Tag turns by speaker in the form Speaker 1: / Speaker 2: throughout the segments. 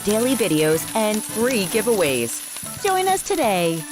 Speaker 1: daily videos, and free giveaways. Join us today.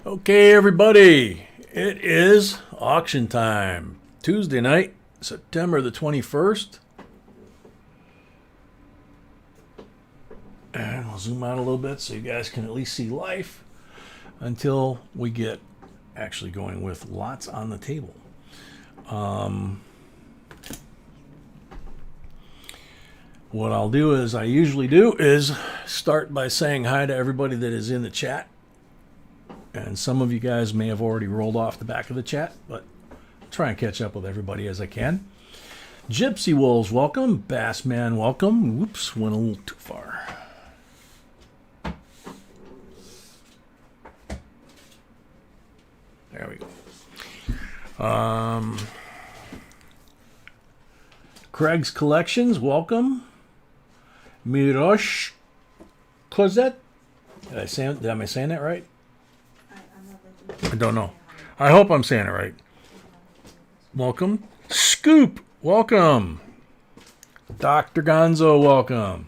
Speaker 2: Okay, everybody, it is auction time. Tuesday night, September the 21st. And I'll zoom out a little bit so you guys can at least see life until we get actually going with lots on the table. What I'll do, as I usually do, is start by saying hi to everybody that is in the chat. And some of you guys may have already rolled off the back of the chat, but I'll try and catch up with everybody as I can. Gypsy Wolves, welcome. Bassman, welcome. Whoops, went a little too far. There we go. Craig's Collections, welcome. Mirosh Kozet. Am I saying that right? I don't know. I hope I'm saying it right. Welcome. Scoop, welcome. Dr. Gonzo, welcome.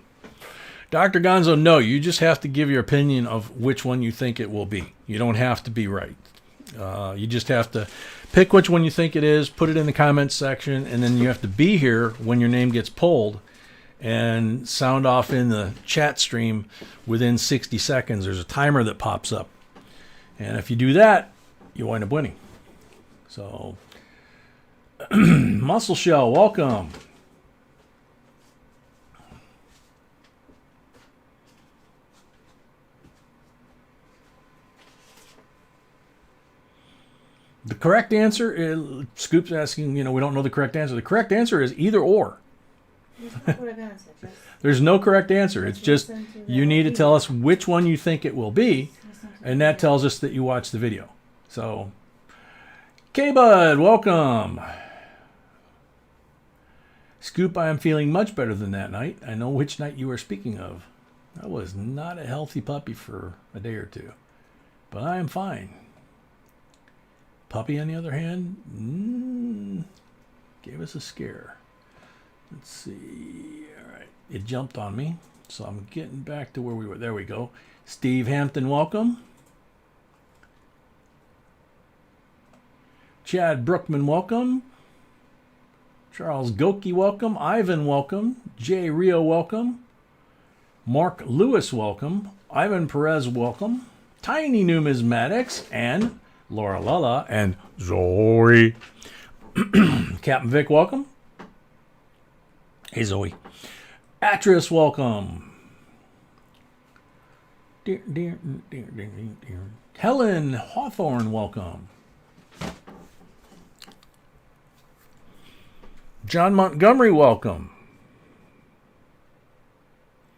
Speaker 2: Dr. Gonzo, no, you just have to give your opinion of which one you think it will be. You don't have to be right. You just have to pick which one you think it is, put it in the comments section, and then you have to be here when your name gets pulled and sound off in the chat stream within 60 seconds. There's a timer that pops up. And if you do that, you wind up winning. So, Muscle Shell, welcome. The correct answer is, Scoop's asking, we don't know the correct answer. The correct answer is either or. There's no correct answer. It's just you need to tell us which one you think it will be. And that tells us that you watched the video. So, K-Bud, welcome. Scoop, I am feeling much better than that night. I know which night you are speaking of. I was not a healthy puppy for a day or two. But I am fine. Puppy, on the other hand, gave us a scare. Let's see. All right. It jumped on me. So I'm getting back to where we were. There we go. Steve Hampton, welcome. Chad Brookman, welcome. Charles Goki, welcome. Ivan, welcome. Jay Rio, welcome. Mark Lewis, welcome. Ivan Perez, welcome. Tiny Numismatics, and Laura Lala, and Zoe. Captain Vic, welcome. Hey, Zoe. Atris, welcome. Helen Hawthorne, welcome. John Montgomery, welcome.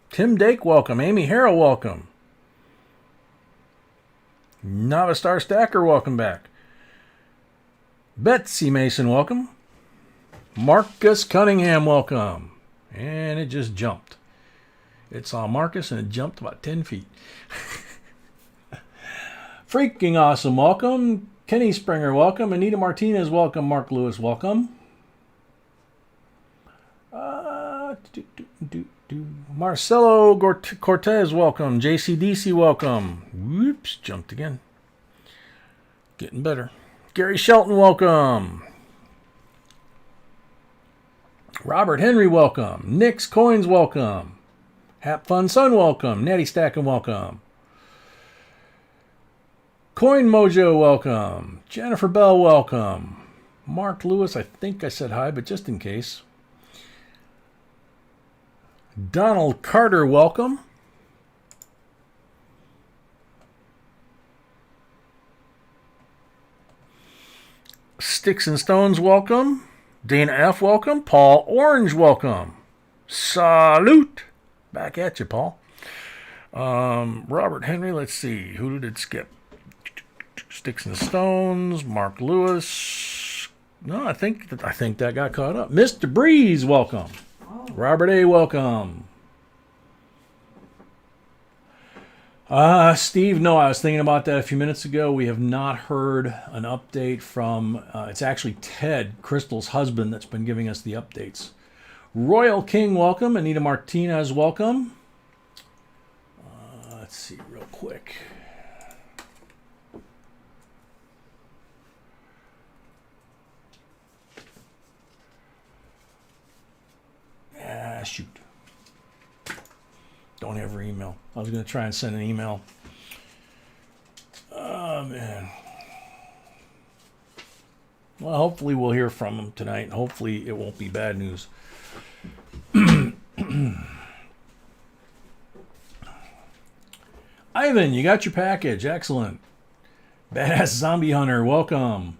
Speaker 2: Tim Dake, welcome. Amy Harrell, welcome. Navistar Stacker, welcome back. Betsy Mason, welcome. Marcus Cunningham, welcome. And it just jumped. It saw Marcus and it jumped about 10 feet. Freaking awesome, welcome. Kenny Springer, welcome. Anita Martinez, welcome. Mark Lewis, welcome. Marcelo Cortez, welcome. JCDC, welcome. Whoops, jumped again. Getting better. Gary Shelton, welcome. Robert Henry, welcome. Nick's Coins, welcome. Hap Fun Sun, welcome. Natty Stackin', welcome. Coin Mojo, welcome. Jennifer Bell, welcome. Mark Lewis, I think I said hi, but just in case. Donald Carter, welcome. Sticks and Stones, welcome. Dana F, welcome. Paul Orange, welcome. Salute. Back at you, Paul. Robert Henry, let's see. Who did it skip? Sticks and Stones, Mark Lewis. No, I think that got caught up. Mr. Breeze, welcome. Oh. Robert A, welcome. Steve, no, I was thinking about that a few minutes ago. We have not heard an update from, it's actually Ted, Crystal's husband, that's been giving us the updates. Royal King, welcome. Anita Martinez, welcome. Let's see real quick. Shoot. Don't have her email. I was going to try and send an email. Oh, man. Well, hopefully we'll hear from him tonight, and hopefully it won't be bad news. Ivan, you got your package. Excellent. Badass Zombie Hunter, welcome.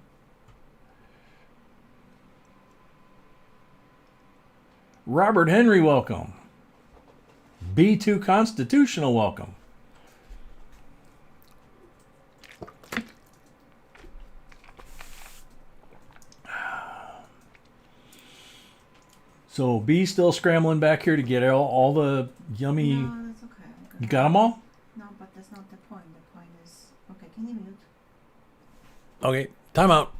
Speaker 2: Robert Henry, welcome. B2 Constitutional, welcome. So B still scrambling back here to get all the yummy.
Speaker 3: No, that's okay.
Speaker 2: You got them all?
Speaker 3: No, but that's not the point. The point is, okay, can you mute?
Speaker 2: Okay, time out.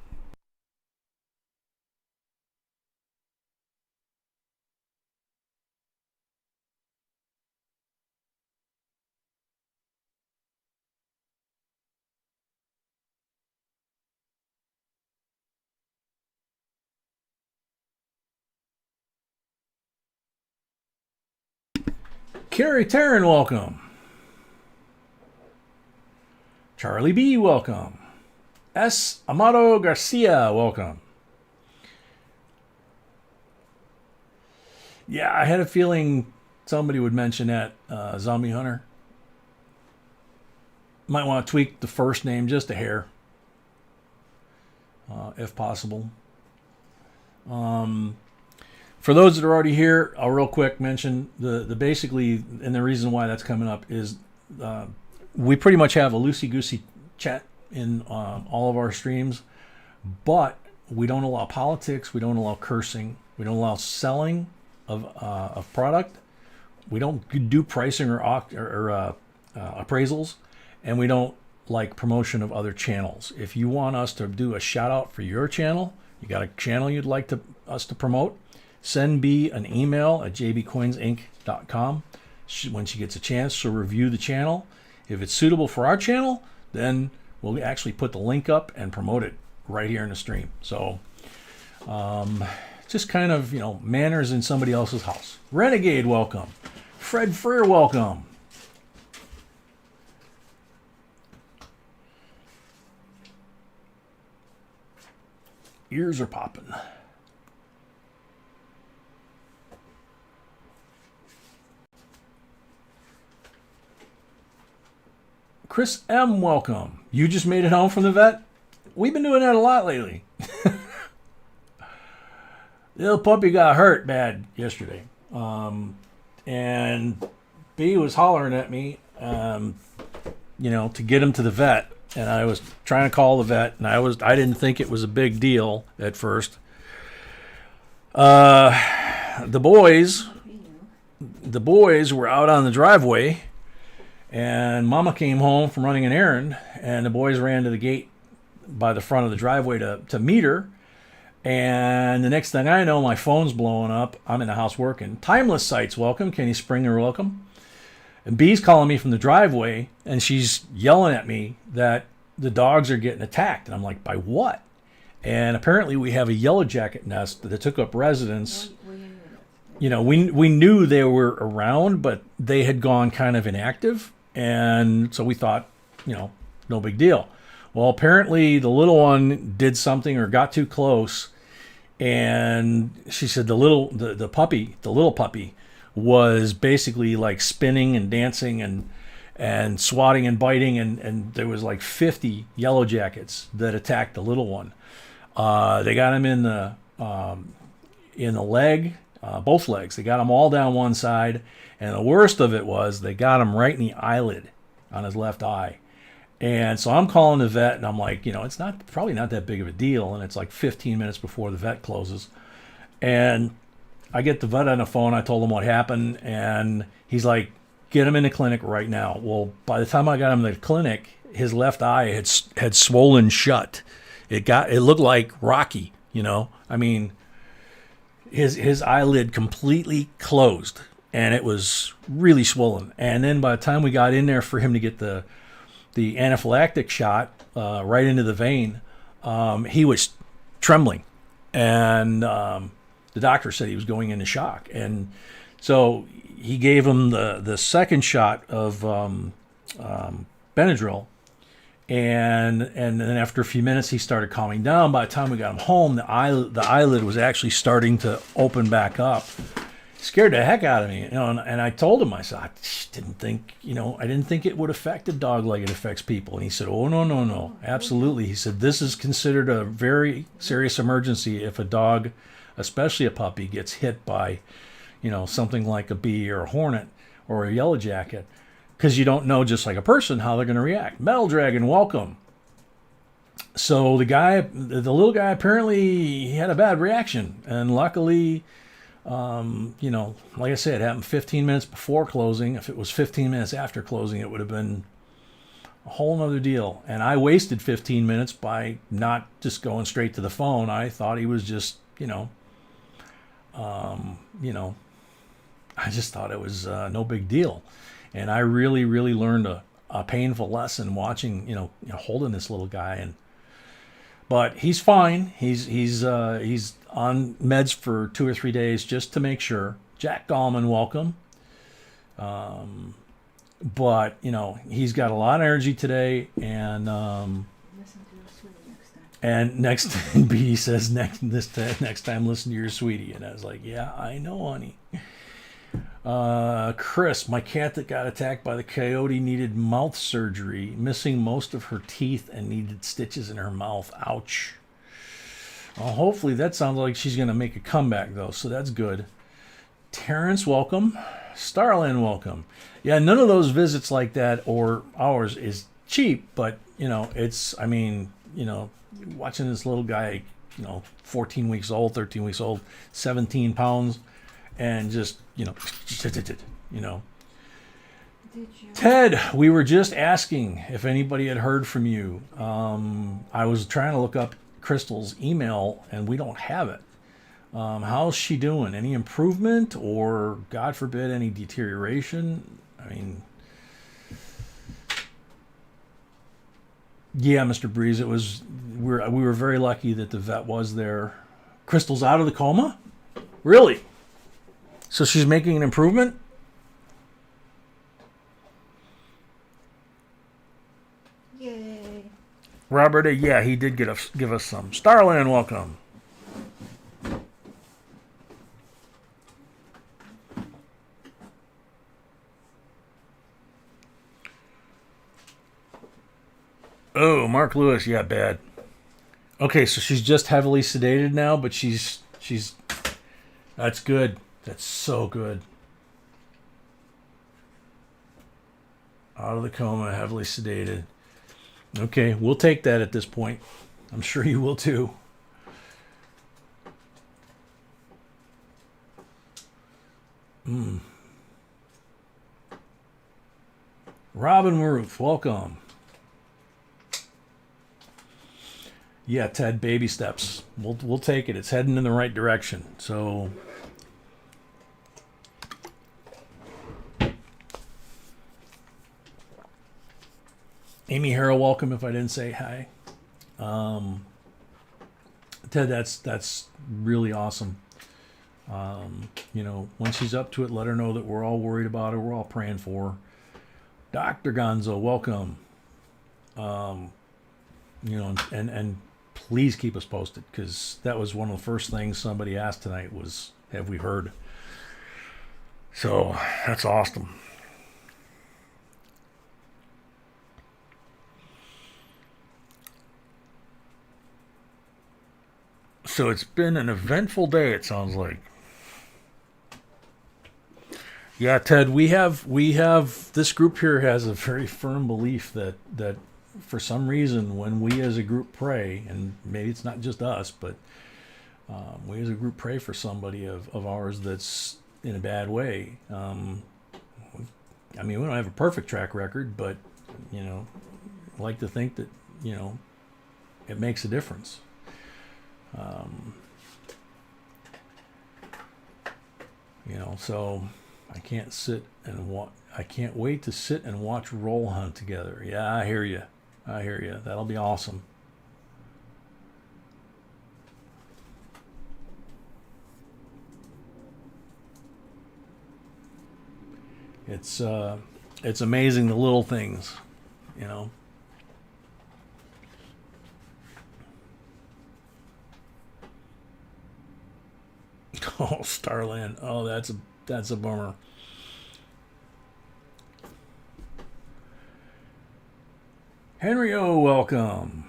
Speaker 2: Carrie Taryn, welcome. Charlie B, welcome. S. Amado Garcia, welcome. Yeah, I had a feeling somebody would mention that, Zombie Hunter. Might want to tweak the first name just a hair, if possible. For those that are already here, I'll real quick mention the basically, and the reason why that's coming up is we pretty much have a loosey-goosey chat in all of our streams, but we don't allow politics, we don't allow cursing, we don't allow selling of product, we don't do pricing or appraisals, and we don't like promotion of other channels. If you want us to do a shout out for your channel, you got a channel you'd like us to promote, send B an email at JBCOINSINC.com. When she gets a chance, she'll review the channel. If it's suitable for our channel, then we'll actually put the link up and promote it right here in the stream. So just kind of, manners in somebody else's house. Renegade, welcome. Fred Freer, welcome. Ears are popping. Chris M, welcome. You just made it home from the vet? We've been doing that a lot lately. The little puppy got hurt bad yesterday. And B was hollering at me, to get him to the vet. And I was trying to call the vet, and I didn't think it was a big deal at first. The boys were out on the driveway, and Mama came home from running an errand, and the boys ran to the gate by the front of the driveway to meet her. And the next thing I know, my phone's blowing up. I'm in the house working. Timeless Sites, welcome. Kenny Springer, welcome. And B's calling me from the driveway, and she's yelling at me that the dogs are getting attacked. And I'm like, by what? And apparently we have a yellow jacket nest that took up residence. We knew they were around, but they had gone kind of inactive. And so we thought, no big deal. Well, apparently the little one did something or got too close. And she said the little puppy was basically like spinning and dancing and swatting and biting, and there was like 50 yellow jackets that attacked the little one. They got him in the leg, both legs. They got him all down one side, and the worst of it was they got him right in the eyelid on his left eye. And so I'm calling the vet, and I'm like, it's probably not that big of a deal, and it's like 15 minutes before the vet closes. And I get the vet on the phone. I told him what happened, and he's like, get him in the clinic right now. Well, by the time I got him in the clinic, his left eye had swollen shut. It looked like Rocky, I mean, his eyelid completely closed, and it was really swollen. And then by the time we got in there for him to get the anaphylactic shot right into the vein, he was trembling, and the doctor said he was going into shock. And so he gave him the second shot of Benadryl, and then after a few minutes he started calming down. By the time we got him home, the eyelid was actually starting to open back up. Scared the heck out of me, and I told him, I said, I didn't think it would affect a dog like it affects people. And he said, oh, no, absolutely. He said, this is considered a very serious emergency if a dog, especially a puppy, gets hit by, something like a bee or a hornet or a yellow jacket, because you don't know, just like a person, how they're going to react. Metal Dragon, welcome. So the little guy, apparently he had a bad reaction, and luckily, like I said, it happened 15 minutes before closing. If it was 15 minutes after closing, it would have been a whole nother deal. And I wasted 15 minutes by not just going straight to the phone. I thought he was just, I just thought it was no big deal. And I really, really learned a painful lesson watching, holding this little guy. But he's fine. He's on meds for 2 or 3 days just to make sure. Jack Gallman, welcome. But he's got a lot of energy today, and
Speaker 3: Listen to your sweetie next time.
Speaker 2: and B says next time listen to your sweetie, and I was like, yeah, I know, honey. Chris, my cat that got attacked by the coyote needed mouth surgery, missing most of her teeth and needed stitches in her mouth. Ouch. Well, hopefully that sounds like she's going to make a comeback, though, so that's good. Terrence, welcome. Starland, welcome. Yeah, none of those visits like that or ours is cheap, but, watching this little guy, 14 weeks old, 13 weeks old, 17 pounds, and just,
Speaker 3: Did you?
Speaker 2: Ted, we were just asking if anybody had heard from you. I was trying to look up Crystal's email, and we don't have it. How's she doing? Any improvement, or, God forbid, any deterioration? Yeah, Mr. Breeze, we were very lucky that the vet was there. Crystal's out of the coma? Really? So she's making an improvement?
Speaker 3: Yay.
Speaker 2: Robert, yeah, he did give us some. Starland, welcome. Oh, Mark Lewis, yeah, bad. Okay, so she's just heavily sedated now, but she's that's good. That's so good. Out of the coma, heavily sedated. Okay, we'll take that at this point. I'm sure you will too. Robin Maroof, welcome. Yeah, Ted, baby steps. We'll take it. It's heading in the right direction. So Amy Harrell, welcome if I didn't say hi. Ted, that's really awesome. When she's up to it, let her know that we're all worried about her. We're all praying for her. Dr. Gonzo, welcome. And please keep us posted, because that was one of the first things somebody asked tonight was, have we heard? So that's awesome. So it's been an eventful day, it sounds like. Yeah, Ted, we have this group here has a very firm belief that for some reason when we as a group pray, and maybe it's not just us, but we as a group pray for somebody of ours that's in a bad way. I mean, we don't have a perfect track record, but I like to think that it makes a difference. So I can't sit and I can't wait to sit and watch Roll Hunt together. Yeah, I hear you. That'll be awesome. It's amazing the little things, Oh, Starland. Oh, that's a bummer. Henry O, welcome.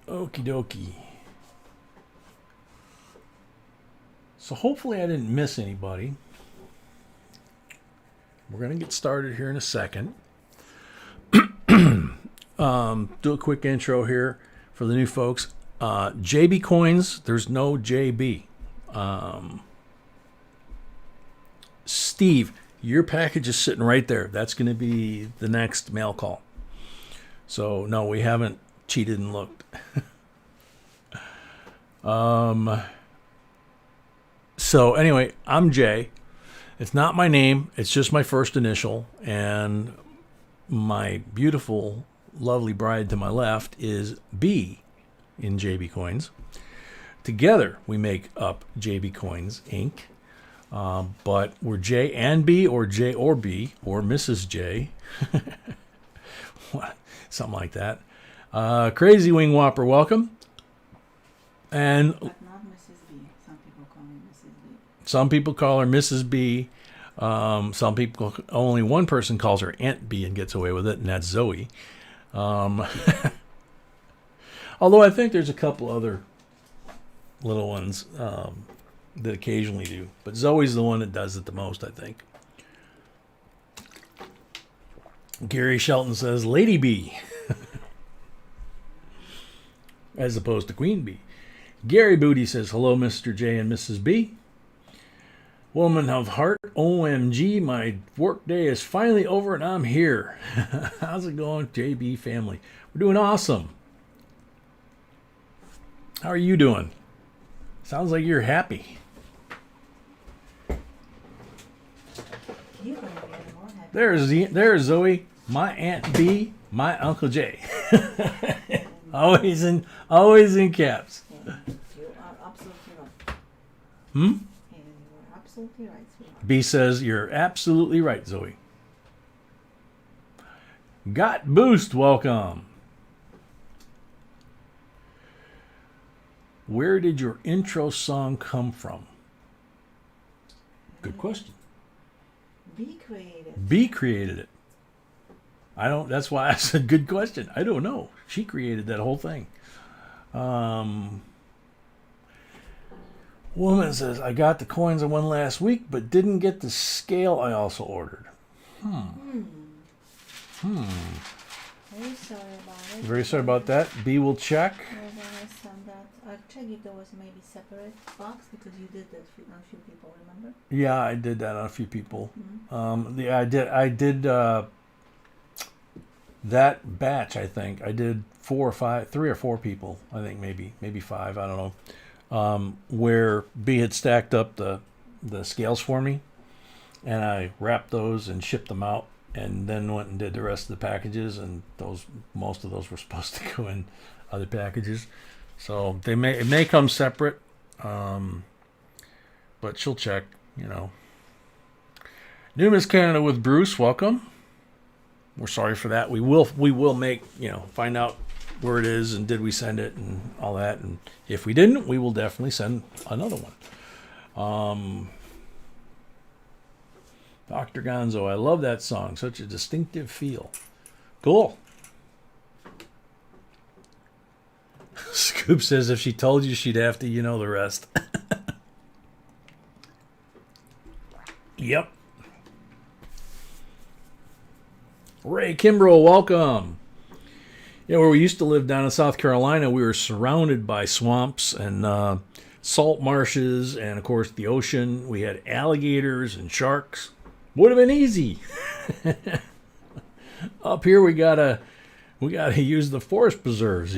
Speaker 2: Okie dokie. So hopefully I didn't miss anybody. We're going to get started here in a second. Do a quick intro here for the new folks. JB Coins, there's no JB. Steve, your package is sitting right there. That's going to be the next mail call. So no, we haven't cheated and looked. So anyway, I'm Jay. It's not my name. It's just my first initial. And my beautiful, lovely bride to my left is B in JB Coins. Together, we make up JB Coins Inc. But we're J and B, or J or B, or Mrs. J. Something like that. Crazy Wing Whopper, welcome. And
Speaker 3: But not Mrs. B. Some people call me Mrs. B.
Speaker 2: some people call her Mrs. B. Some people, only one person calls her Aunt B and gets away with it, and that's Zoe. Although I think there's a couple other little ones that occasionally do. But Zoe's the one that does it the most, I think. Gary Shelton says Lady B. As opposed to Queen Bee. Gary Booty says, hello, Mr. J and Mrs. B. Woman of Heart, OMG, my work day is finally over and I'm here. How's it going, JB family? We're doing awesome. How are you doing? Sounds like you're happy.
Speaker 3: You're going to be more happy.
Speaker 2: There's Zoe, my Aunt B, my Uncle J. always in caps.
Speaker 3: Yeah, you are absolutely right.
Speaker 2: Hmm?
Speaker 3: And you are absolutely right, sweetheart.
Speaker 2: B says, you're absolutely right, Zoe. Got Boost, welcome. Where did your intro song come from? Good question.
Speaker 3: Be creative.
Speaker 2: B created it. That's why I said good question. I don't know. She created that whole thing. Woman says, I got the coins I won last week, but didn't get the scale I also ordered.
Speaker 3: Very sorry about it.
Speaker 2: Very sorry about that. B will check.
Speaker 3: Well, then I send that. I'll check if there was maybe separate box because you did that on a few people, remember?
Speaker 2: Yeah, I did that on a few people.
Speaker 3: Mm-hmm.
Speaker 2: I did that batch, I think. I did 3 or 4 people, I think maybe 5, I don't know. Where B had stacked up the scales for me, and I wrapped those and shipped them out and then went and did the rest of the packages, and most of those were supposed to go in other packages. So it may come separate, but she'll check, New Miss Canada with Bruce, welcome. We're sorry for that. We will make, find out where it is and did we send it and all that. And if we didn't, we will definitely send another one. Dr. Gonzo, I love that song. Such a distinctive feel. Cool. Scoop says if she told you, she'd have to, the rest. Yep. Ray Kimbrough, welcome. Where we used to live down in South Carolina, we were surrounded by swamps and salt marshes and, of course, the ocean. We had alligators and sharks. Would have been easy. Up here, we gotta use the forest preserves,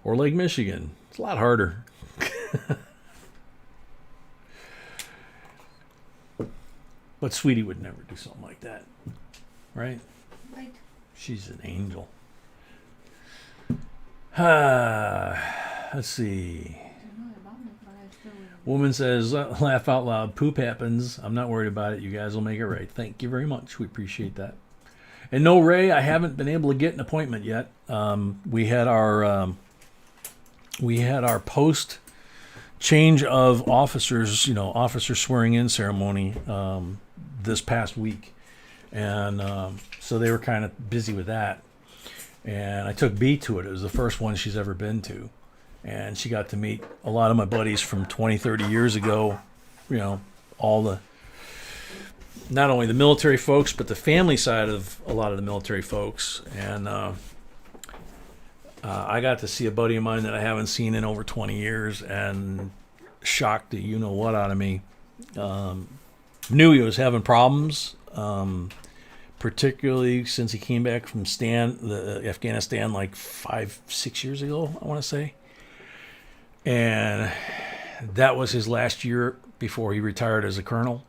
Speaker 2: or Lake Michigan. It's a lot harder. But Sweetie would never do something like that, right?
Speaker 3: Right.
Speaker 2: She's an angel. Let's see. Woman says, laugh out loud, poop happens. I'm not worried about it. You guys will make it right. Thank you very much. We appreciate that. And no, Ray, I haven't been able to get an appointment yet. We had our post change of officers, officer swearing in ceremony this past week. And so they were kind of busy with that. And I took B to it. It was the first one she's ever been to. And she got to meet a lot of my buddies from 20, 30 years ago, not only the military folks, but the family side of a lot of the military folks. And I got to see a buddy of mine that I haven't seen in over 20 years and shocked the you-know-what out of me. Knew he was having problems, particularly since he came back from Afghanistan like 5-6 years ago, I want to say. And that was his last year before he retired as a colonel.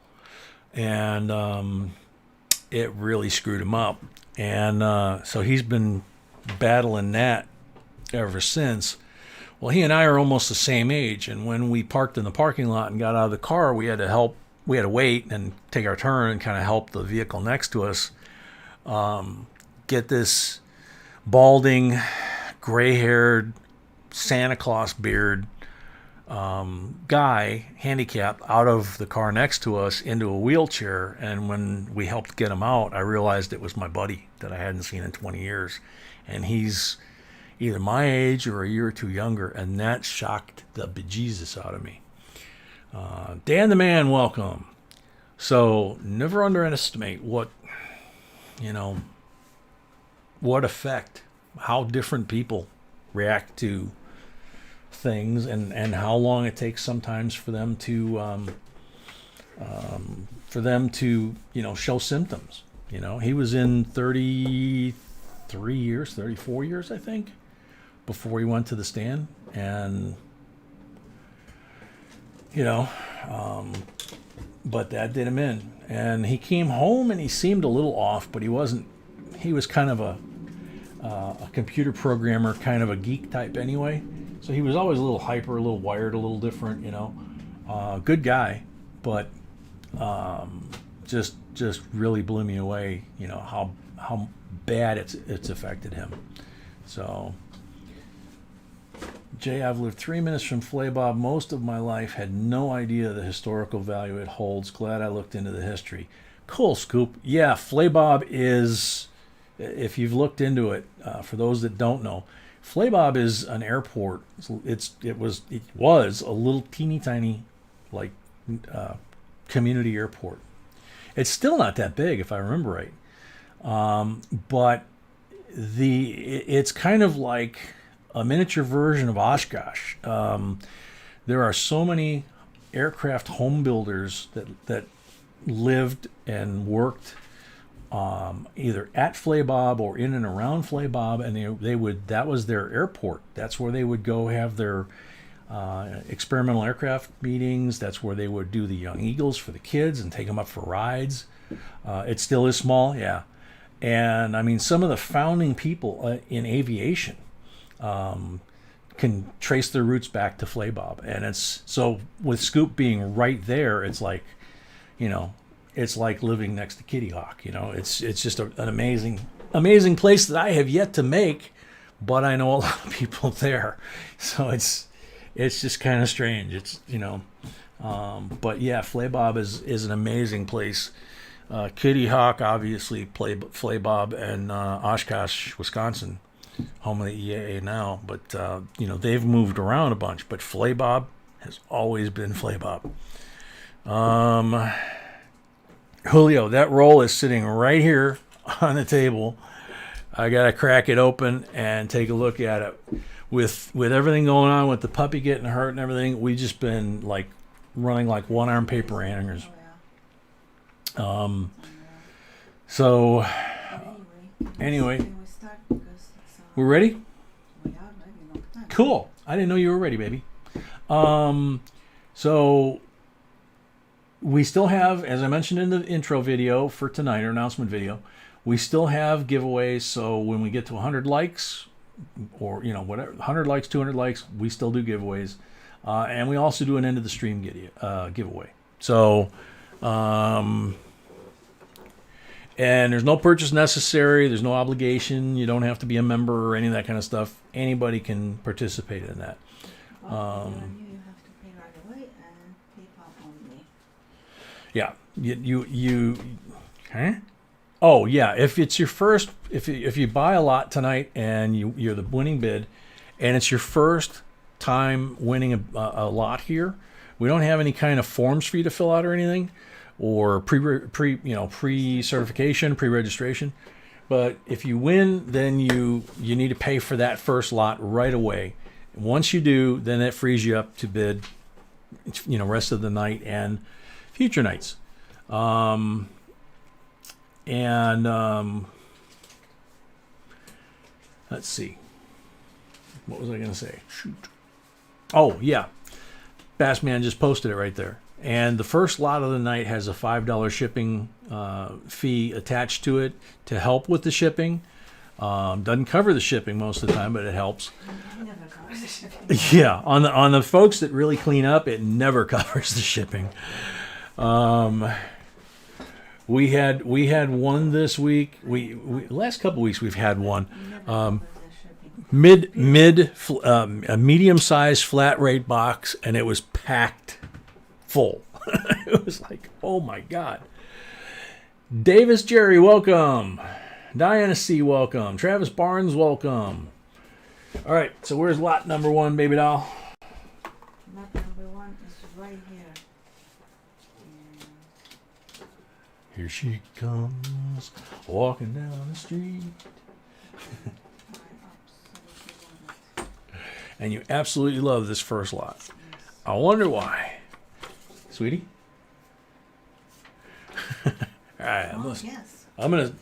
Speaker 2: And it really screwed him up. And so he's been battling that ever since. Well, he and I are almost the same age. And when we parked in the parking lot and got out of the car, we had to wait and take our turn and kind of help the vehicle next to us get this balding, gray-haired, Santa Claus beard guy, handicapped, out of the car next to us into a wheelchair. And when we helped get him out, I realized it was my buddy that I hadn't seen in 20 years. And he's either my age or a year or two younger. And that shocked the bejesus out of me. Dan the Man, welcome. So never underestimate what effect, how different people react to things and how long it takes sometimes for them to show symptoms. He was in 33 years, 34 years, I think, before he went to the stand. And but that did him in. And he came home and he seemed a little off, but he wasn't. He was kind of a computer programmer, kind of a geek type anyway. So he was always a little hyper, a little wired, a little different, good guy, but just really blew me away, how bad it's affected him. So, Jay, I've lived 3 minutes from Flaybob most of my life, had no idea the historical value it holds. Glad I looked into the history. Cool, Scoop. Yeah, Flaybob is, if you've looked into it, for those that don't know, Flaybob is an airport. It was a little teeny tiny, community airport. It's still not that big, if I remember right. But it's kind of like a miniature version of Oshkosh. There are so many aircraft home builders that lived and worked either at Flaybob or in and around Flaybob, and that was their airport. That's where they would go have their experimental aircraft meetings. That's where they would do the Young Eagles for the kids and take them up for rides. It still is small, yeah. And I mean, some of the founding people in aviation can trace their roots back to Flaybob. And it's so with Scoop being right there, it's like, you know, it's like living next to Kitty Hawk. You know, it's just an amazing place that I have yet to make, but I know a lot of people there. So it's just kind of strange. It's, you know, but yeah, Flaybob is an amazing place. Kitty Hawk, obviously, Flaybob, and Oshkosh, Wisconsin, home of the EAA now. But, you know, they've moved around a bunch. But Flaybob has always been Flaybob. Julio, that roll is sitting right here on the table. I got to crack it open and take a look at it. With everything going on, with the puppy getting hurt and everything, we've just been, like, running like one-arm paper hangers. So anyway, we're ready? Cool. I didn't know you were ready, baby. So we still have, as I mentioned in the intro video for tonight, or announcement video, we still have giveaways. So when we get to 100 likes, or, you know, whatever, 100 likes, 200 likes, we still do giveaways. And we also do an end of the stream giveaway. So, and there's no purchase necessary. There's no obligation. You don't have to be a member or any of that kind of stuff. Anybody can participate in that.
Speaker 3: You have to pay right away and PayPal only.
Speaker 2: Yeah. You huh? Oh, yeah. If it's your first, if you buy a lot tonight and you're the winning bid, and it's your first time winning a lot here, we don't have any kind of forms for you to fill out or anything, or pre-certification, pre-registration. But if you win, then you need to pay for that first lot right away. Once you do, then it frees you up to bid, you know, rest of the night and future nights. Let's see. What was I going to say? Shoot. Oh, yeah. Bassman just posted it right there. And the first lot of the night has a $5 shipping fee attached to it to help with the shipping. Doesn't cover the shipping most of the time, but it helps.
Speaker 3: It never covers the shipping.
Speaker 2: Yeah, on the folks that really clean up, it never covers the shipping. We had one this week. We last couple weeks we've had one. A medium-sized flat rate box, and it was packed full. It was like, oh my God. Davis Jerry, welcome. Diana C, welcome. Travis Barnes, welcome. All right, so where's lot number one, baby doll?
Speaker 3: Lot number one is right here.
Speaker 2: Here she comes, walking down the street. And you absolutely love this first lot. Yes. I wonder why. Sweetie? All right, I'm gonna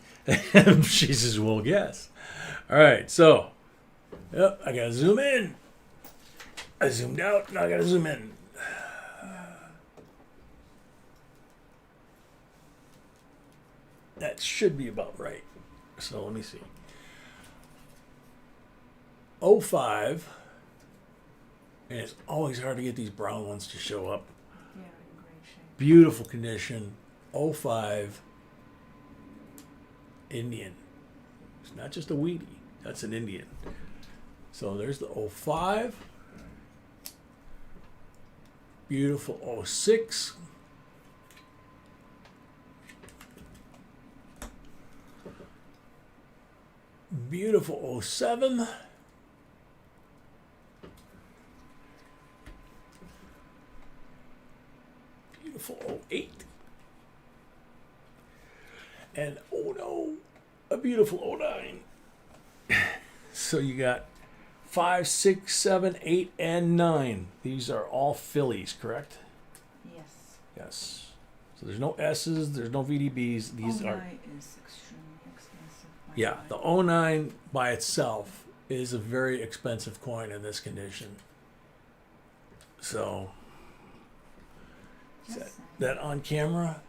Speaker 2: she says, well, guess. All right, so yep, I gotta zoom in. I zoomed out, now I gotta zoom in. That should be about right. So let me see. 05. And it's always hard to get these brown ones to show up.
Speaker 3: Yeah, in great shape.
Speaker 2: Beautiful condition. 05 Indian. It's not just a Wheatie. That's an Indian. So there's the 05. Beautiful 06. Beautiful 07. Beautiful 08. And oh no, a beautiful 09. So you got 5, 6, 7, 8, and 9. These are all fillies, correct?
Speaker 3: Yes.
Speaker 2: Yes. So there's no S's, there's no VDBs. These are.
Speaker 3: 09 is extremely expensive.
Speaker 2: Yeah, the 09 by itself is a very expensive coin in this condition. So that on camera,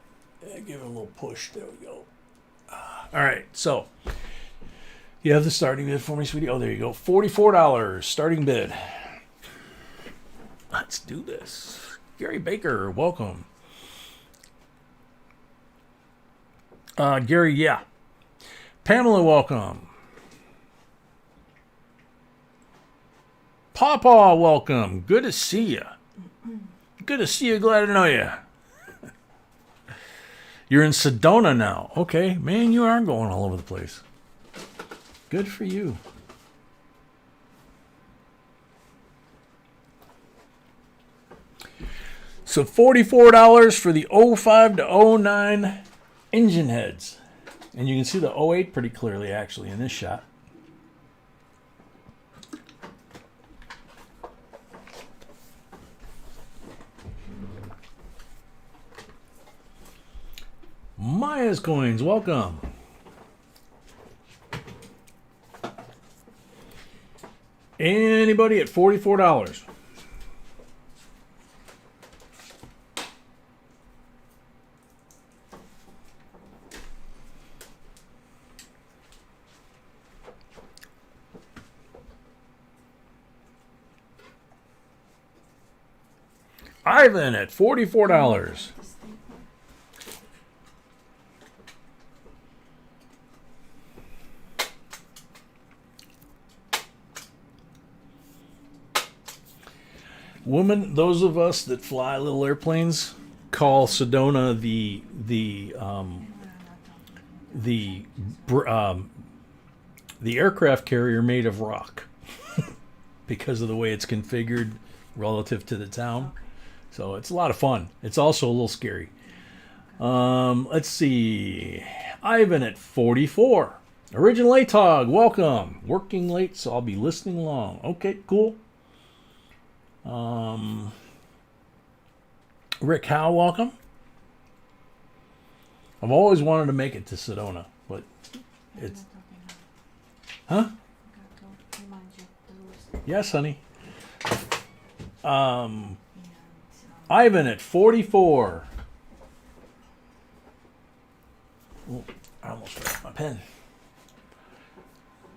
Speaker 2: Give it a little push. There we go. All right, so you have the starting bid for me, sweetie? Oh, there you go. $44 starting bid. Let's do this. Gary Baker, welcome. Gary, yeah. Pamela, welcome. Pawpaw, welcome. Good to see you. Good to see you. Glad to know you. You're in Sedona now. Okay, man, you are going all over the place. Good for you. So $44 for the 05 to 09 engine heads. And you can see the 08 pretty clearly, actually, in this shot. Maya's Coins, welcome. Anybody at $44? Ivan at $44. Woman, those of us that fly little airplanes call Sedona the aircraft carrier made of rock because of the way it's configured relative to the town. So it's a lot of fun. It's also a little scary. Let's see. Ivan at 44. Original ATOG, welcome. Working late, so I'll be listening along. Okay, cool. Rick Howe, welcome. I've always wanted to make it to Sedona, but it's... Huh? Yes, honey. Ivan at 44. Oh, I almost forgot my pen.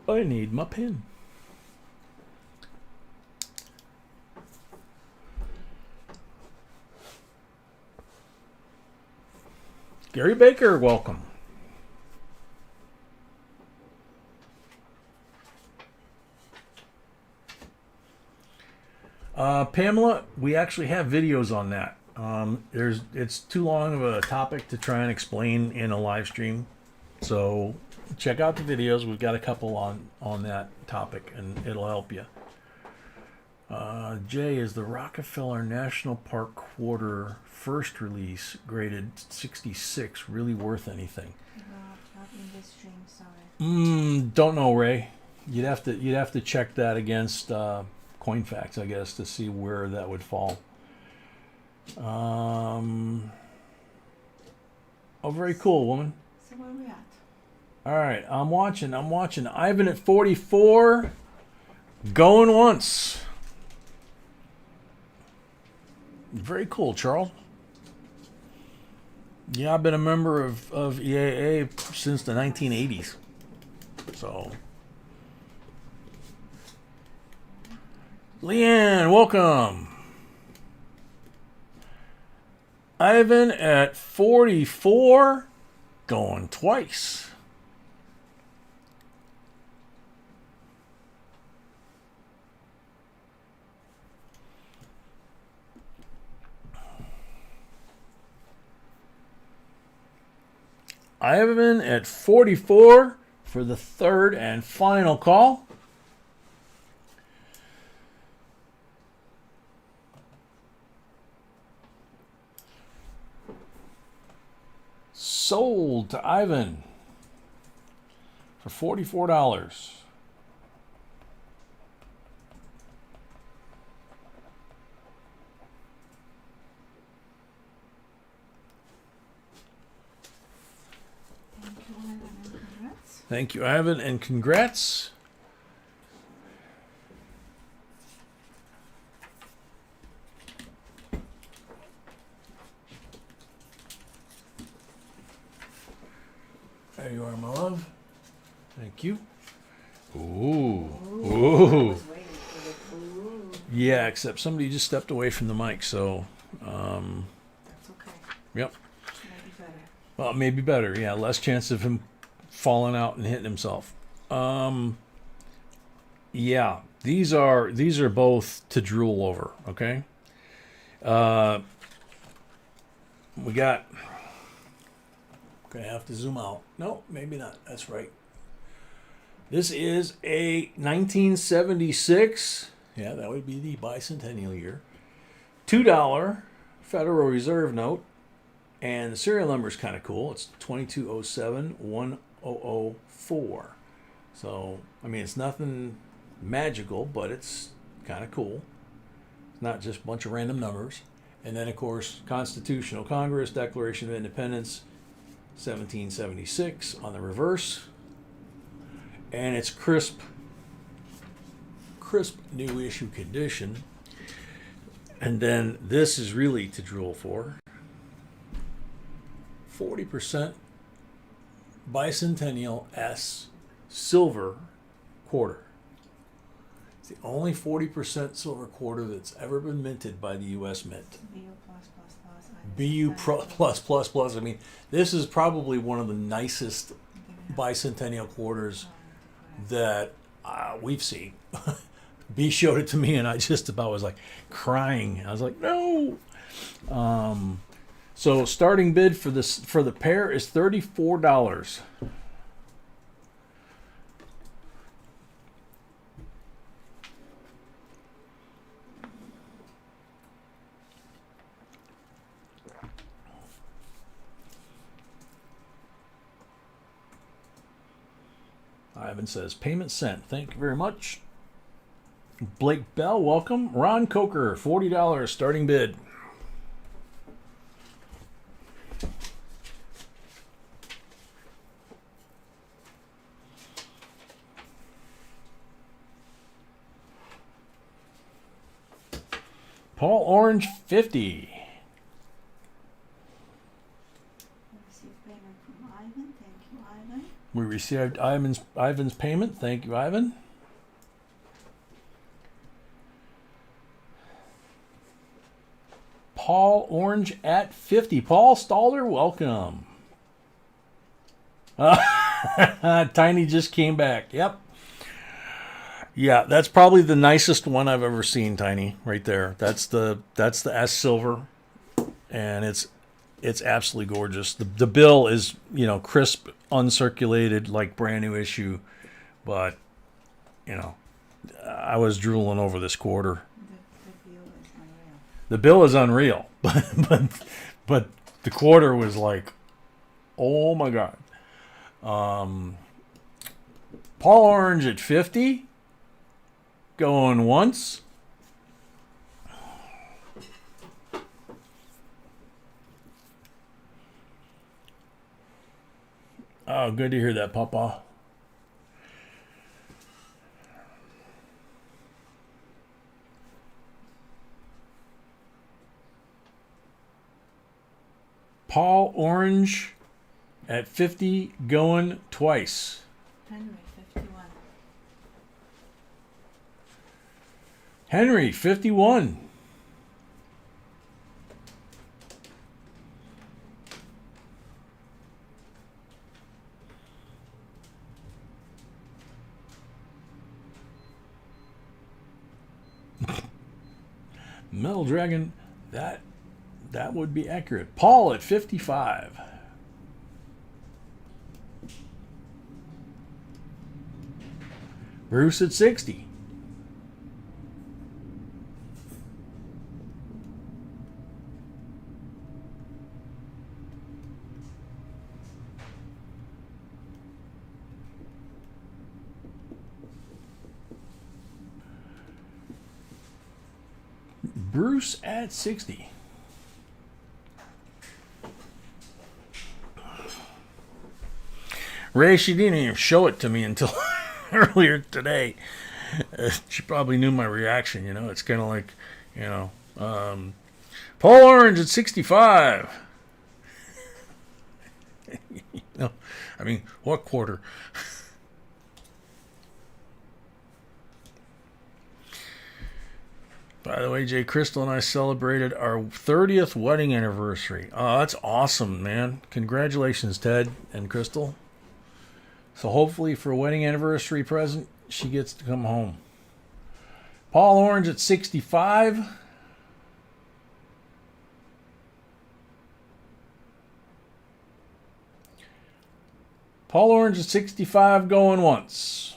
Speaker 2: I need my pen. Gary Baker, welcome. Pamela, we actually have videos on that. It's too long of a topic to try and explain in a live stream. So check out the videos. We've got a couple on that topic, and it'll help you. Jay, is the Rockefeller National Park quarter first release graded 66 really worth anything?
Speaker 3: Not in this stream, sorry.
Speaker 2: Don't know, Ray. You'd have to check that against CoinFacts, I guess, to see where that would fall. Oh, very cool, woman.
Speaker 3: So where are we at?
Speaker 2: All right, I'm watching. Ivan at 44, going once. Very cool, Charles. Yeah, I've been a member of EAA since the 1980s. So, Leanne, welcome. Ivan at 44, going twice. Ivan at 44 for the third and final call. Sold to Ivan for $44. Thank you, Ivan, and congrats. you are, my love. Thank you. Ooh. Ooh. Yeah, except somebody just stepped away from the mic, so.
Speaker 3: That's okay.
Speaker 2: Yep.
Speaker 3: Maybe better.
Speaker 2: Well, maybe better. Yeah, less chance of him falling out and hitting himself. Yeah, these are both to drool over. Okay. We got. Gonna have to zoom out. No, maybe not. That's right. This is a 1976. Yeah, that would be the bicentennial year. $2 Federal Reserve note. And the serial number is kind of cool. It's 2207-1004. So, I mean, it's nothing magical, but it's kind of cool. It's not just a bunch of random numbers. And then, of course, Constitutional Congress, Declaration of Independence, 1776 on the reverse. And it's crisp new issue condition. And then this is really to drool for. 40% bicentennial S silver quarter. It's the only 40% silver quarter that's ever been minted by the U.S. Mint. BU plus plus plus. I mean, this is probably one of the nicest bicentennial quarters that we've seen. B showed it to me, and I just about was like crying. I was like, no. So starting bid for the pair is $34. Ivan says, payment sent. Thank you very much. Blake Bell, welcome. Ron Coker, $40 starting bid. Paul Orange, 50. We received Ivan's payment. Thank you, Ivan. Paul Orange at 50. Paul Stalder, welcome. Tiny just came back. Yep. Yeah, that's probably the nicest one I've ever seen, Tiny, right there. That's the S silver, and it's absolutely gorgeous. The bill is, crisp, uncirculated, like brand new issue, but I was drooling over this quarter. The bill is unreal, but the quarter was like, oh my God. Paul Orange at 50. Going once. Oh, good to hear that, Papa. Paul Orange at 50 going twice. Henry, 51. Metal Dragon, that would be accurate. Paul at 55. Bruce at 60. Bruce at 60. Ray, she didn't even show it to me until earlier today. She probably knew my reaction, It's kind of like, Paul Orange at 65. No, I mean, what quarter? By the way, Jay Crystal and I celebrated our 30th wedding anniversary. Oh, that's awesome, man. Congratulations, Ted and Crystal. So hopefully for a wedding anniversary present, she gets to come home. Paul Orange at 65. Paul Orange at 65 going once.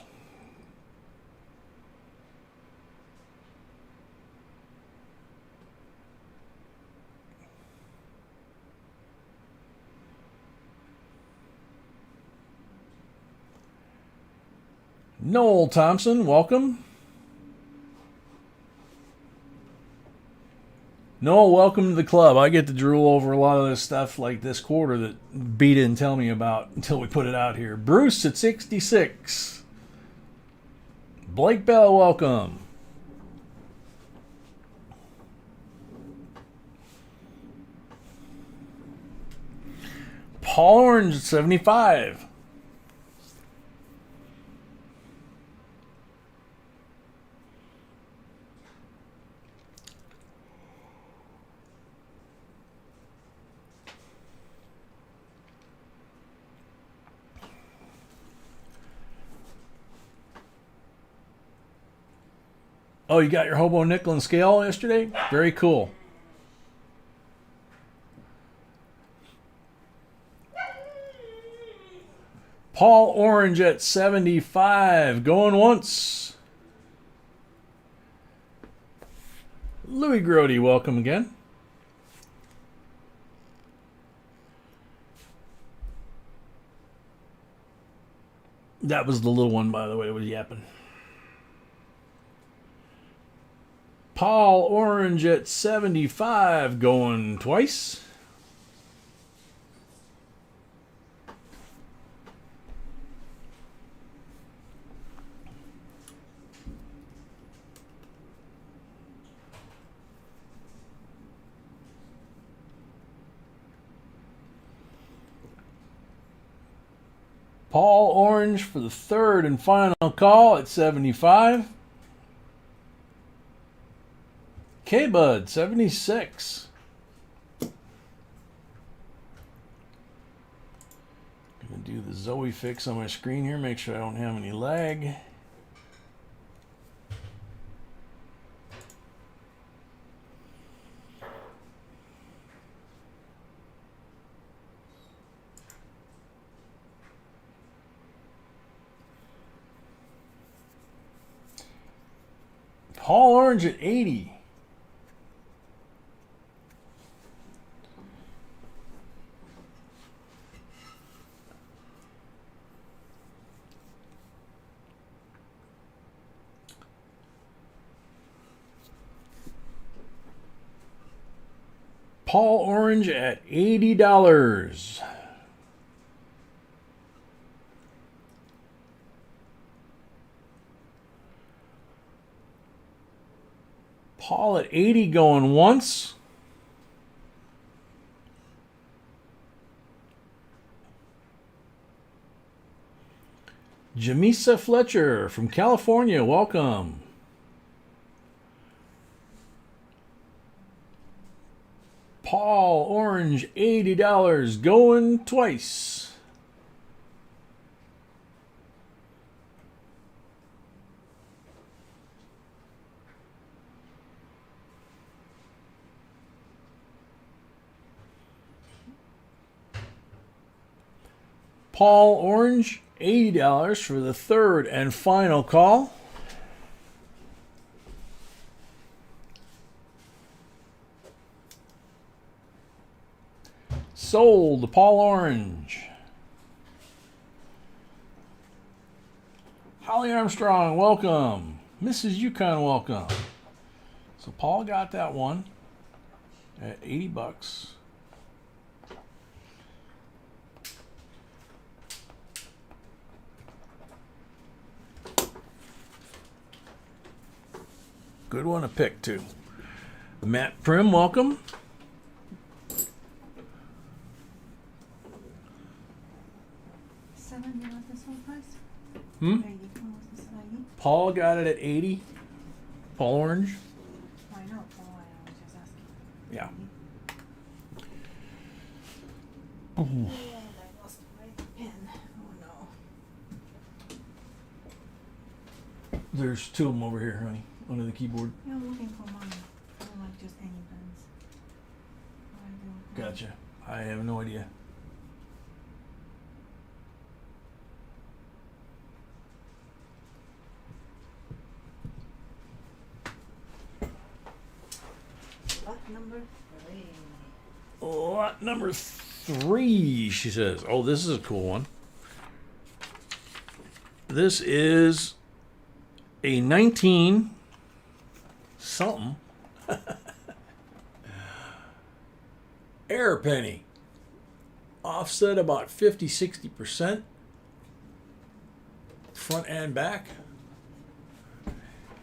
Speaker 2: Noel Thompson, welcome. Noel, welcome to the club. I get to drool over a lot of this stuff like this quarter that B didn't tell me about until we put it out here. Bruce at 66. Blake Bell, welcome. Paul Orange at 75. Oh, you got your hobo nickel and scale yesterday? Very cool. Paul Orange at 75. Going once. Louis Grody, welcome again. That was the little one, by the way, that was yapping. Paul Orange at 75, going twice. Paul Orange for the third and final call at 75. K-Bud, 76. Gonna do the Zoe fix on my screen here, make sure I don't have any lag. Paul Orange at 80. Paul Orange at $80. Paul at 80 going once. Jamisa Fletcher from California, welcome. Paul Orange, $80 going twice. Paul Orange, $80 for the third and final call. Sold, Paul Orange. Holly Armstrong, welcome. Mrs. Yukon, welcome. So Paul got that one at $80. Good one to pick, too. Matt Prim, welcome. Hmm?
Speaker 3: Lady, what was this lady?
Speaker 2: Paul got it at 80. Paul Orange.
Speaker 3: I know, Paul, I was just asking.
Speaker 2: Yeah.
Speaker 3: And I lost my pen. Oh no.
Speaker 2: There's two of them over here, honey, under the keyboard.
Speaker 3: Yeah, I'm looking for mine. I don't like just any pens. I don't know.
Speaker 2: Gotcha. I have no idea.
Speaker 3: Lot number 3.
Speaker 2: Lot number 3, she says. Oh, this is a cool one. This is a 19 something error penny. Offset about 50-60%. Front and back.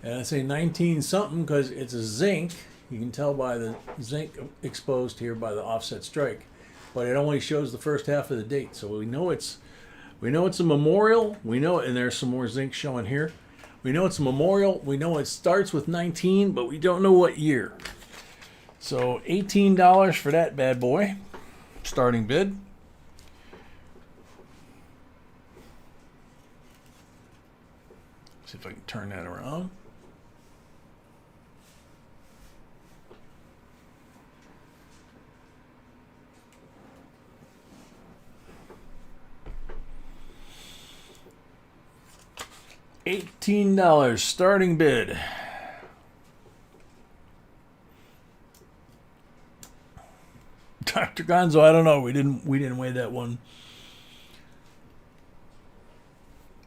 Speaker 2: And I say 19 something because it's a zinc. You can tell by the zinc exposed here by the offset strike. But it only shows the first half of the date. So we know it's a memorial. We know, and there's some more zinc showing here. We know it's a memorial. We know it starts with 19, but we don't know what year. So $18 for that bad boy. Starting bid. See if I can turn that around. $18 starting bid. Dr. Gonzo, I don't know. We didn't weigh that one.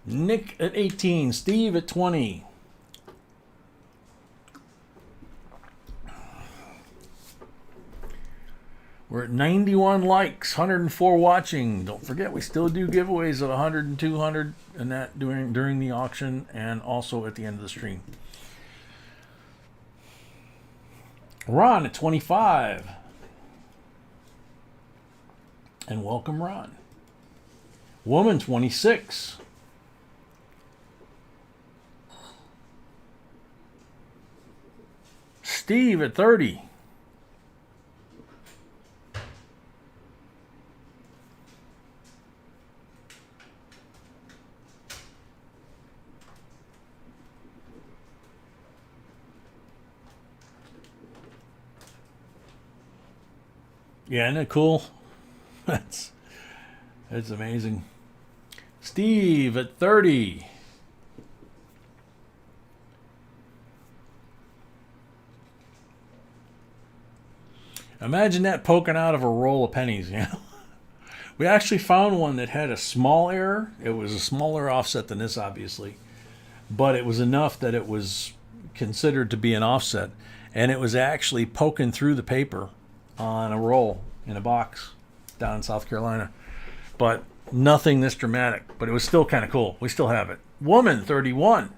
Speaker 2: Nick at 18, Steve at 20. We're at 91 likes, 104 watching. Don't forget, we still do giveaways of 100 and 200, and that during the auction and also at the end of the stream. Ron at 25. And welcome, Ron. Woman 26. Steve at 30. Yeah, isn't it cool? That's amazing. Steve at 30. Imagine that poking out of a roll of pennies, you know? We actually found one that had a small error. It was a smaller offset than this, obviously. But it was enough that it was considered to be an offset. And it was actually poking through the paper on a roll in a box down in South Carolina. But nothing this dramatic. But it was still kind of cool. We still have it. Woman, 31.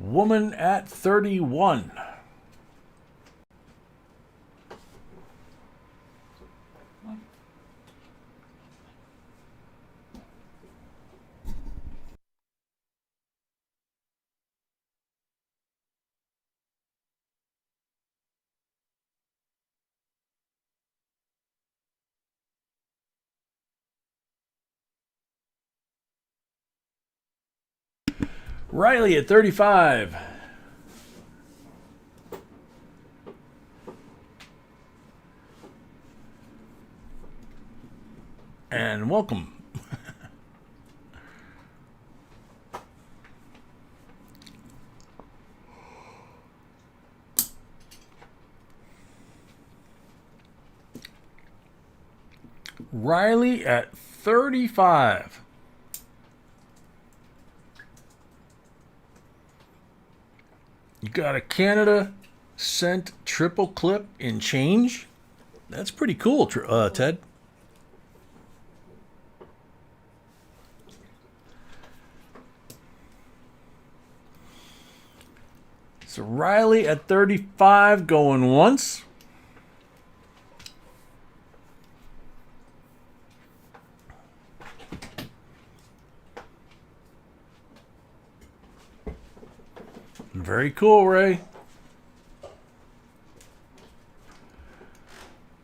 Speaker 2: Woman at 31. Riley at 35. And welcome. Riley at 35. You got a Canada cent triple clip in change. That's pretty cool, Ted. So Riley at 35 going once. Very cool, Ray.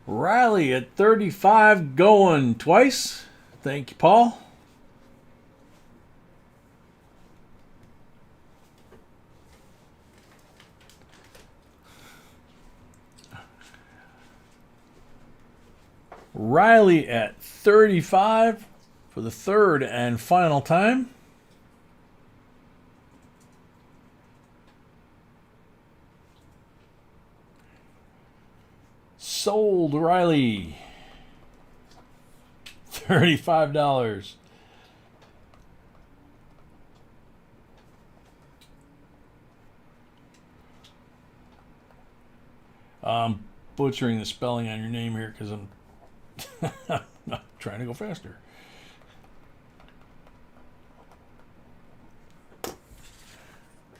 Speaker 2: Riley at 35 going twice. Thank you, Paul. Riley at 35 for the third and final time. Sold Riley. $35. I'm butchering the spelling on your name here because I'm not trying to go faster.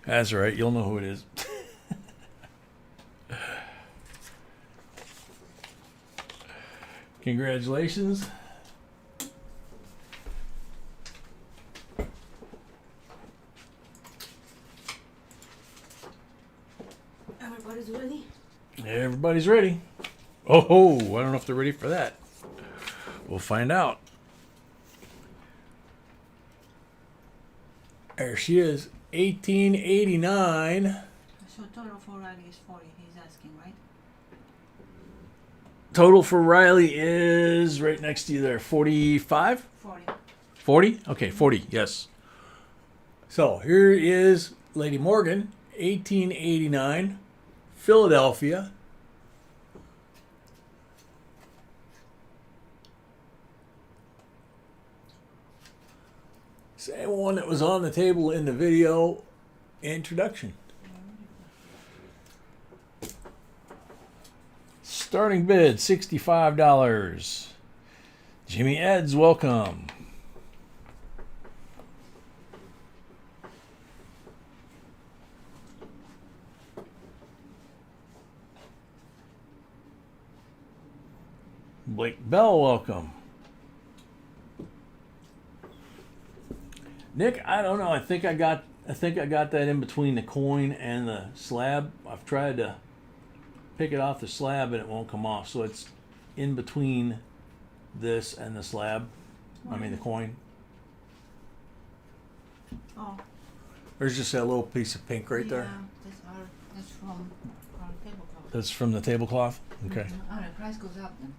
Speaker 2: That's right. You'll know who it is. Congratulations.
Speaker 3: Everybody's ready?
Speaker 2: Everybody's ready. Oh, I don't know if they're ready for that. We'll find out. There she is. 1889.
Speaker 3: So total for Riley is 40, he's asking, right?
Speaker 2: Total for Riley is right next to you there. 45?
Speaker 3: 40.
Speaker 2: 40? Okay, 40, yes. So here is Lady Morgan, 1889, Philadelphia. Same one that was on the table in the video introduction. Starting bid, $65. Jimmy Eds, welcome. Blake Bell, welcome. Nick, I don't know. I think I got that in between the coin and the slab. I've tried to pick it off the slab and it won't come off. So it's in between this and the slab. I mean the coin.
Speaker 3: Oh.
Speaker 2: There's just that little piece of pink right there.
Speaker 3: That's from our tablecloth.
Speaker 2: That's from the tablecloth? Okay.
Speaker 3: Oh, the price goes up then.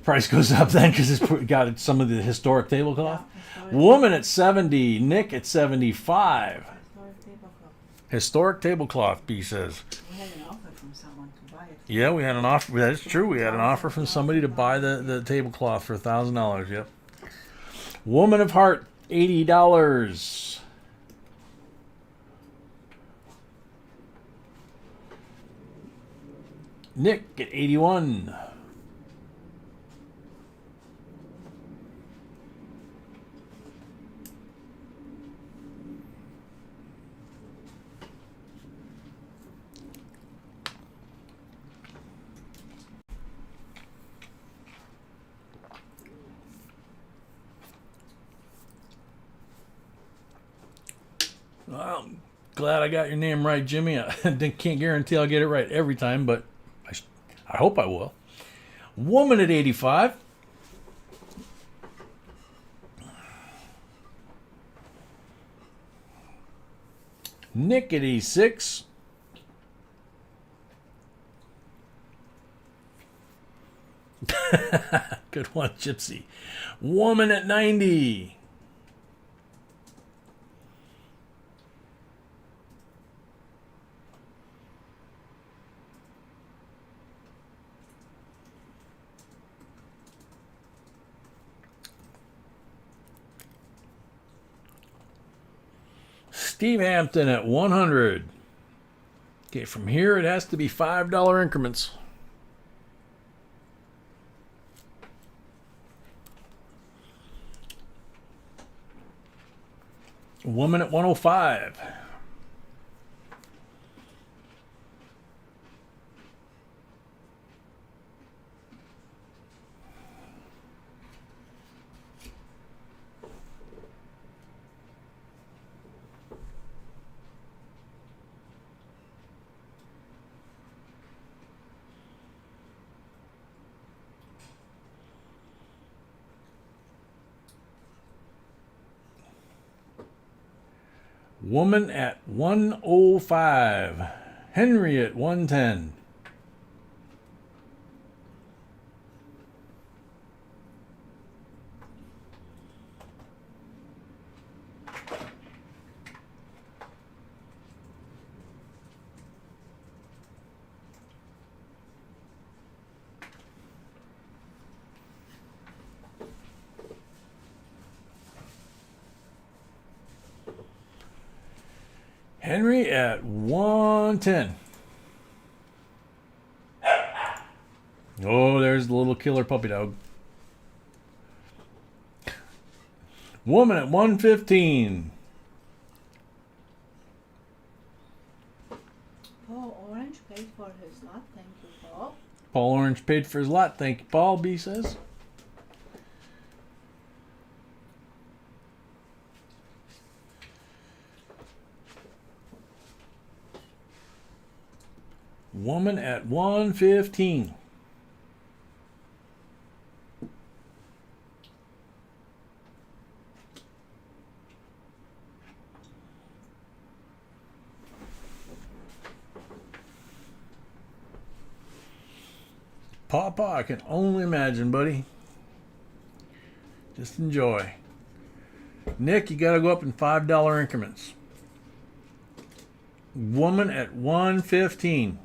Speaker 2: Price goes up then because it's got some of the historic tablecloth.
Speaker 3: Yeah,
Speaker 2: Woman at 70, Nick at 75.
Speaker 3: historic tablecloth.
Speaker 2: Historic tablecloth, B says.
Speaker 3: We had an offer from someone to buy it.
Speaker 2: Yeah, we had an offer. That's true. We had an offer from somebody to buy the tablecloth for $1,000. Yep. Woman of Heart, $80. Nick at 81. Well, I'm glad I got your name right, Jimmy. I can't guarantee I'll get it right every time, but I hope I will. Woman at 85. Nick at 86. Good one, Gypsy. Woman at 90. Steve Hampton at 100. Okay, from here it has to be $5 increments. Woman at 105. Woman at 105. Henry at 110. Henry at 110. Oh, there's the little killer puppy dog. Woman at 115.
Speaker 3: Paul Orange paid for his lot. Thank you, Paul.
Speaker 2: Paul Orange paid for his lot. Thank you, Paul, B says. Woman at 115. Papa, I can only imagine, buddy. Just enjoy. Nick, you got to go up in $5 increments. Woman at 115.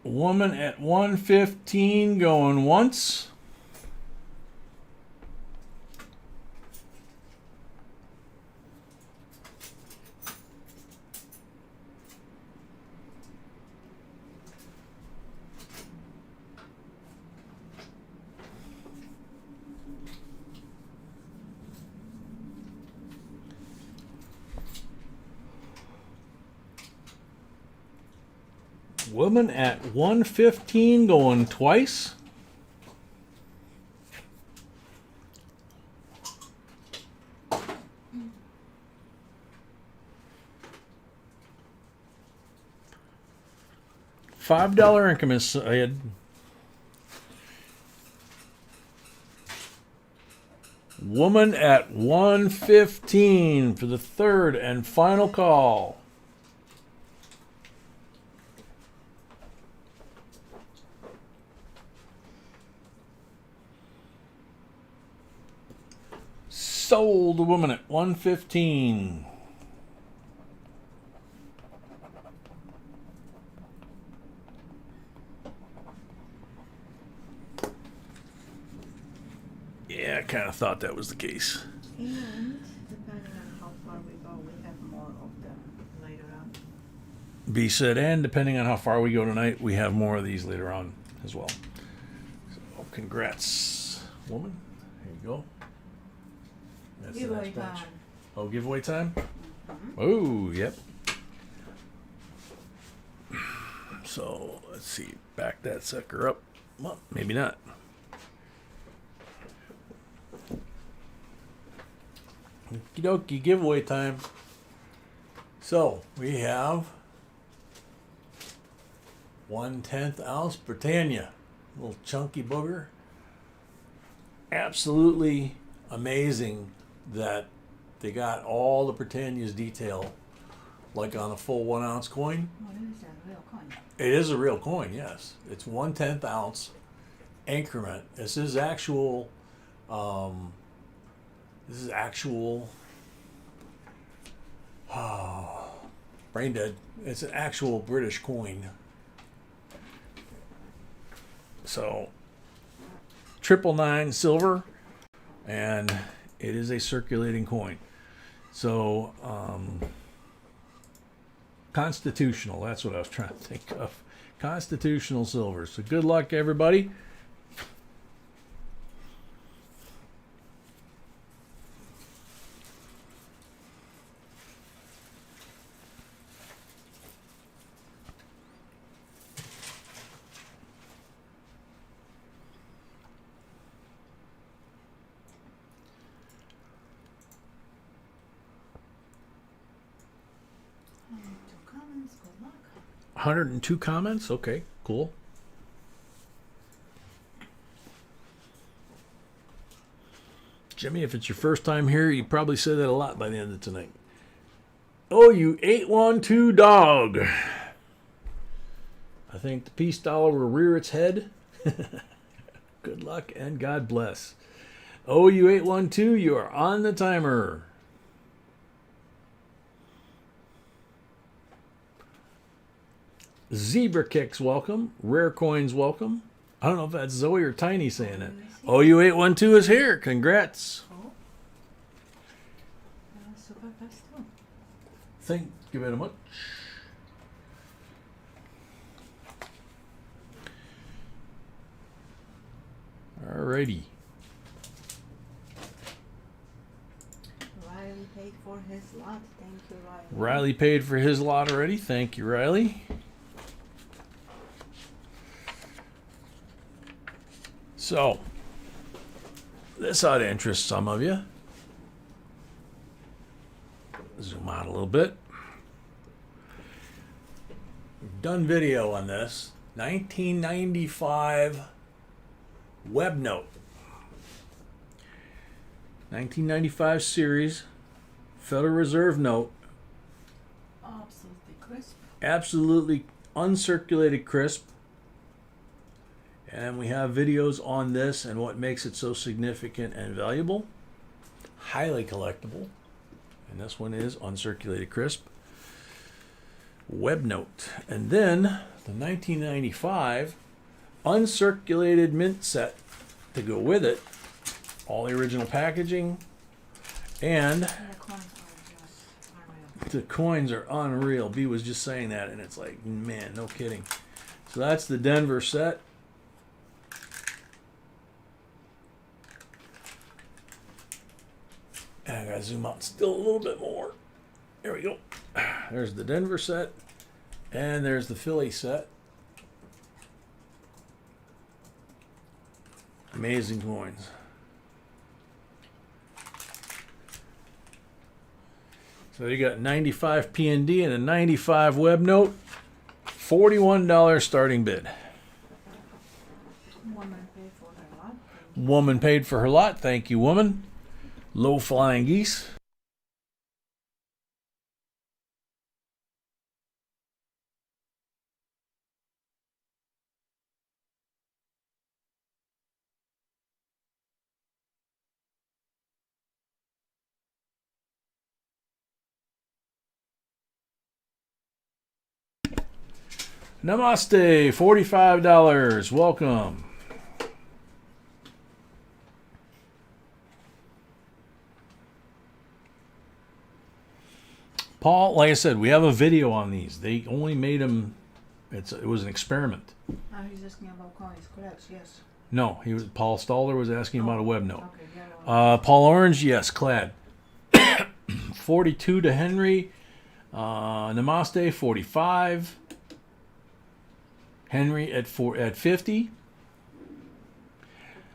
Speaker 2: Woman at 115 going once. Woman at 115 going twice. $5 increments ahead. Woman at 115 for the third and final call. Sold the woman at 115. Yeah, I kind of thought that was the case.
Speaker 3: And depending on how far we go, we have more of them later on.
Speaker 2: B said, and depending on how far we go tonight, we have more of these later on as well. So, congrats, woman. There you go. That's the
Speaker 3: Giveaway
Speaker 2: next batch.
Speaker 3: time.
Speaker 2: Oh, giveaway time?
Speaker 3: Mm-hmm.
Speaker 2: Oh, yep. So, let's see. Back that sucker up. Well, maybe not. Okie dokie, giveaway time. So, we have 1/10 ounce Britannia. Little chunky booger. Absolutely amazing that they got all the Britannia's detail like on a full 1 ounce coin.
Speaker 3: What is that, real coin?
Speaker 2: It is a real coin, yes. It's 1/10 ounce increment. This is actual. Brain dead. It's an actual British coin. So, 999 silver, and it is a circulating coin. So, constitutional, that's what I was trying to think of. Constitutional silver. So good luck, everybody.
Speaker 3: 2 comments. Good luck.
Speaker 2: 102 comments? Okay, cool. Jimmy, if it's your first time here, you probably said that a lot by the end of tonight. Oh, you 812 dog. I think the peace dollar will rear its head. Good luck and God bless. Oh, you 812, you are on the timer. Zebra Kicks, welcome. Rare Coins, welcome. I don't know if that's Zoe or Tiny saying it. Oh, you 812 is here. Congrats.
Speaker 3: Oh. Super fast too.
Speaker 2: Thank you very much. Alrighty.
Speaker 3: Riley paid for his lot. Thank you, Riley.
Speaker 2: Riley paid for his lot already. Thank you, Riley. So, this ought to interest some of you. Zoom out a little bit. We've done video on this. 1995 web note. 1995 series Federal Reserve note.
Speaker 3: Absolutely crisp.
Speaker 2: Absolutely uncirculated crisp. And we have videos on this and what makes it so significant and valuable. Highly collectible. And this one is uncirculated crisp. Web note. And then the 1995 uncirculated mint set to go with it. All the original packaging. And
Speaker 3: The coins are just unreal.
Speaker 2: the coins are unreal. B was just saying that, and it's like, man, no kidding. So that's the Denver set. And I gotta zoom out still a little bit more. There we go. There's the Denver set, and there's the Philly set. Amazing coins. So you got 95 PND and a 95 web note. $41 starting bid.
Speaker 3: Woman paid for her lot.
Speaker 2: Woman paid for her lot. Thank you, woman. Low flying geese. Namaste, $45. Welcome. Paul, like I said, we have a video on these. They only made them, it was an experiment.
Speaker 3: He's asking about coins, correct? Yes.
Speaker 2: No, Paul Stalder was asking about a web note.
Speaker 3: Okay, yeah.
Speaker 2: Paul Orange, yes, clad. 42 to Henry. Namaste, 45. Henry at 50.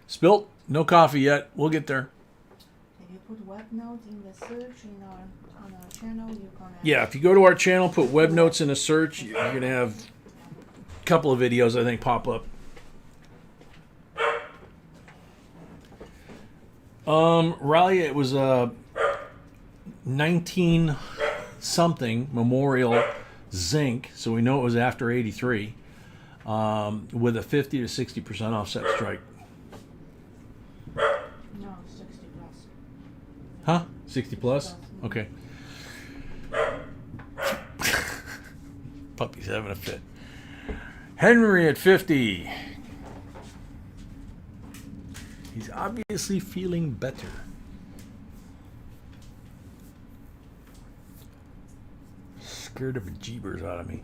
Speaker 2: Spilt, no coffee yet. We'll get there.
Speaker 3: If you put web note in the search on our channel, you're gonna.
Speaker 2: Yeah, if you go to our channel, put web notes in a search, you're going to have a couple of videos, I think, pop up. Riley, it was a 19 something Memorial zinc, so we know it was after 83, with a 50 to 60% offset strike.
Speaker 3: No, 60 plus.
Speaker 2: Huh? 60 plus? Okay. Puppy's having a fit. Henry at 50. He's obviously feeling better. Scared the bejeebers out of me.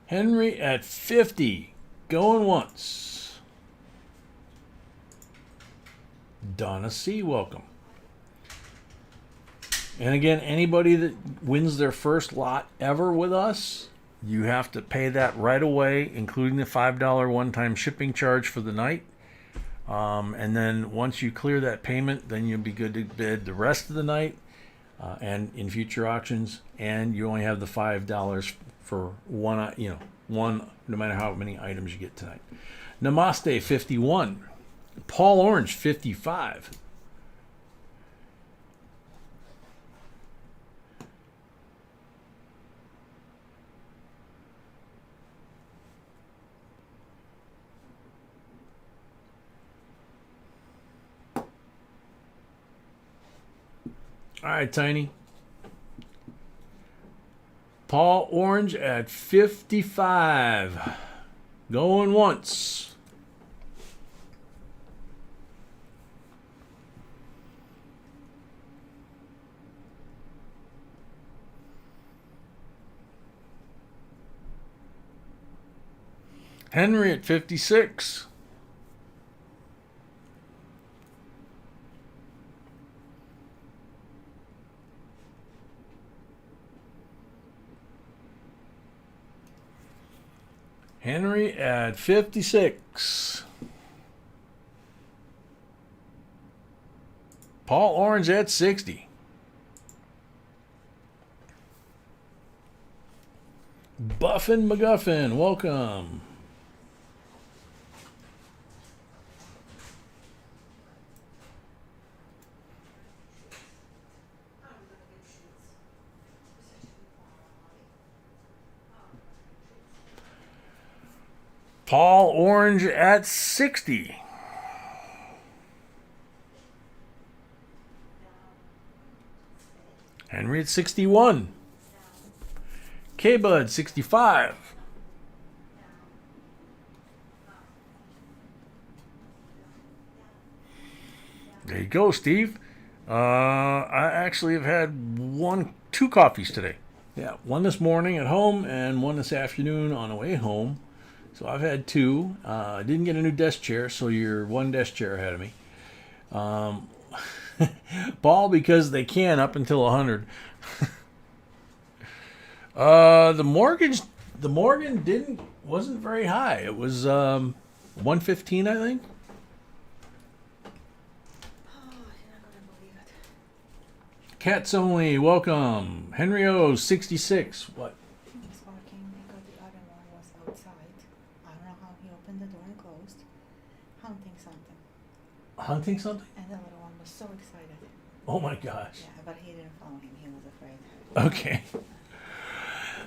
Speaker 2: Henry at 50. Going once. Donna C., welcome. And again, anybody that wins their first lot ever with us, you have to pay that right away, including the $5 one-time shipping charge for the night. And then once you clear that payment, then you'll be good to bid the rest of the night and in future auctions. And you only have the $5 for one, no matter how many items you get tonight. Namaste 51. Paul Orange 55. All right, Tiny. Paul Orange at 55. Going once. Henry at 56. Henry at 56. Paul Orange at 60. Buffin McGuffin, welcome. Paul Orange at 60. Henry at 61. K-Bud 65. There you go, Steve. I actually have had two coffees today. Yeah, one this morning at home and one this afternoon on the way home. So I've had two. I didn't get a new desk chair, so you're one desk chair ahead of me. Paul, because they can up until 100. The Morgan wasn't very high. It was 115, I think.
Speaker 3: Oh, you're not gonna believe it.
Speaker 2: Cats only, welcome. Henry O 66. What?
Speaker 3: He was barking because the other one was outside. I don't know how he opened the door and closed. Hunting something.
Speaker 2: Hunting something?
Speaker 3: And the little one was so excited.
Speaker 2: Oh my gosh.
Speaker 3: Yeah, but he didn't follow him. He was afraid.
Speaker 2: Okay.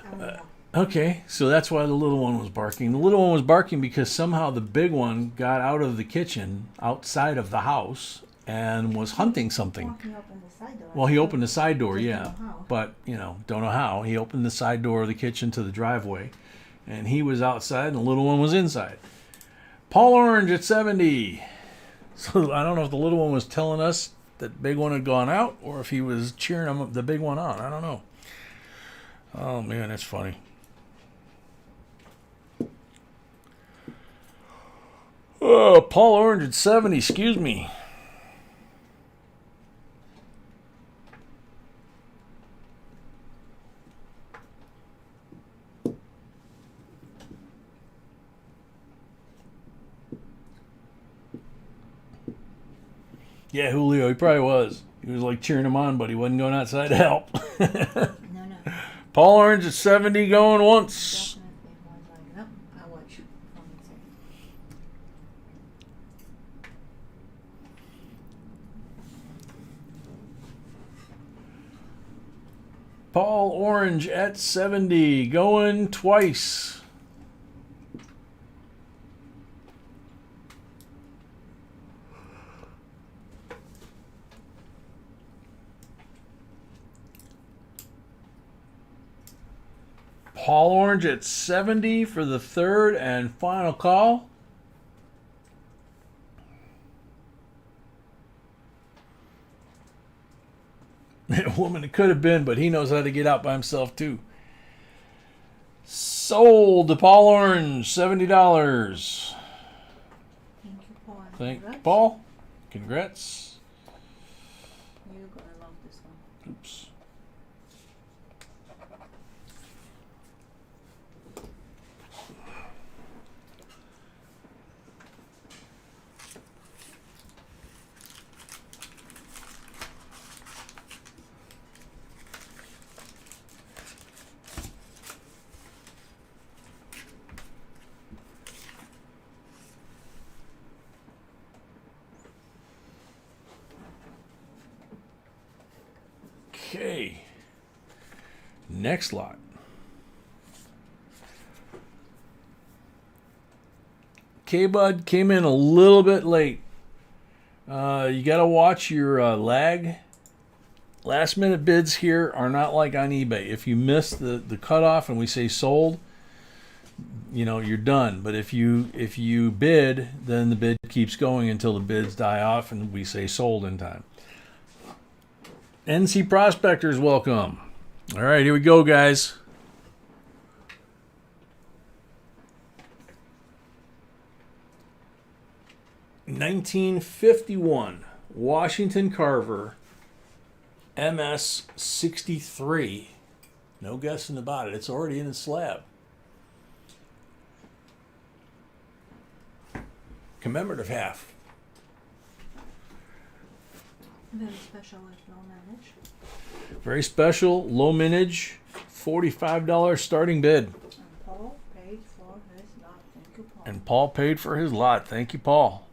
Speaker 3: I don't know.
Speaker 2: Okay, so that's why the little one was barking. The little one was barking because somehow the big one got out of the kitchen outside of the house and was hunting something.
Speaker 3: Well, he opened the side door.
Speaker 2: Well, he opened the side door,
Speaker 3: Just
Speaker 2: yeah.
Speaker 3: don't know how.
Speaker 2: But, don't know how. He opened the side door of the kitchen to the driveway, and he was outside, and the little one was inside. Paul Orange at 70. So I don't know if the little one was telling us that the big one had gone out, or if he was cheering the big one on. I don't know. Oh, man, that's funny. Oh, Paul Orange at 70, excuse me. Yeah, Julio, he probably was. He was like cheering him on, but he wasn't going outside to help.
Speaker 3: No.
Speaker 2: Paul Orange at 70 going once.
Speaker 3: Definitely was like, nope, I'll watch from inside.
Speaker 2: Paul Orange at 70 going twice. Paul Orange at 70 for the third and final call. A woman it could have been, but he knows how to get out by himself too. Sold to Paul Orange, $70.
Speaker 3: Thank you, Paul.
Speaker 2: Thank you,
Speaker 3: Congrats.
Speaker 2: Paul. Congrats.
Speaker 3: You're gonna love this one.
Speaker 2: Oops. Okay. Next lot. K-Bud came in a little bit late. You got to watch your lag. Last minute bids here are not like on eBay. If you miss the cutoff and we say sold, you know, you're done. But if you bid, then the bid keeps going until the bids die off and we say sold in time. NC Prospectors, welcome. All right, here we go, guys. (1951) Washington Carver MS 63. No guessing about it. It's already in the slab. Commemorative half.
Speaker 3: Very special with low manage.
Speaker 2: Very special, low minage, $45 starting bid.
Speaker 3: And Paul paid for his lot. Thank you, Paul.
Speaker 2: And Paul paid for his lot. Thank you, Paul.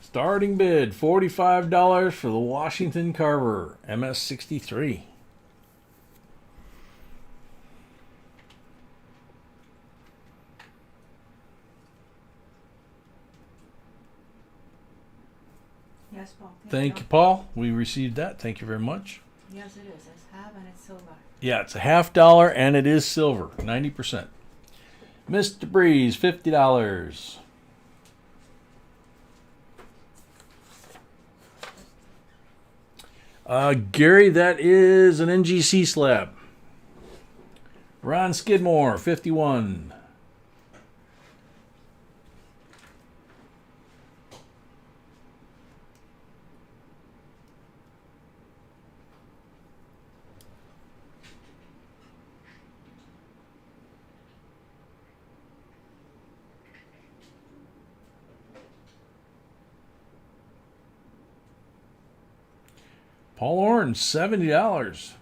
Speaker 2: Starting bid, $45 for the Washington Carver MS 63.
Speaker 3: Yes, Paul.
Speaker 2: Thank you, Paul. We received that. Thank you very much.
Speaker 3: Yes, it is. It's half and it's silver.
Speaker 2: Yeah, it's a $50 and it is silver, 90%. Mr. Breeze, $50. Gary, that is an NGC slab. Ron Skidmore, 51. Paul Orange, $70.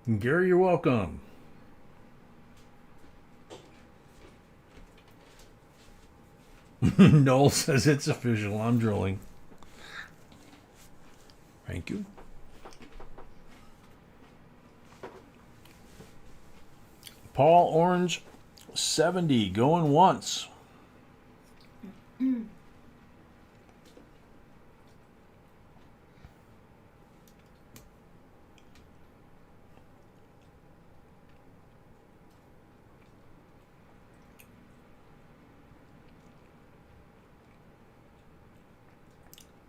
Speaker 2: And Gary, you're welcome. Noel says it's official. I'm drilling. Thank you. Paul Orange, 70. Going once.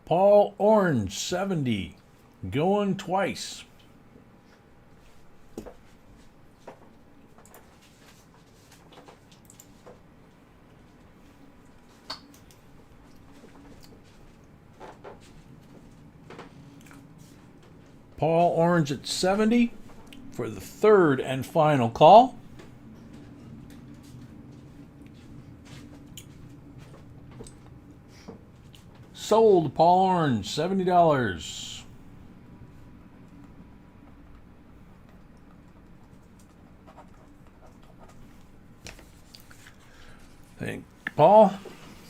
Speaker 2: Paul Orange, 70. Going twice. Paul Orange at 70 for the third and final call. Sold, Paul Orange, $70. Thank you, Paul.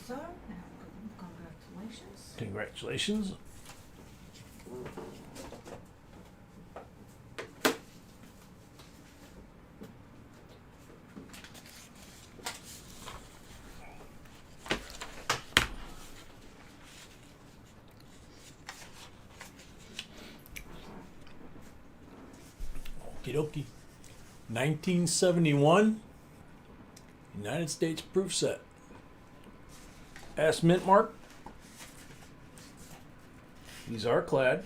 Speaker 3: Sir, and congratulations.
Speaker 2: Congratulations. Okie dokie. 1971 United States proof set. S mint mark. These are clad.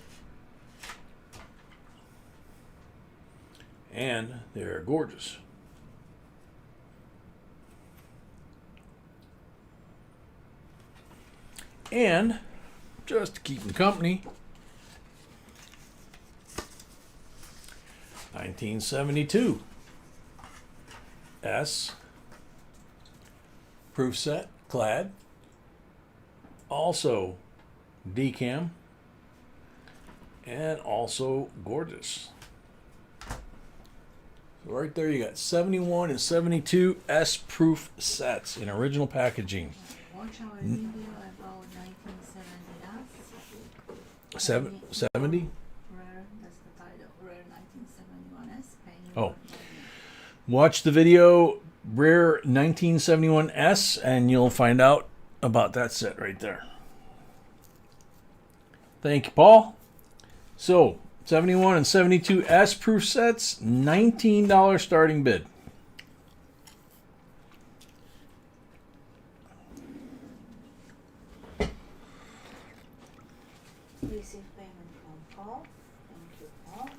Speaker 2: And they're gorgeous. And just to keep them company, 1972 S proof set, clad. Also decam. And also gorgeous. So right there you got 71 and 72 S proof sets in original packaging.
Speaker 3: Watch our video about 1970S.
Speaker 2: 70?
Speaker 3: Rare, that's the title. Rare 1971S.
Speaker 2: Oh. Watch the video Rare 1971S and you'll find out about that set right there. Thank you, Paul. So, 71 and 72 S proof sets, $19 starting bid.
Speaker 3: Receive payment from Paul. Thank you, Paul,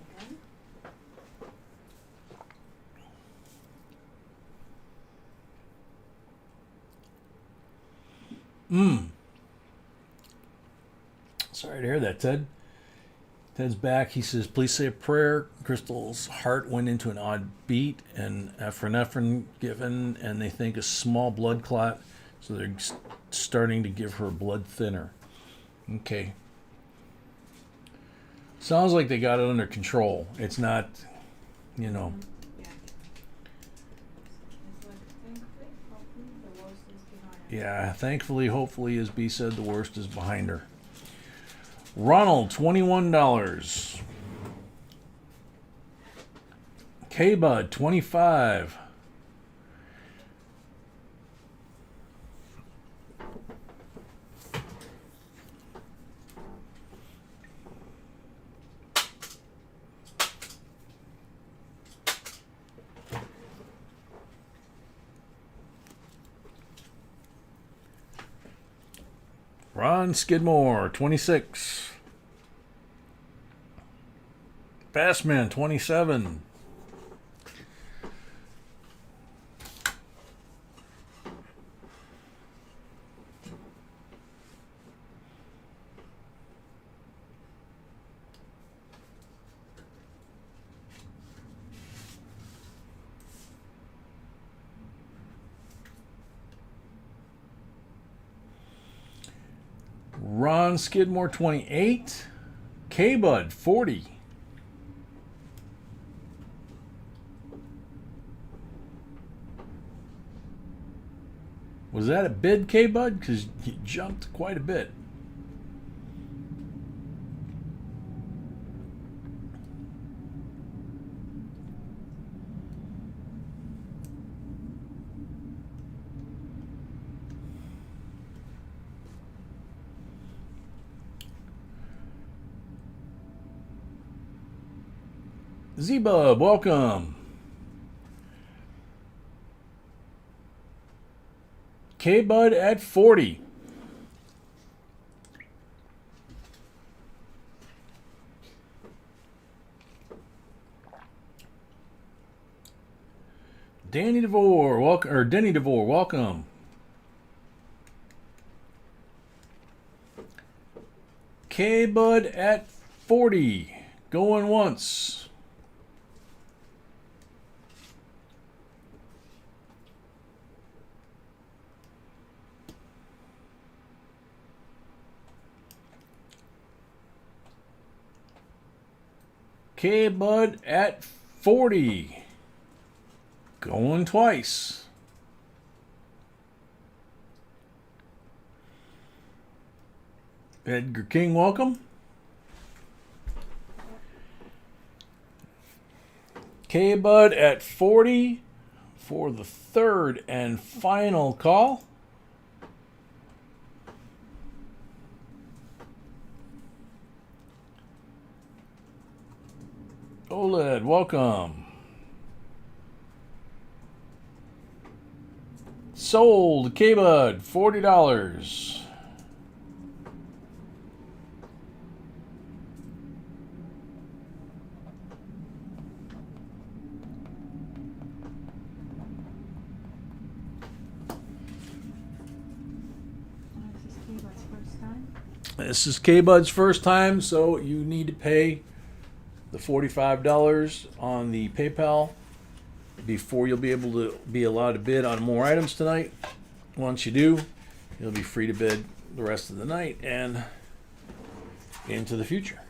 Speaker 3: again.
Speaker 2: Sorry to hear that, Ted. Ted's back. He says, please say a prayer. Crystal's heart went into an odd beat and epinephrine given, and they think a small blood clot, so they're starting to give her a blood thinner. Okay. Sounds like they got it under control. It's not, you know. Yeah, thankfully, hopefully, as B said, the worst is behind her. Ronald, $21. K-Bud, $25. Ron Skidmore, 26. Fastman, 27. Ron Skidmore, 28. K-Bud, 40. Was that a bid, K-Bud? Because you jumped quite a bit. Z-Bub, welcome. K-Bud at 40. Danny DeVore, welcome, or Denny DeVore, welcome. K-Bud at 40. Going once. K-Bud at 40. Going twice. Edgar King, welcome. K-Bud at 40 for the third and final call. OLED, welcome. Sold, K-Bud, $40. This is K-Bud's first time, so you need to pay the $45 on the PayPal before you'll be able to be allowed to bid on more items tonight. Once you do, you'll be free to bid the rest of the night and into the future.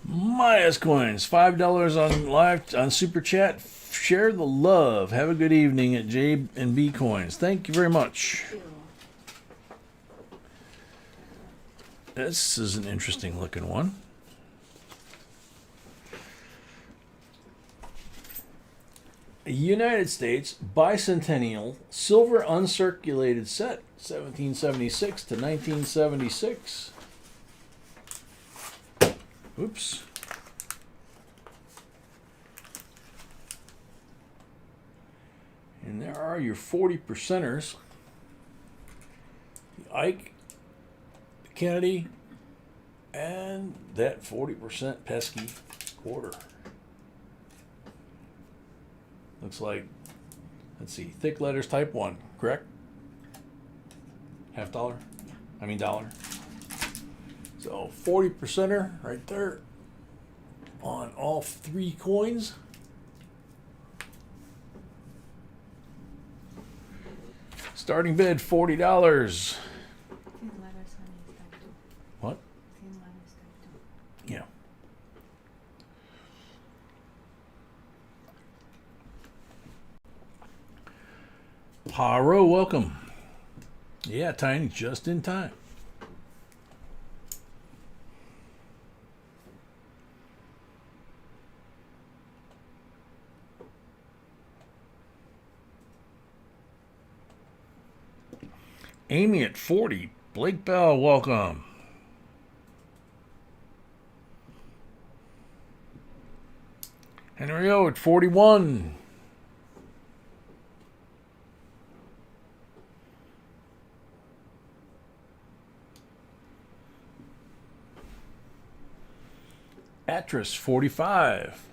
Speaker 2: Maya's coins, $5 on live on Super Chat. Share the love. Have a good evening at J&B Coins. Thank you very much. This is an interesting looking one. A United States bicentennial silver uncirculated set, 1776 to 1976. Oops. And there are your 40 percenters. The Ike, the Kennedy, and that 40% pesky quarter. Looks like, let's see, thick letters type 1, correct? Half dollar? I mean dollar. So 40 percenter right there on all 3 coins. Starting bid $40.
Speaker 3: Thin letters, honey, is type 2.
Speaker 2: What?
Speaker 3: Thin letters, type 2.
Speaker 2: Yeah. Paro, welcome. Yeah, Tiny, just in time. Amy at 40. Blake Bell, welcome. Henry O at 41. Atris 45.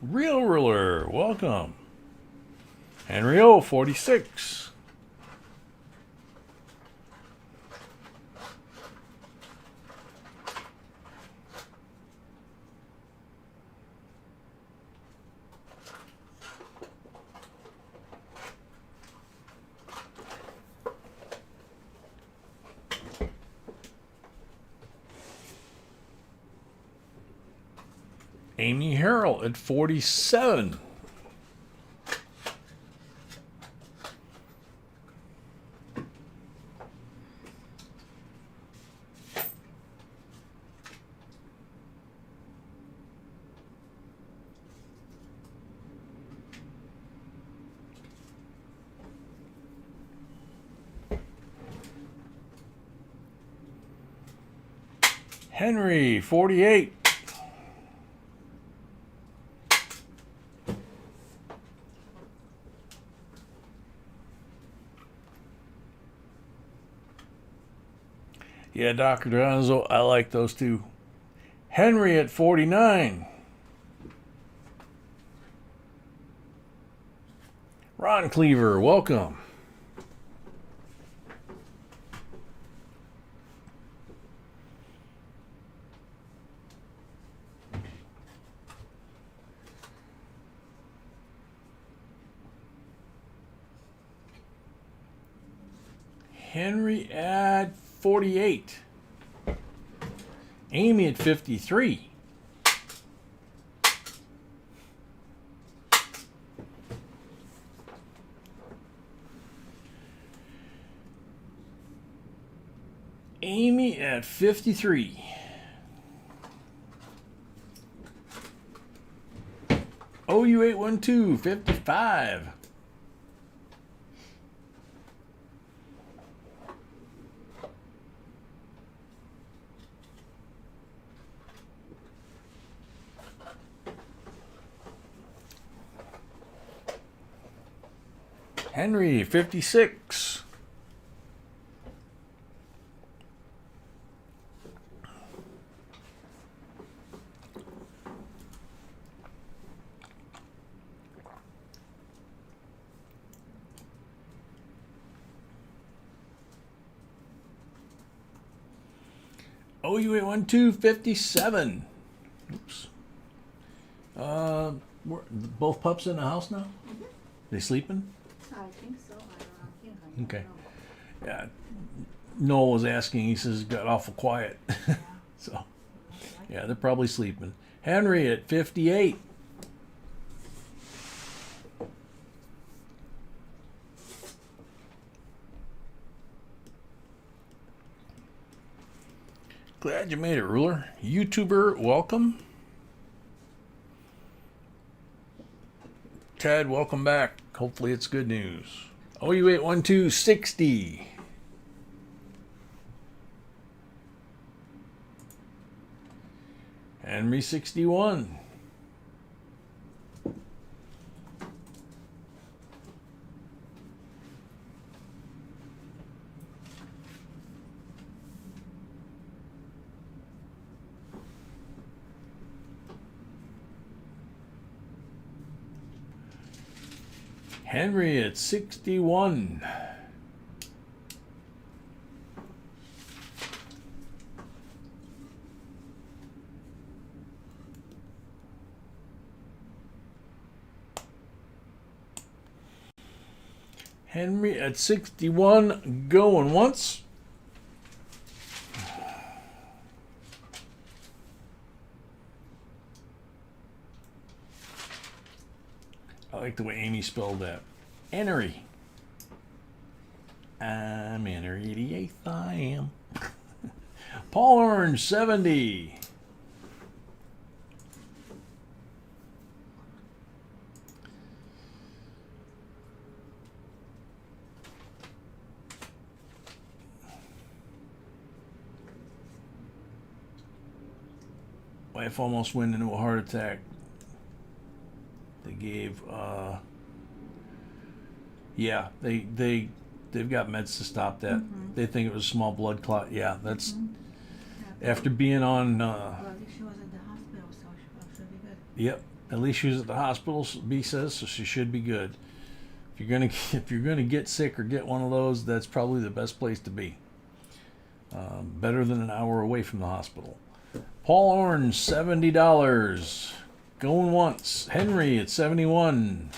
Speaker 2: Real Ruler, welcome. Henry O, 46. Amy Harrell at 47. Henry, 48. Yeah, Dr. Donzo, I like those too. Henry at 49. Ron Cleaver, welcome. Henry at 48. Amy at 53. Amy at 53. OU812, 55. Henry, 56. OU81257. Oops. Both pups in the house now?
Speaker 3: Mm-hmm.
Speaker 2: They sleeping?
Speaker 3: I think so. I don't know.
Speaker 2: Okay. Yeah. Noel was asking. He says it got awful quiet.
Speaker 3: Yeah.
Speaker 2: So, yeah, they're probably sleeping. Henry at 58. Glad you made it, Ruler. YouTuber, welcome. Ted, welcome back. Hopefully it's good news. OU81260. Henry 61. Henry at 61. Henry at 61, going once. I like the way Amy spelled that. Henry. I'm Henry 88th, I am. Paul Orange, 70. Wife almost went into a heart attack. They gave, yeah, they've got meds to stop that.
Speaker 3: Mm-hmm.
Speaker 2: They think it was a small blood clot. Yeah, that's
Speaker 3: Mm-hmm.
Speaker 2: after being on.
Speaker 3: Well, at least she was at the hospital, so she should be good.
Speaker 2: Yep, at least she was at the hospital. B says so. She should be good. If you're gonna get sick or get one of those, that's probably the best place to be. Better than an hour away from the hospital. Paul Orange, $70. Going once. Henry at 71.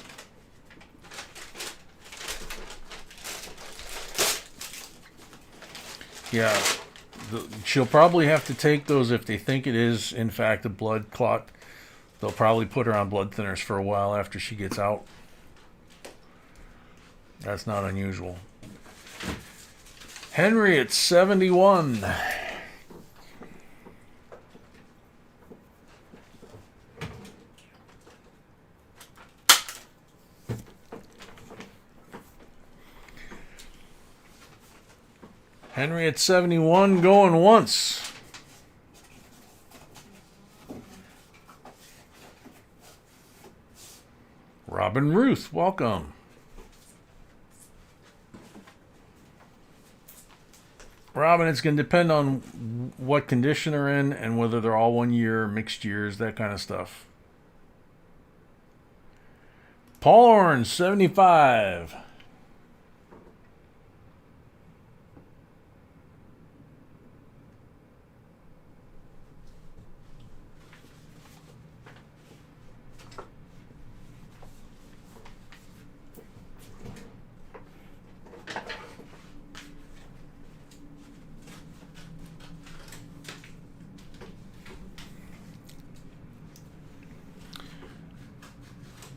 Speaker 2: Yeah, she'll probably have to take those if they think it is, in fact, a blood clot. They'll probably put her on blood thinners for a while after she gets out. That's not unusual. Henry at 71. Henry at 71, going once. Robin Ruth, welcome. Robin, it's going to depend on what condition they're in and whether they're all 1 year, mixed years, that kind of stuff. Paul Orange, 75.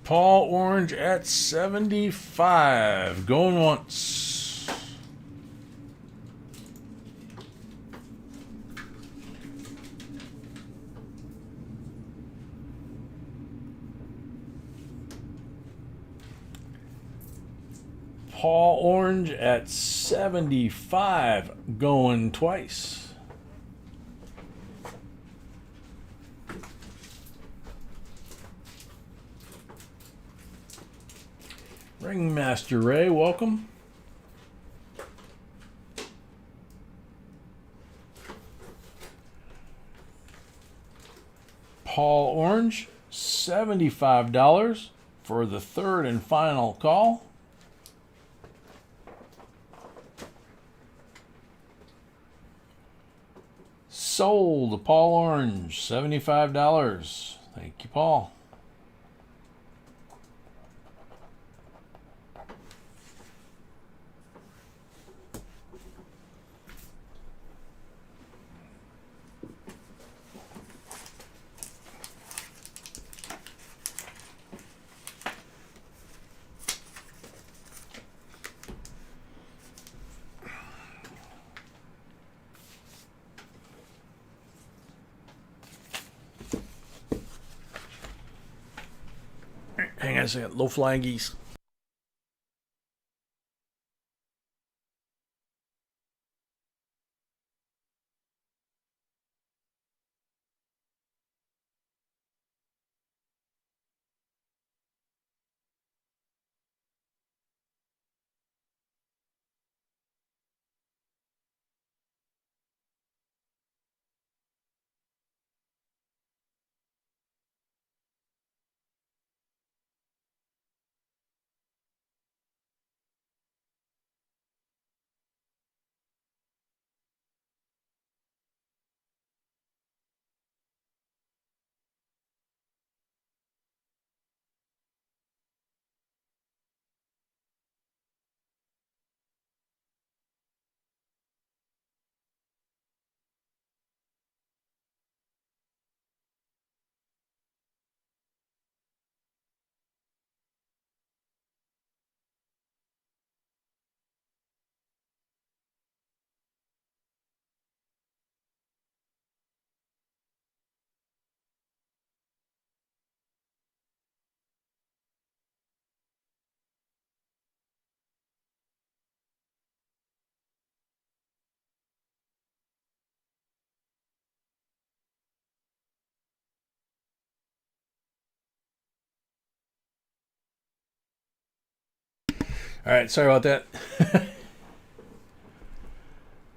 Speaker 2: Paul Orange at 75. Going once. Paul Orange at 75. Going twice. Ringmaster Ray, welcome. Paul Orange, $75 for the third and final call. Sold. Paul Orange, $75. Thank you, Paul. Hang on a second. Low flying geese. All right, sorry about that.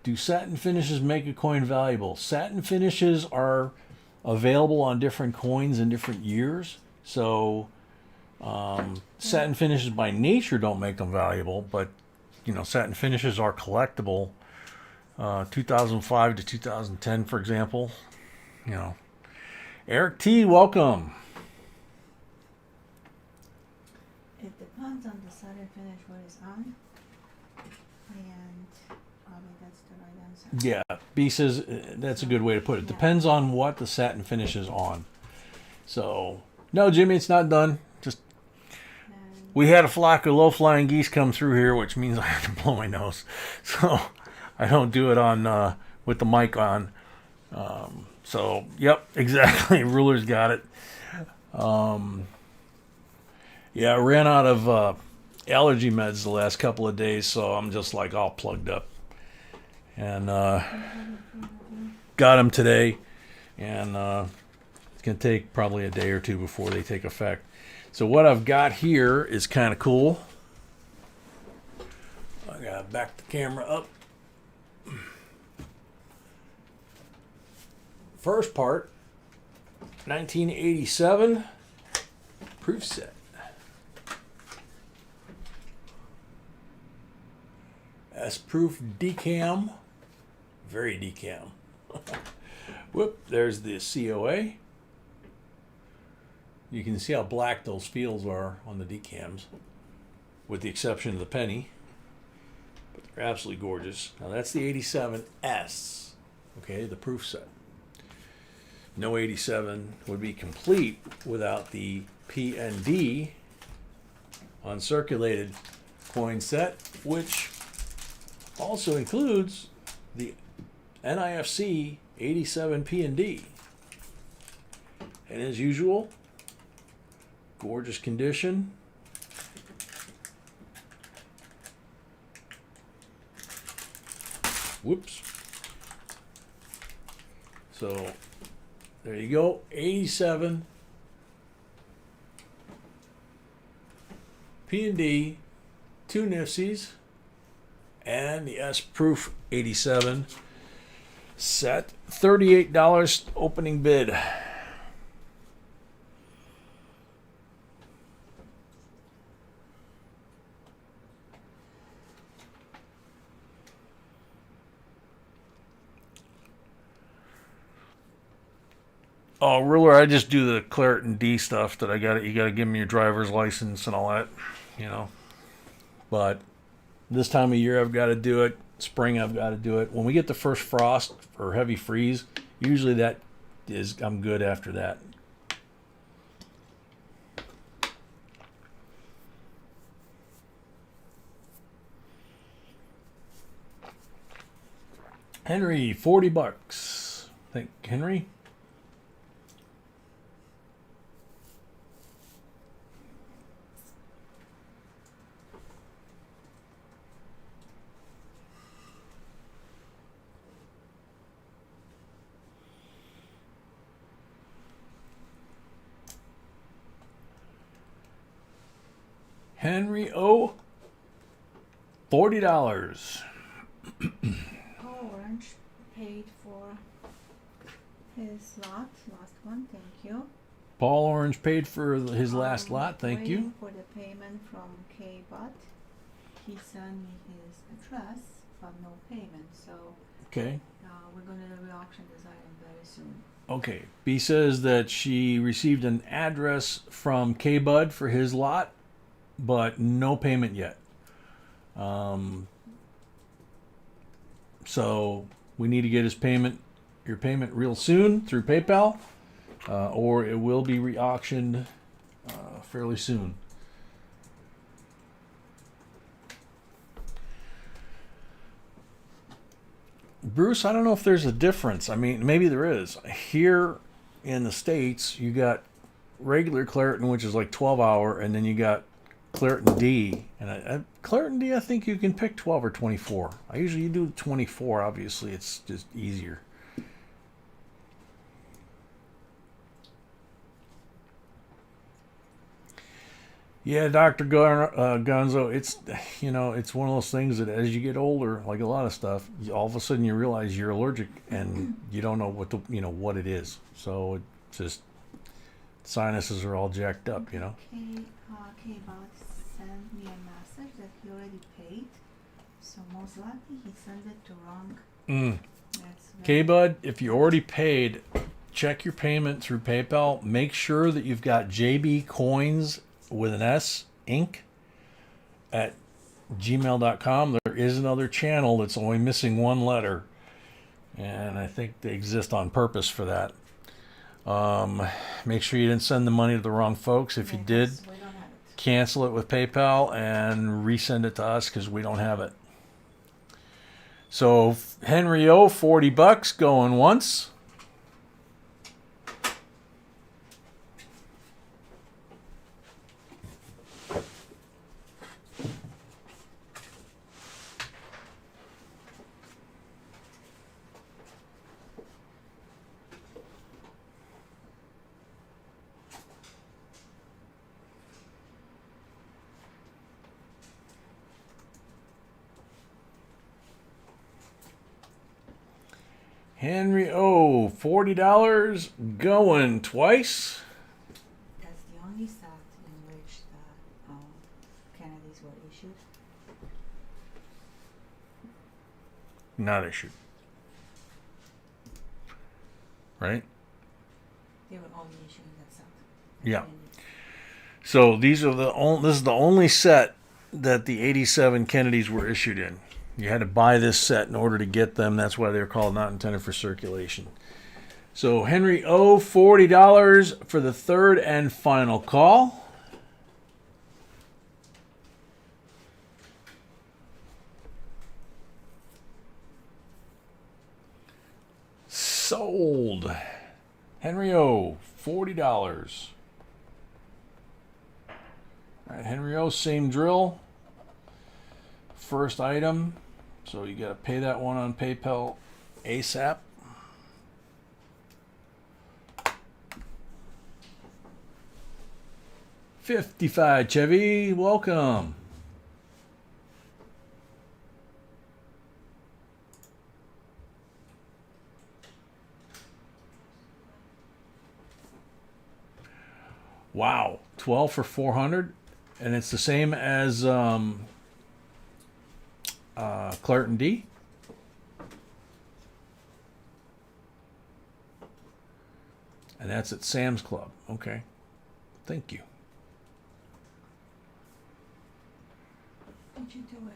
Speaker 2: Do satin finishes make a coin valuable? Satin finishes are available on different coins in different years. So satin finishes by nature don't make them valuable, but satin finishes are collectible. 2005 to 2010, for example. Eric T, welcome.
Speaker 3: It depends on the satin finish what is on, and probably that's the right answer.
Speaker 2: Yeah, B says that's a good way to put it. Depends on what the satin finish is on. So, no, Jimmy, it's not done. Just we had a flock of low-flying geese come through here, which means I have to blow my nose. So I don't do it on with the mic on. So, yep, exactly. Ruler's got it. Yeah, I ran out of allergy meds the last couple of days, so I'm just like all plugged up. And got them today, and it's going to take probably a day or two before they take effect. So what I've got here is kind of cool. I got to back the camera up. First part, 1987 proof set. S-proof decam, very decam. Whoop, there's the COA. You can see how black those fields are on the decams, with the exception of the penny. But they're absolutely gorgeous. Now that's the 87S, okay, the proof set. No 87 would be complete without the P&D uncirculated coin set, which also includes the NIFC 87 P&D. And as usual, gorgeous condition. Whoops. So there you go, 87 P&D, 2 NIFCs, and the S-Proof 87 set. $38 opening bid. Oh, ruler, I just do the Clareton D stuff that you got to give me your driver's license and all that, you know. But this time of year, I've got to do it. Spring, I've got to do it. When we get the first frost or heavy freeze, usually I'm good after that. Henry, $40. Thank Henry. Henry O, $40.
Speaker 3: Orange paid for his lot, last one, thank you.
Speaker 2: Paul Orange paid for his last lot. Thank you.
Speaker 3: Waiting for the payment from K-Bot. He sent me his address, but no payment. So
Speaker 2: Okay.
Speaker 3: we're going to re-auction this item very soon.
Speaker 2: Okay. B says that she received an address from K-Bud for his lot, but no payment yet. So we need to get your payment real soon through PayPal, or it will be re-auctioned fairly soon. Bruce, I don't know if there's a difference. I mean, maybe there is. Here in the States, you got regular Clareton, which is like 12-hour, and then you got Clareton D. And Clareton D, I think you can pick 12 or 24. I usually do 24, obviously. It's just easier. Yeah, Dr. Gonzo, it's one of those things that as you get older, like a lot of stuff, all of a sudden you realize you're allergic and you don't know what it is. So it's just sinuses are all jacked up, you know.
Speaker 3: K-Bot sent me a message that he already paid, so most likely he sent it to wrong.
Speaker 2: K-Bud, if you already paid, check your payment through PayPal. Make sure that you've got JBCOINS with an S, Inc. at gmail.com. There is another channel that's only missing one letter, and I think they exist on purpose for that. Make sure you didn't send the money to the wrong folks. If you did, cancel it with PayPal and resend it to us because we don't have it. So Henry O, $40 going once. Henry O, $40 going twice.
Speaker 3: That's the only stat in which the Kennedys were issued.
Speaker 2: Not issued. Right?
Speaker 3: They were only issuing that stat.
Speaker 2: Yeah. So this is the only set that the 87 Kennedys were issued in. You had to buy this set in order to get them. That's why they're called not intended for circulation. So Henry O, $40 for the third and final call. Sold. Henry O, $40. All right, Henry O, same drill. First item. So you got to pay that one on PayPal ASAP. $55, Chevy, welcome. Wow, 12 for 400, and it's the same as Clareton D. And And that's at Sam's Club. Okay. Thank you.
Speaker 3: What'd you do with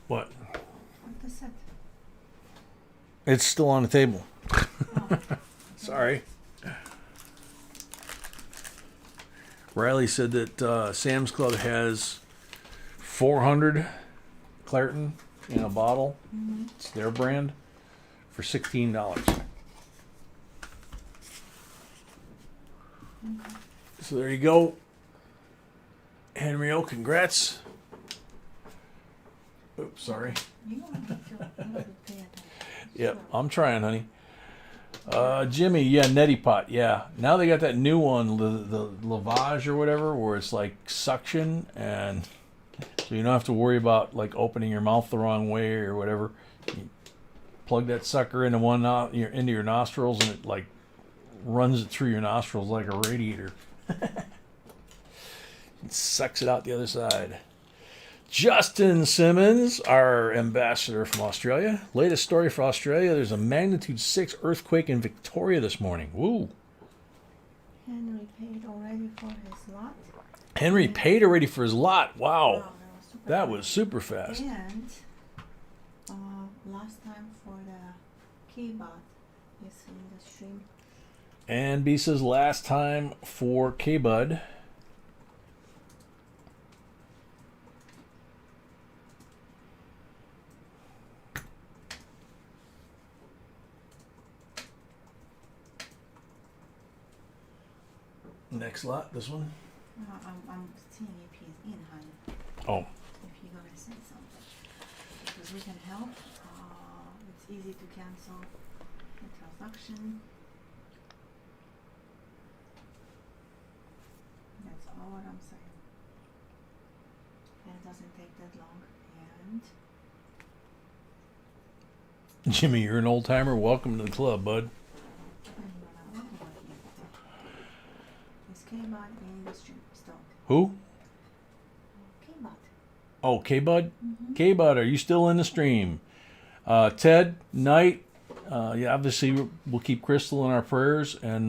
Speaker 2: What?
Speaker 3: the set?
Speaker 2: It's still on the table.
Speaker 3: Oh,
Speaker 2: Sorry. Riley said that Sam's Club has 400 Clairton in a bottle.
Speaker 3: mm-hmm.
Speaker 2: It's their brand for $16.
Speaker 3: Okay.
Speaker 2: So there you go. Henry, congrats. Oops, sorry.
Speaker 3: You want to feel a little bit pay attention.
Speaker 2: Yep,
Speaker 3: Sure.
Speaker 2: I'm trying, honey. Jimmy, yeah, neti pot, yeah. Now they got that new one, the lavage or whatever, where it's like suction, and so you don't have to worry about like opening your mouth the wrong way or whatever. You plug that sucker into into your nostrils, and it like runs it through your nostrils like a radiator. It sucks it out the other side. Justin Simmons, our ambassador from Australia. Latest story for Australia. There's a magnitude 6 earthquake in Victoria this morning. Woo.
Speaker 3: Henry paid already for his lot.
Speaker 2: Henry paid already for his lot. Wow. That was
Speaker 3: fast.
Speaker 2: super fast.
Speaker 3: And last time for the keyboard is in the stream.
Speaker 2: And B says last time for K-Bud. Next lot, this one.
Speaker 3: I'm seeing if he's in, honey.
Speaker 2: Oh,
Speaker 3: If you're gonna say something, because we can help. It's easy to cancel the transaction. That's all what I'm saying. And it doesn't take that long. And
Speaker 2: Jimmy, you're an old timer. Welcome to the club, bud.
Speaker 3: Is K-Bot in the stream still?
Speaker 2: Who?
Speaker 3: K-Bot.
Speaker 2: Oh, K-Bud?
Speaker 3: Mm-hmm.
Speaker 2: K-Bud, are you still in the stream? Ted, Knight, yeah, obviously we'll keep Crystal in our prayers. And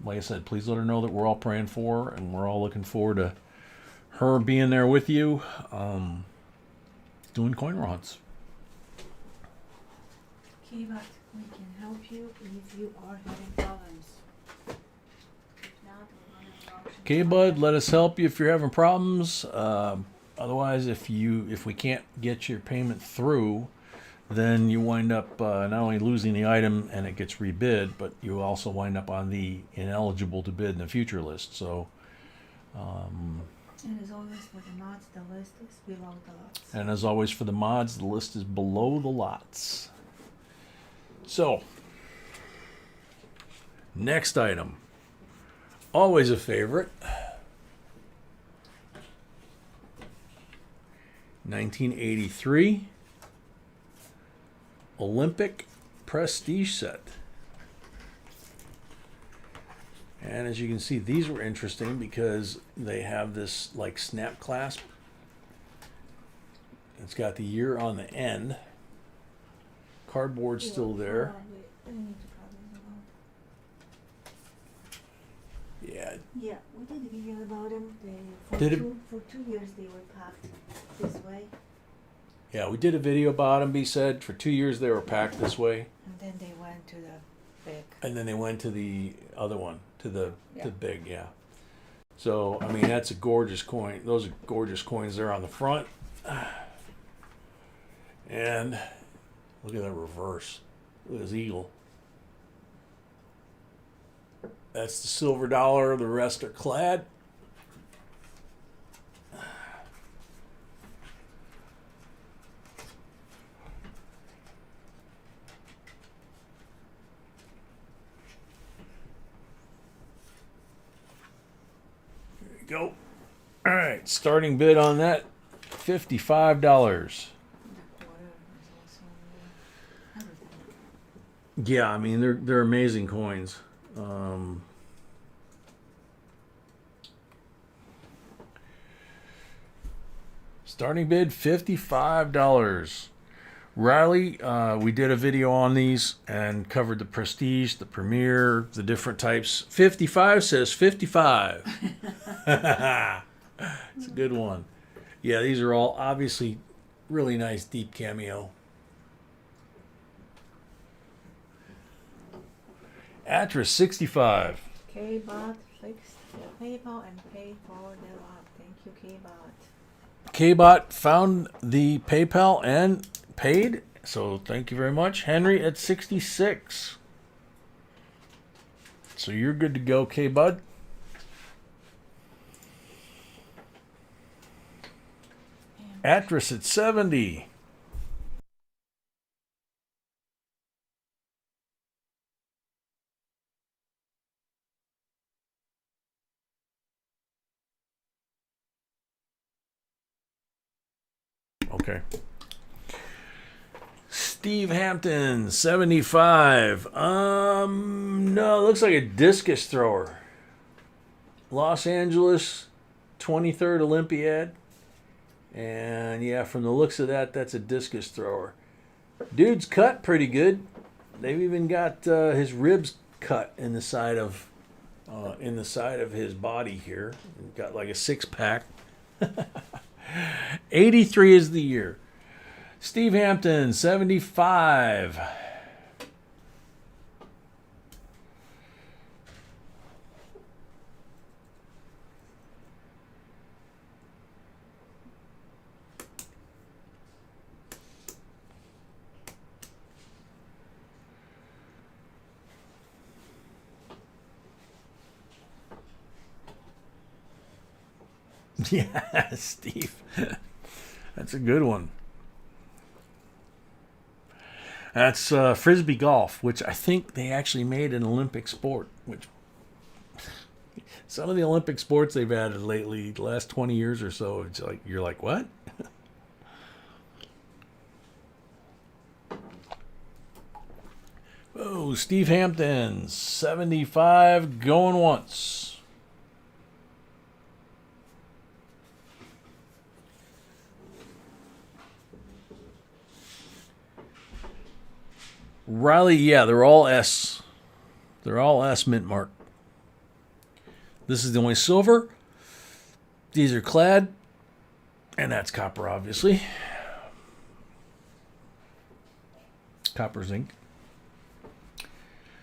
Speaker 2: like I said, please let her know that we're all praying for her, and we're all looking forward to her being there with you, doing coin rods.
Speaker 3: K-Bot, we can help you if you are having problems. If not, we're gonna have options.
Speaker 2: K-Bud, let us help you if you're having problems. Otherwise, if we can't get your payment through, then you wind up not only losing the item and it gets rebid, but you also wind up on the ineligible to bid in the future list. So,
Speaker 3: And as always, for the mods, the list is below the lots.
Speaker 2: and as always for the mods, the list is below the lots. So, next item, always a favorite. 1983 Olympic Prestige set. And as you can see, these were interesting because they have this like snap clasp. It's got the year on the end. Cardboard's still there.
Speaker 3: We need to probably
Speaker 2: Yeah.
Speaker 3: Yeah, we did a video about them. They,
Speaker 2: Did it-
Speaker 3: for 2 years they were packed this way,
Speaker 2: Yeah, we did a video about them, B said. For 2 years they were packed this way.
Speaker 3: and then they went to the big.
Speaker 2: And then they went to the other one, to the
Speaker 3: Yeah.
Speaker 2: big, yeah. So, I mean, that's a gorgeous coin. Those are gorgeous coins there on the front. And look at that reverse. Look at this eagle. That's the silver dollar. The rest are clad. There you go. All right, starting bid on that, $55.
Speaker 3: The quarter is also everything.
Speaker 2: Yeah, I mean they're amazing coins. Starting bid $55. Riley, we did a video on these and covered the Prestige, the Premier, the different types. 55 says 55. It's a good one. Yeah, these are all obviously really nice deep cameo. Atras 65.
Speaker 3: K-Bot fixed the PayPal and paid for the lot. Thank you, K-Bot.
Speaker 2: K-Bot found the PayPal and paid, so thank you very much. Henry at 66. So you're good to go, K-Bud. Atras at 70. Okay. Steve Hampton, 75. No, it looks like a discus thrower. Los Angeles, 23rd Olympiad. And yeah, from the looks of that, that's a discus thrower. Dude's cut pretty good. They've even got his ribs cut in the side of his body here. Got like a 6-pack. 83 is the year. Steve Hampton, 75. Yeah, Steve. That's a good one. That's Frisbee golf, which I think they actually made an Olympic sport. Which some of the Olympic sports they've added lately, the last 20 years or so, it's like you're like, what? Oh, Steve Hampton, 75, going once. Riley, yeah, they're all S. They're all S mint mark. This is the only silver. These are clad. And that's copper, obviously. Copper zinc.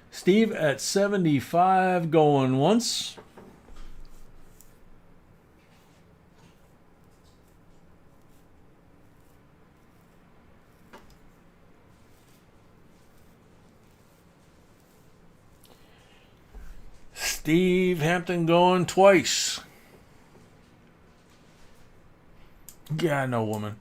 Speaker 2: Steve at 75, going once. Steve Hampton going twice. Yeah, no woman.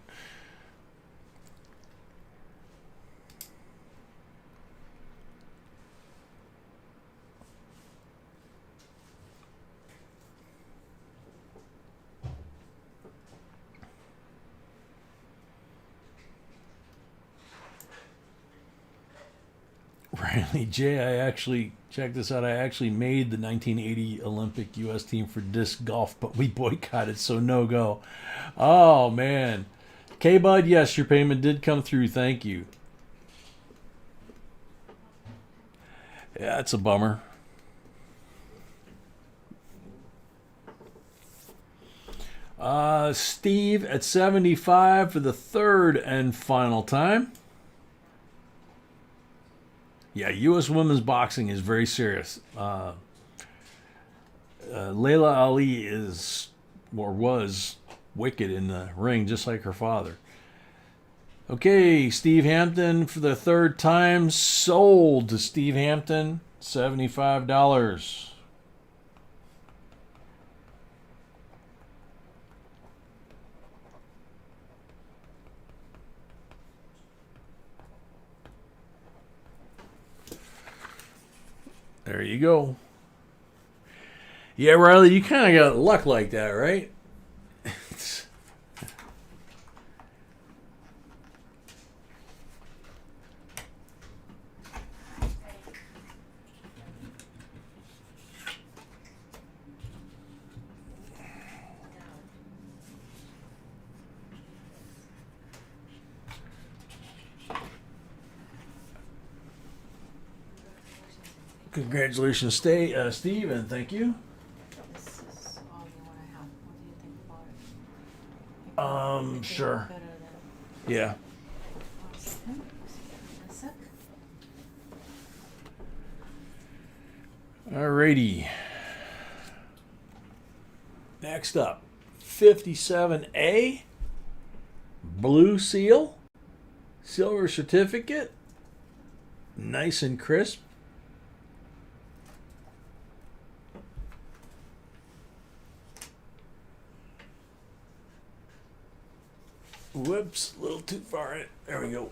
Speaker 2: Riley J, check this out. I actually made the 1980 Olympic U.S. team for disc golf, but we boycotted, so no go. Oh, man. K-Bud, yes, your payment did come through. Thank you. Yeah, that's a bummer. Steve at 75 for the third and final time. Yeah, U.S. women's boxing is very serious. Layla Ali is, or was, wicked in the ring, just like her father. Okay, Steve Hampton for the third time. Sold to Steve Hampton, $75. There you go. Yeah, Riley, you kind of got luck like that, right? Congratulations, Steve, and thank you.
Speaker 3: This is all you want to have. What do you think about it?
Speaker 2: Sure.
Speaker 3: Better than
Speaker 2: Yeah.
Speaker 3: Austin. A sec.
Speaker 2: Alrighty. Next up, 57A, blue seal, silver certificate, nice and crisp. Whoops, a little too far in. There we go.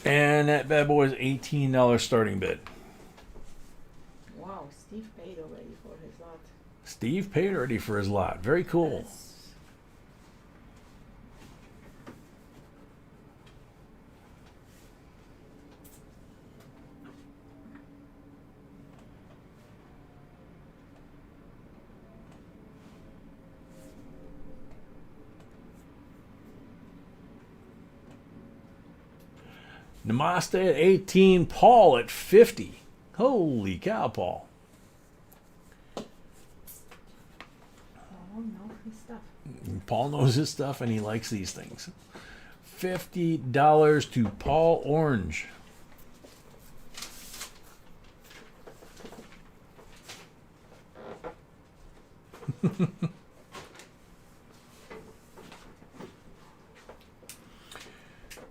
Speaker 2: And that bad boy is $18 starting bid.
Speaker 3: Wow, Steve paid already for his lot.
Speaker 2: Steve paid already for his lot. Very cool.
Speaker 3: Yes.
Speaker 2: Namaste at 18, Paul at 50. Holy cow, Paul.
Speaker 3: Oh, no, his stuff.
Speaker 2: Paul knows his stuff and he likes these things. $50 to Paul Orange.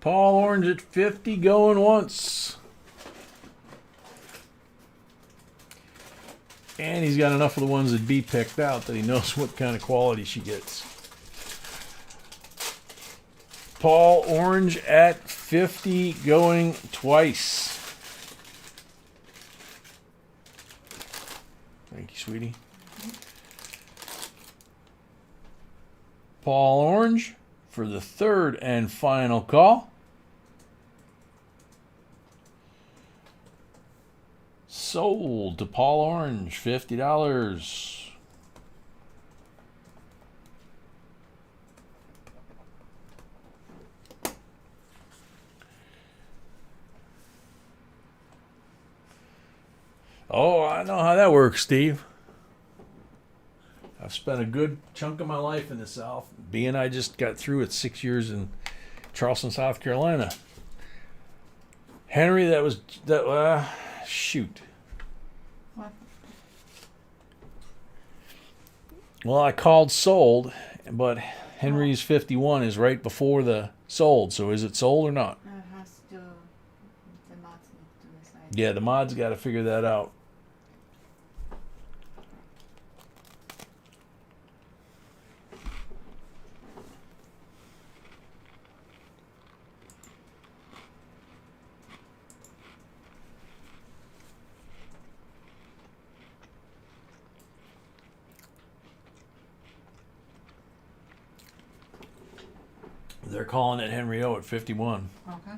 Speaker 2: Paul Orange at 50 going once. And he's got enough of the ones that B picked out that he knows what kind of quality she gets. Paul Orange at 50 going twice. Thank you, sweetie. Paul Orange for the third and final call. Sold to Paul Orange, $50. Oh, I know how that works, Steve. I've spent a good chunk of my life in the South. B and I just got through it 6 years in Charleston, South Carolina. Henry, shoot.
Speaker 3: What?
Speaker 2: Well, I called sold, but Henry's 51 is right before the sold. So is it sold or not?
Speaker 3: It has to, the mods need to decide.
Speaker 2: Yeah, the mods got to figure that out. They're calling it Henry O at 51.
Speaker 3: Okay.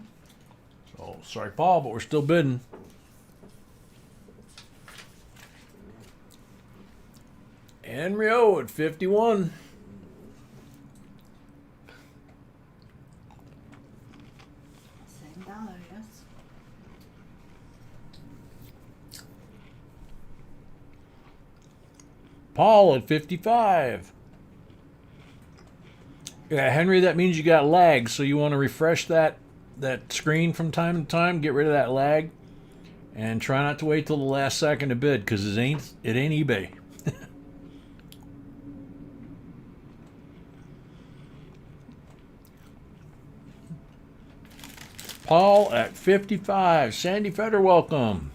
Speaker 2: So, sorry, Paul, but we're still bidding. Henry O at 51.
Speaker 3: Same dollar, yes.
Speaker 2: Paul at 55. Yeah, Henry, that means you got lag, so you want to refresh that screen from time to time, get rid of that lag, and try not to wait till the last second to bid, because it ain't eBay. Paul at 55. Sandy Feder, welcome.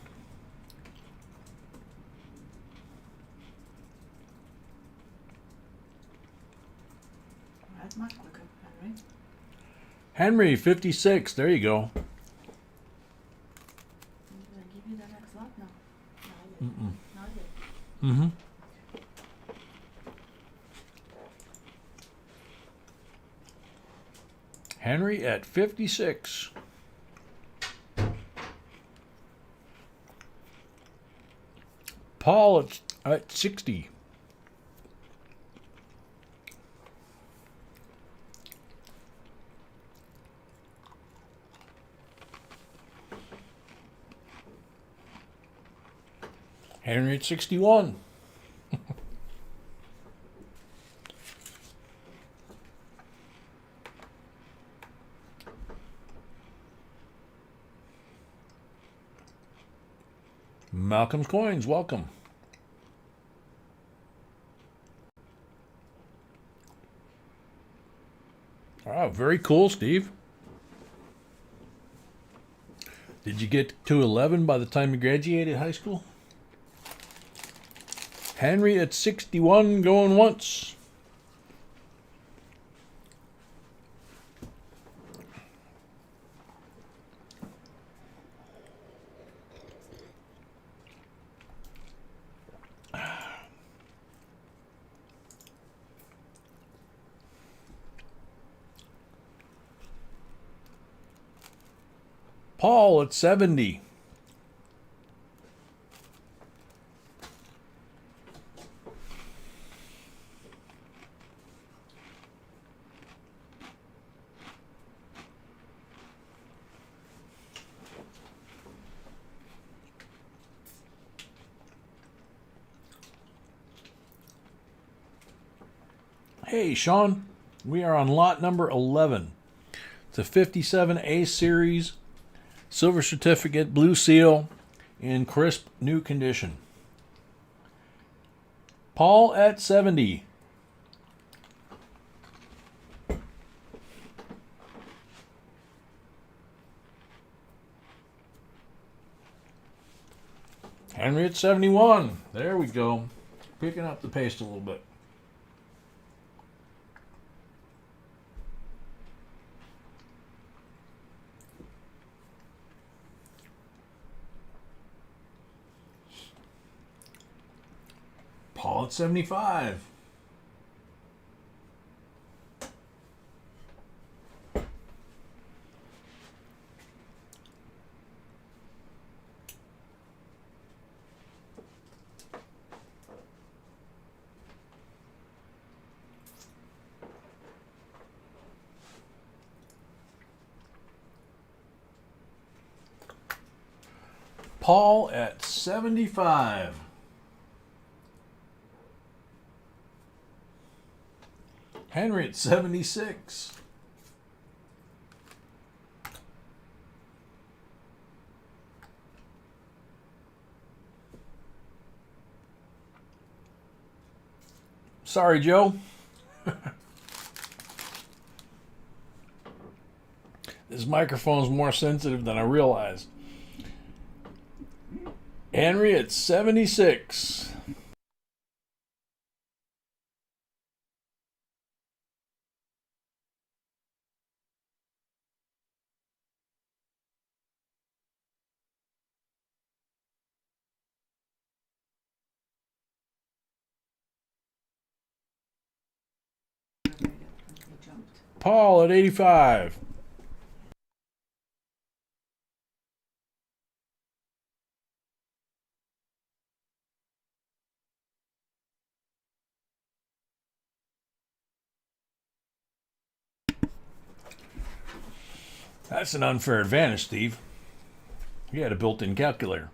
Speaker 3: That's much quicker, Henry.
Speaker 2: Henry, 56. There you go.
Speaker 3: Did I give you the next lot? No. No, I didn't.
Speaker 2: Mm-mm.
Speaker 3: No, I didn't.
Speaker 2: Mm-hmm. Henry at 56. Paul at 60. Henry at 61. Malcolm's Coins, welcome. Oh, very cool, Steve. Did you get to 11 by the time you graduated high school? Henry at 61 going once. Paul at 70. Hey, Sean, we are on lot number 11. It's a 57A series, silver certificate, blue seal, in crisp new condition. Paul at 70. Henry at 71. There we go. Picking up the pace a little bit. Paul at 75. Paul at 75. Henry at 76. Sorry, Joe. This microphone's more sensitive than I realized. Henry at 76. Paul at 85. That's an unfair advantage, Steve. You had a built-in calculator.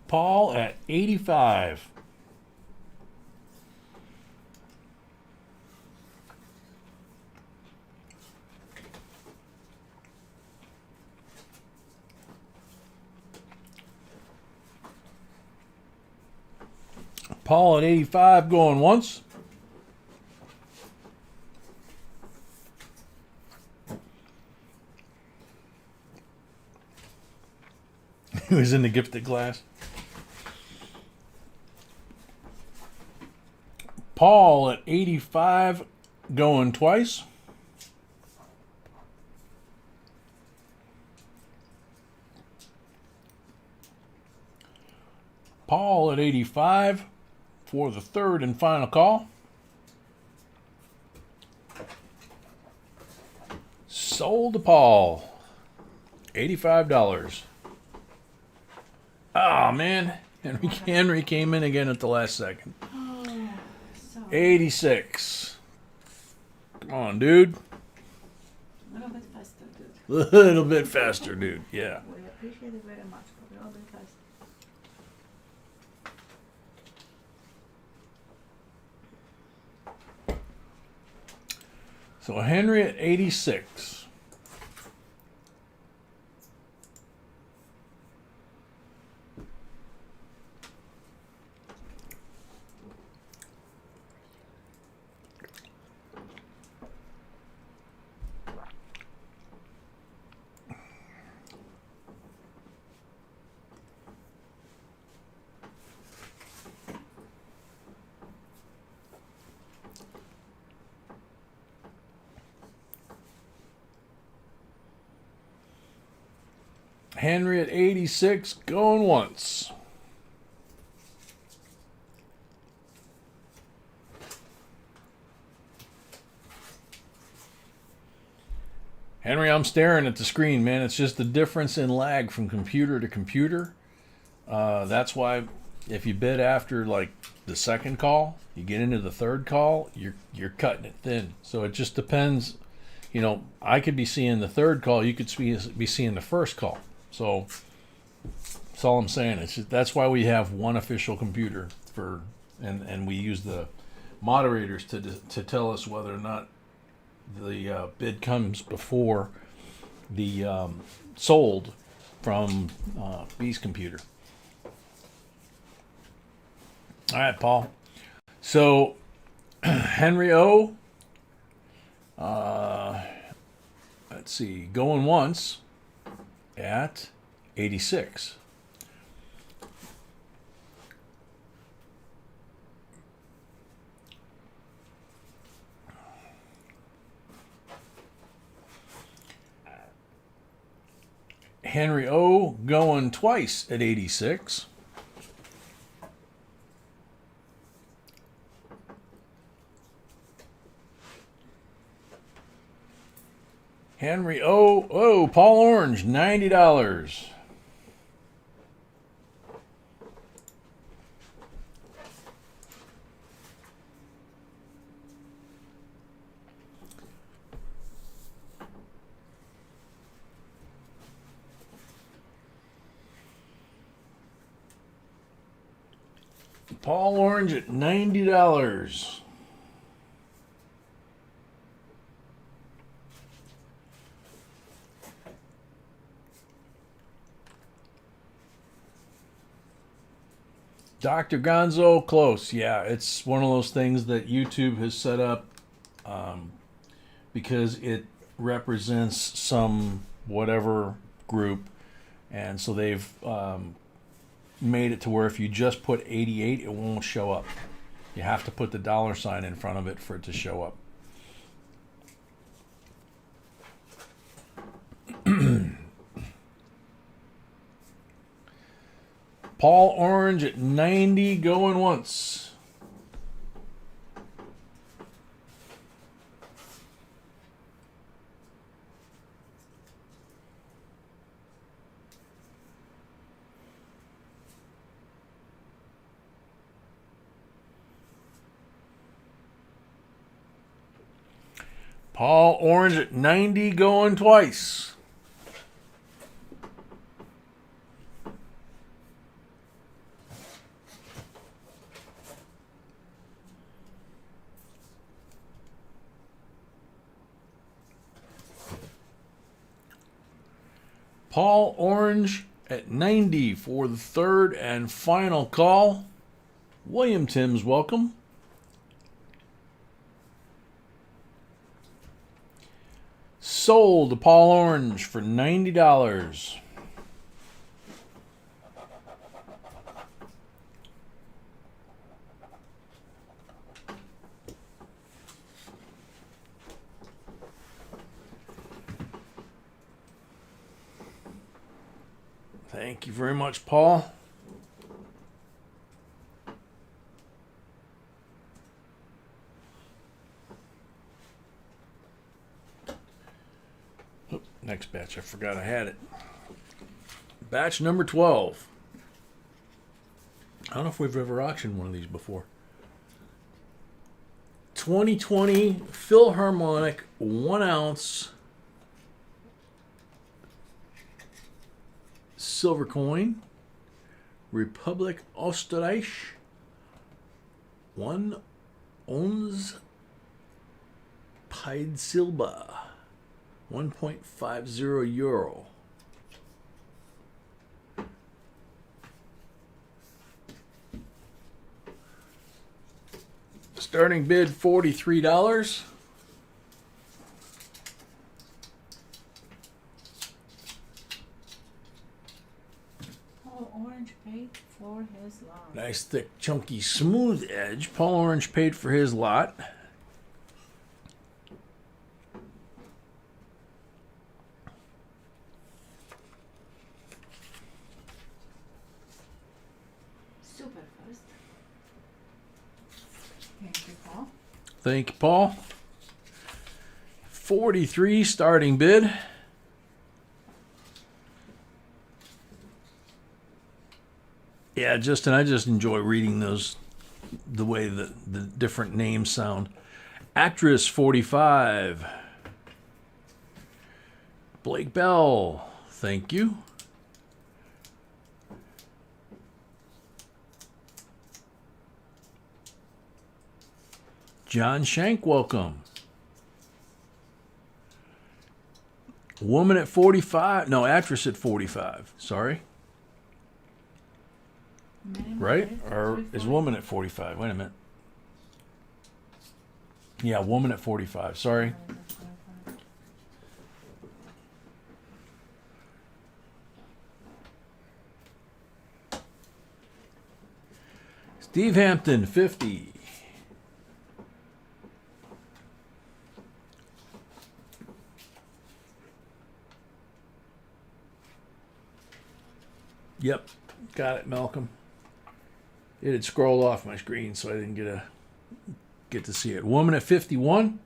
Speaker 2: Paul at 85. Paul at 85 going once. He was in the gifted class. Paul at 85 going twice. Paul at 85 for the third and final call. Sold to Paul. $85. Oh, man. Henry came in again at the last second. 86. Come on, dude.
Speaker 3: A little bit faster, dude.
Speaker 2: A little bit faster, dude. Yeah.
Speaker 3: We appreciate it very much, but a little bit faster.
Speaker 2: So Henry at 86. Henry at 86, going once. Henry, I'm staring at the screen, man. It's just the difference in lag from computer to computer. That's why if you bid after like the second call, you get into the third call, you're cutting it thin. So it just depends. You know, I could be seeing the third call, you could be seeing the first call. So that's all I'm saying. It's just, that's why we have one official computer for, and we use the moderators to tell us whether or not the bid comes before the sold from B's computer. All right, Paul. So Henry O. Let's see, going once at 86. Henry O going twice at 86. Henry O. Paul Orange, $90. Paul Orange at $90. Dr. Gonzo, close. Yeah, it's one of those things that YouTube has set up because it represents some whatever group. And so they've made it to where if you just put 88, it won't show up. You have to put the $sign in front of it for it to show up. Paul Orange at 90, going once. Paul Orange at 90, going twice. Paul Orange at 90 for the third and final call. William Timms, welcome. Sold to Paul Orange for $90. Thank you very much, Paul. Oh, next batch, I forgot I had it. Batch number 12. I don't know if we've ever auctioned one of these before. 2020 Philharmonic 1 ounce silver coin. Republic Österreich. 1 ounce pied silver. 1.50 euro. Starting bid $43.
Speaker 3: Paul Orange paid for his lot.
Speaker 2: Nice thick chunky smooth edge. Paul Orange paid for his lot.
Speaker 3: Super first. Thank you, Paul.
Speaker 2: Thank you, Paul. 43 starting bid. Yeah, Justin, I just enjoy reading those, the way the different names sound. Actress 45. Blake Bell, thank you. John Shank, welcome. Woman at 45. No, actress at 45. Sorry. Right? Or is woman at 45? Wait a minute. Yeah, woman at 45. Sorry. Steve Hampton, 50. Yep, got it, Malcolm. It had scrolled off my screen, so I didn't get to see it. Woman at 51.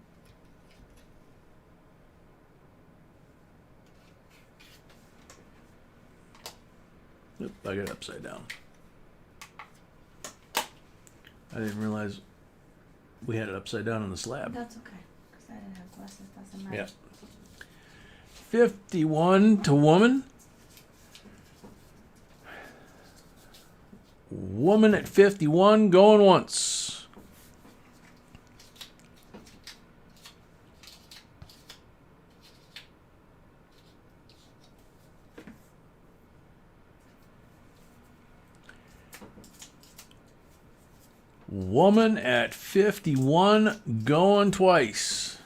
Speaker 2: Oop, I got it upside down. I didn't realize we had it upside down on the slab.
Speaker 3: That's okay, because I didn't have glasses. Doesn't matter.
Speaker 2: Yep. 51 to woman. Woman at 51 going once. Woman at 51 going twice.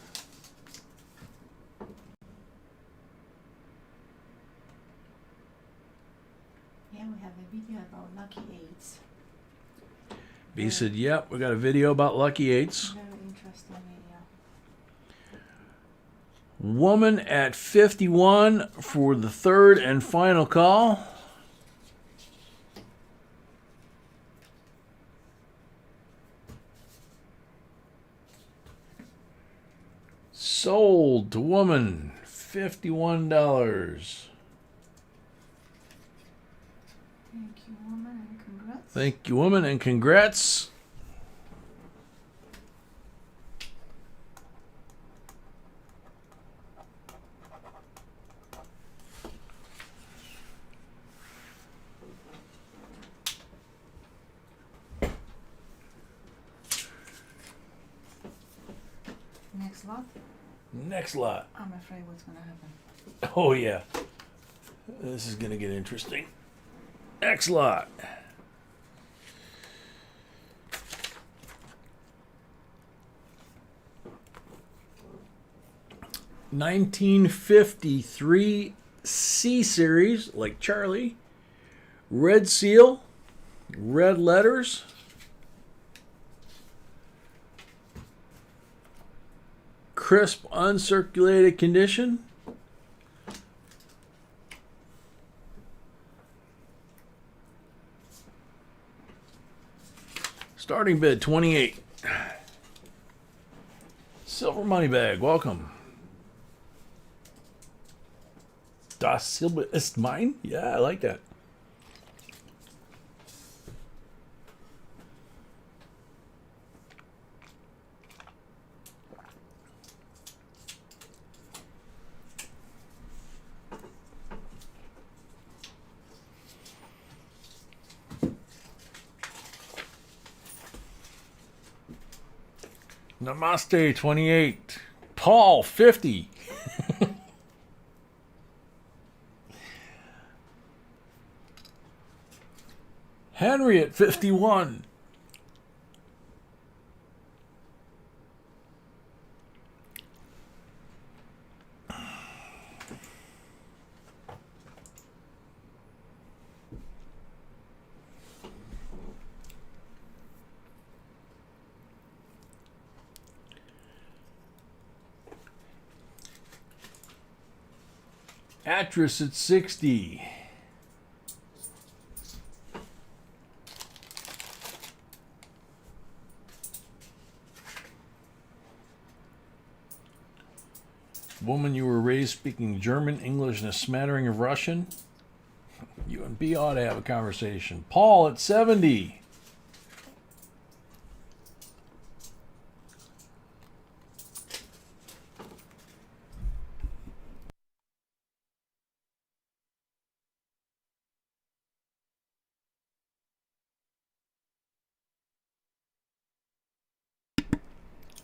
Speaker 3: Yeah, we have a video about lucky eights.
Speaker 2: B said, yep, we got a video about lucky eights.
Speaker 3: Very interesting video.
Speaker 2: Woman at 51 for the third and final call. Sold to woman, $51.
Speaker 3: Thank you, woman, and congrats.
Speaker 2: Thank you, woman, and congrats.
Speaker 3: Next lot.
Speaker 2: Next lot.
Speaker 3: I'm afraid what's gonna happen.
Speaker 2: Oh, yeah. This is going to get interesting. Next lot. (1953) C series, like Charlie. Red seal, red letters. Crisp, uncirculated condition. Starting bid 28. Silver money bag, welcome. Das Silber ist mine? Yeah, I like that. Namaste, 28. Paul, 50. Henry at 51. Actress at 60. Woman, you were raised speaking German, English, and a smattering of Russian. You and B ought to have a conversation. Paul at 70.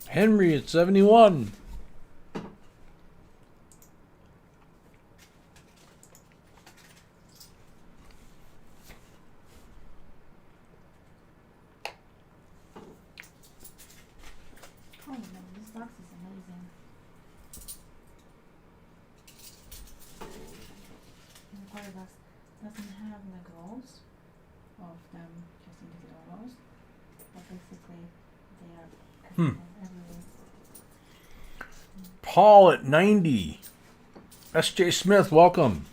Speaker 2: Henry at 71.
Speaker 3: Oh man, this box is amazing. And the part box doesn't have like rolls of them, just individual rolls, but basically they are everywhere.
Speaker 2: Paul at 90. S.J. Smith, welcome.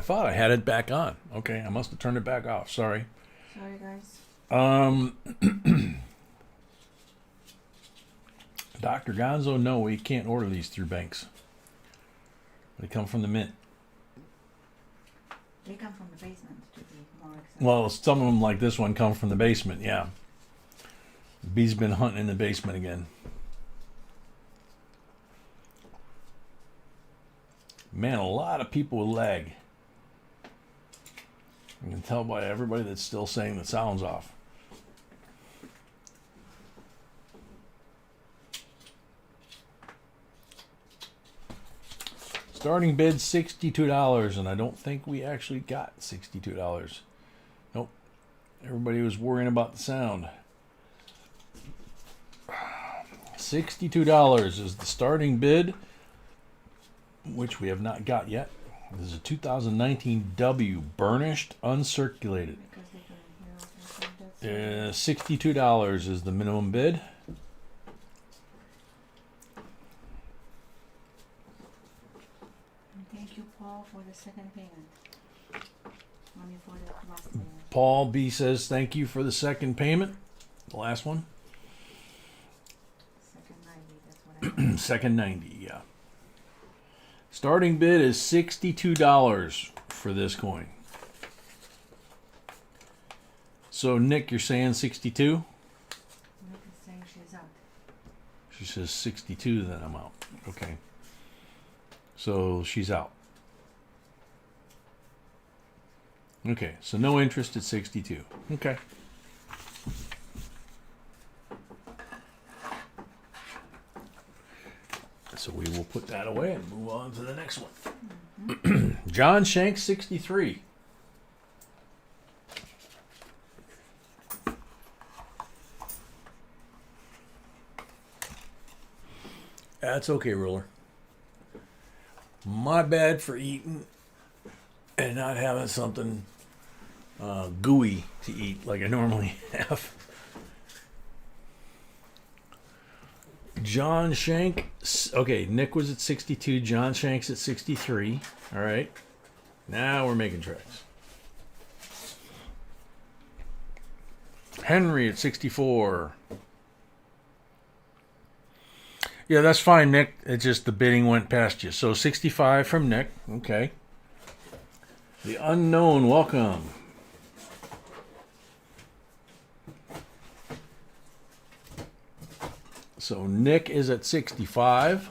Speaker 2: I thought I had it back on. Okay, I must have turned it back off. Sorry.
Speaker 3: Sorry, guys.
Speaker 2: Dr. Gonzo, no, we can't order these through banks. They come from the mint.
Speaker 3: They come from the basement to be more exact.
Speaker 2: Well, some of them, like this one, come from the basement, yeah. The bee's been hunting in the basement again. Man, a lot of people with lag. You can tell by everybody that's still saying the sound's off. Starting bid $62, and I don't think we actually got $62. Nope. Everybody was worrying about the sound. $62 is the starting bid, which we have not got yet. This is a 2019 W, burnished, uncirculated.
Speaker 3: Because they couldn't hear us.
Speaker 2: $62 is the minimum bid.
Speaker 3: And thank you, Paul, for the second payment. I mean, for the last payment.
Speaker 2: Paul B says thank you for the second payment. The last one.
Speaker 3: Second 90, that's what I meant.
Speaker 2: Second 90, yeah. Starting bid is $62 for this coin. So Nick, you're saying 62?
Speaker 3: Nick is saying she's out.
Speaker 2: She says 62, then I'm out. Okay. So she's out. Okay, so no interest at 62. Okay. So we will put that away and move on to the next one. John Shank, 63. That's okay, Ruler. My bad for eating and not having something gooey to eat like I normally have. John Shank. Okay, Nick was at 62. John Shank's at 63. All right. Now we're making tracks. Henry at 64. Yeah, that's fine, Nick. It's just the bidding went past you. So 65 from Nick. Okay. The unknown, welcome. So Nick is at 65.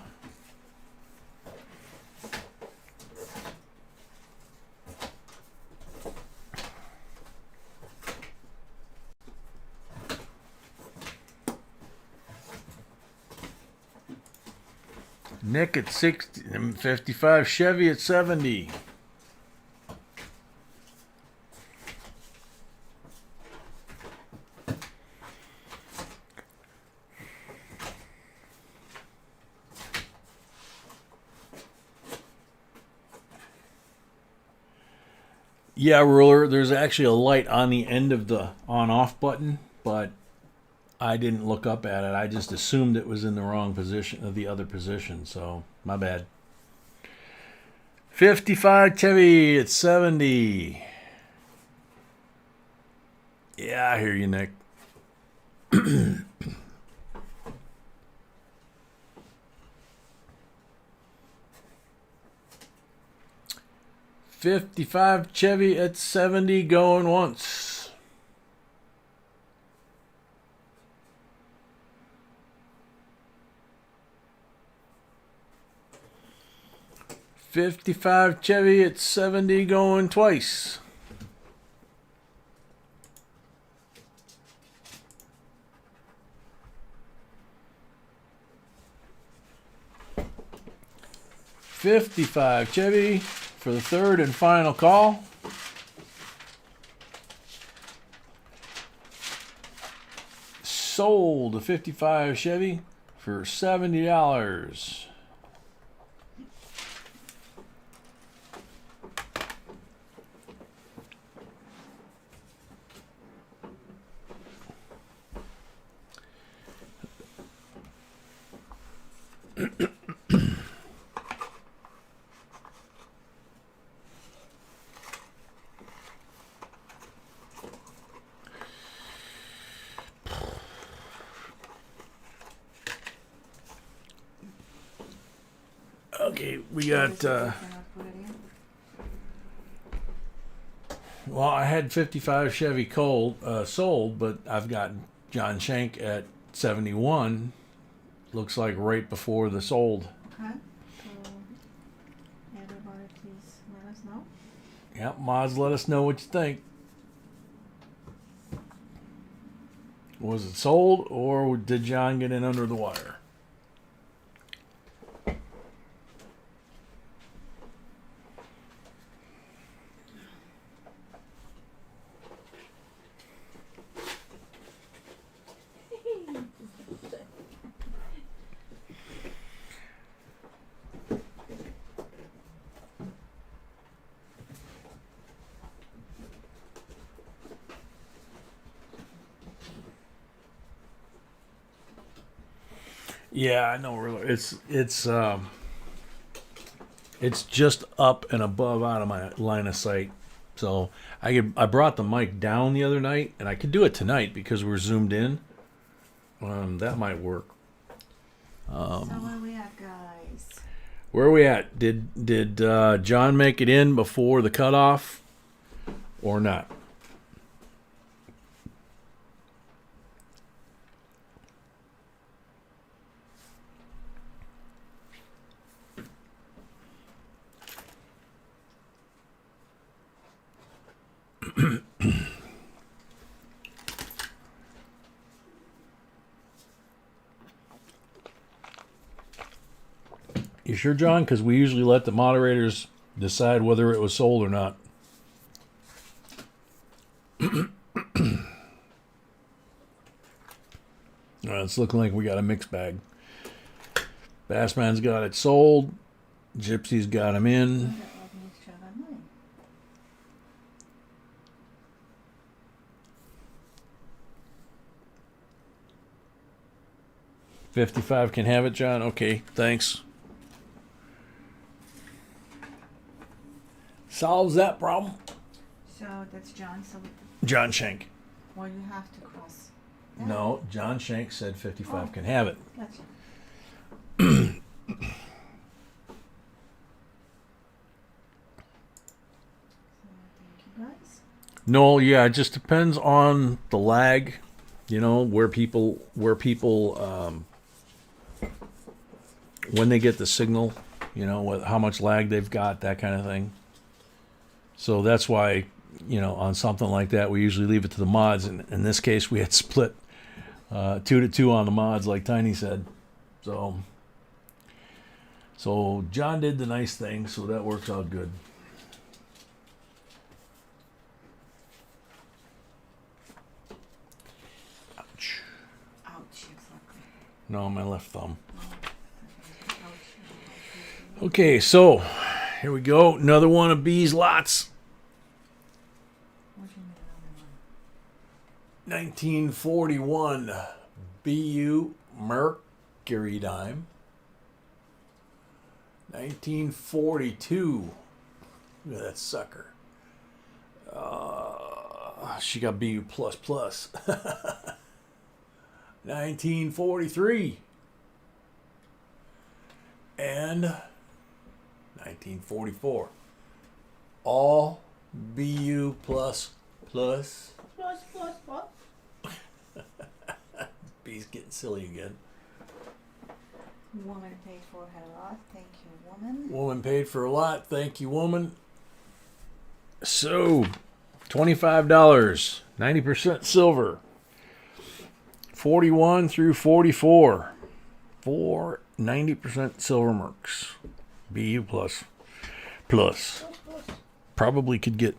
Speaker 2: Nick at 60, 55. Chevy at 70. Yeah, Ruler, there's actually a light on the end of the on-off button, but I didn't look up at it. I just assumed it was in the wrong position, of the other position, so my bad. 55 Chevy at 70. Yeah, I hear you, Nick. 55 Chevy at 70 going once. $55 Chevy at 70 going twice. $55 Chevy for the third and final call. Sold a 55 Chevy for $70. Okay, we got.
Speaker 3: Basically, you cannot put it in.
Speaker 2: Well, I had 55 Chevy Colt sold, but I've got John Shank at 71. Looks like right before the sold.
Speaker 3: Okay. So everybody, please let us know.
Speaker 2: Yep, mods, let us know what you think. Was it sold, or did John get in under the wire? Yeah, I know. It's just up and above out of my line of sight. So I brought the mic down the other night, and I could do it tonight because we're zoomed in. That might work.
Speaker 3: So where we at, guys?
Speaker 2: Where are we at? Did John make it in before the cutoff, or not? You sure, John? Because we usually let the moderators decide whether it was sold or not. It's looking like we got a mixed bag. Bassman's got it sold. Gypsy's got him in. 55 can have it, John. Okay, thanks. Solves that problem.
Speaker 3: So that's John. So
Speaker 2: John Shank.
Speaker 3: well, you have to cross. that.
Speaker 2: No, John Shank said 55 can have it.
Speaker 3: Gotcha. So thank you guys.
Speaker 2: No, yeah, it just depends on the lag, where people when they get the signal, how much lag they've got, that kind of thing. So that's why, on something like that, we usually leave it to the mods. And in this case, we had split 2-2 on the mods, like Tiny said. So John did the nice thing, so that works out good. Ouch.
Speaker 3: Ouch, exactly.
Speaker 2: No, my left thumb.
Speaker 3: Ouch.
Speaker 2: Okay, so here we go. Another one of B's lots.
Speaker 3: What you mean,
Speaker 2: 1941 BU Mercury dime. 1942. Look at that sucker. She got BU plus plus. 1943. And 1944. All BU plus plus.
Speaker 3: Plus, plus.
Speaker 2: B's getting silly again.
Speaker 3: Woman paid for her lot. Thank you, woman.
Speaker 2: Woman paid for a lot. Thank you, woman. So, $25. 90% silver. 41 through 44. 90% silver mercs. BU plus. Plus. Probably could get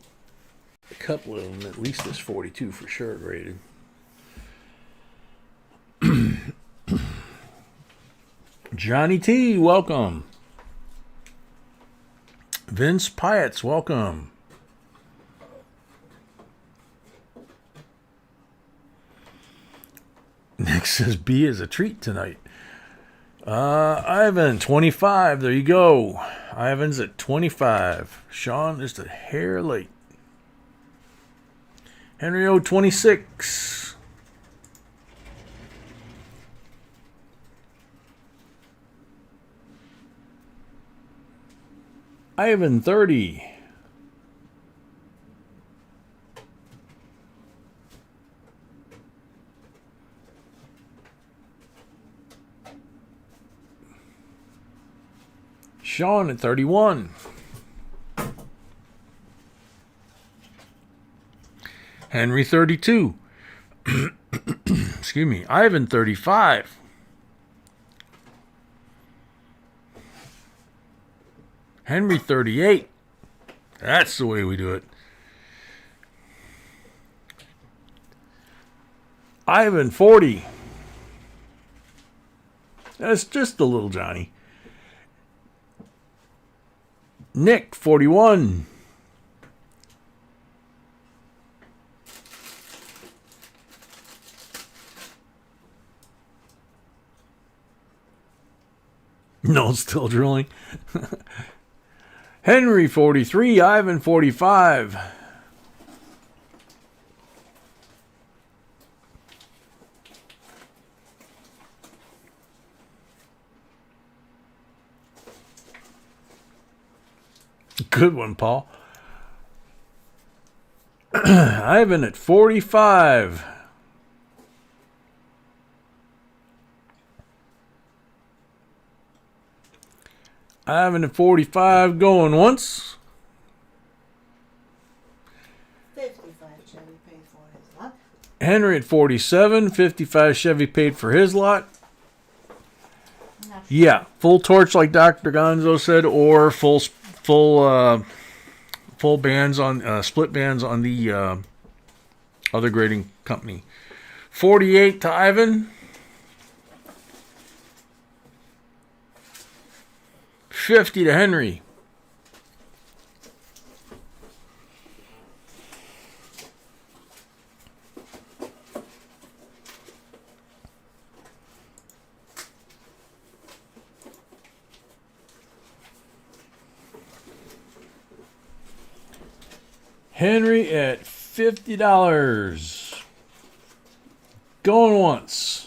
Speaker 2: a couple of them. At least this 42 for sure graded. Johnny T, welcome. Vince Pietz, welcome. Nick says B is a treat tonight. Ivan, 25. There you go. Ivan's at 25. Sean, just a hair late. Henry O, 26. Ivan 30. Sean at 31. Henry 32. Excuse me. Ivan 35. Henry 38. That's the way we do it. Ivan 40. That's just a little Johnny. Nick 41. No, still drilling. Henry 43, Ivan 45. Good one, Paul. Ivan at 45. Ivan at 45 going once.
Speaker 4: 55 Chevy paid for his lot.
Speaker 2: Henry at 47. 55 Chevy paid for his lot. Yeah, full torch like Dr. Gonzo said, or full bands on split bands on the other grading company. 48 to Ivan. 50 to Henry. Henry at $50. Going once.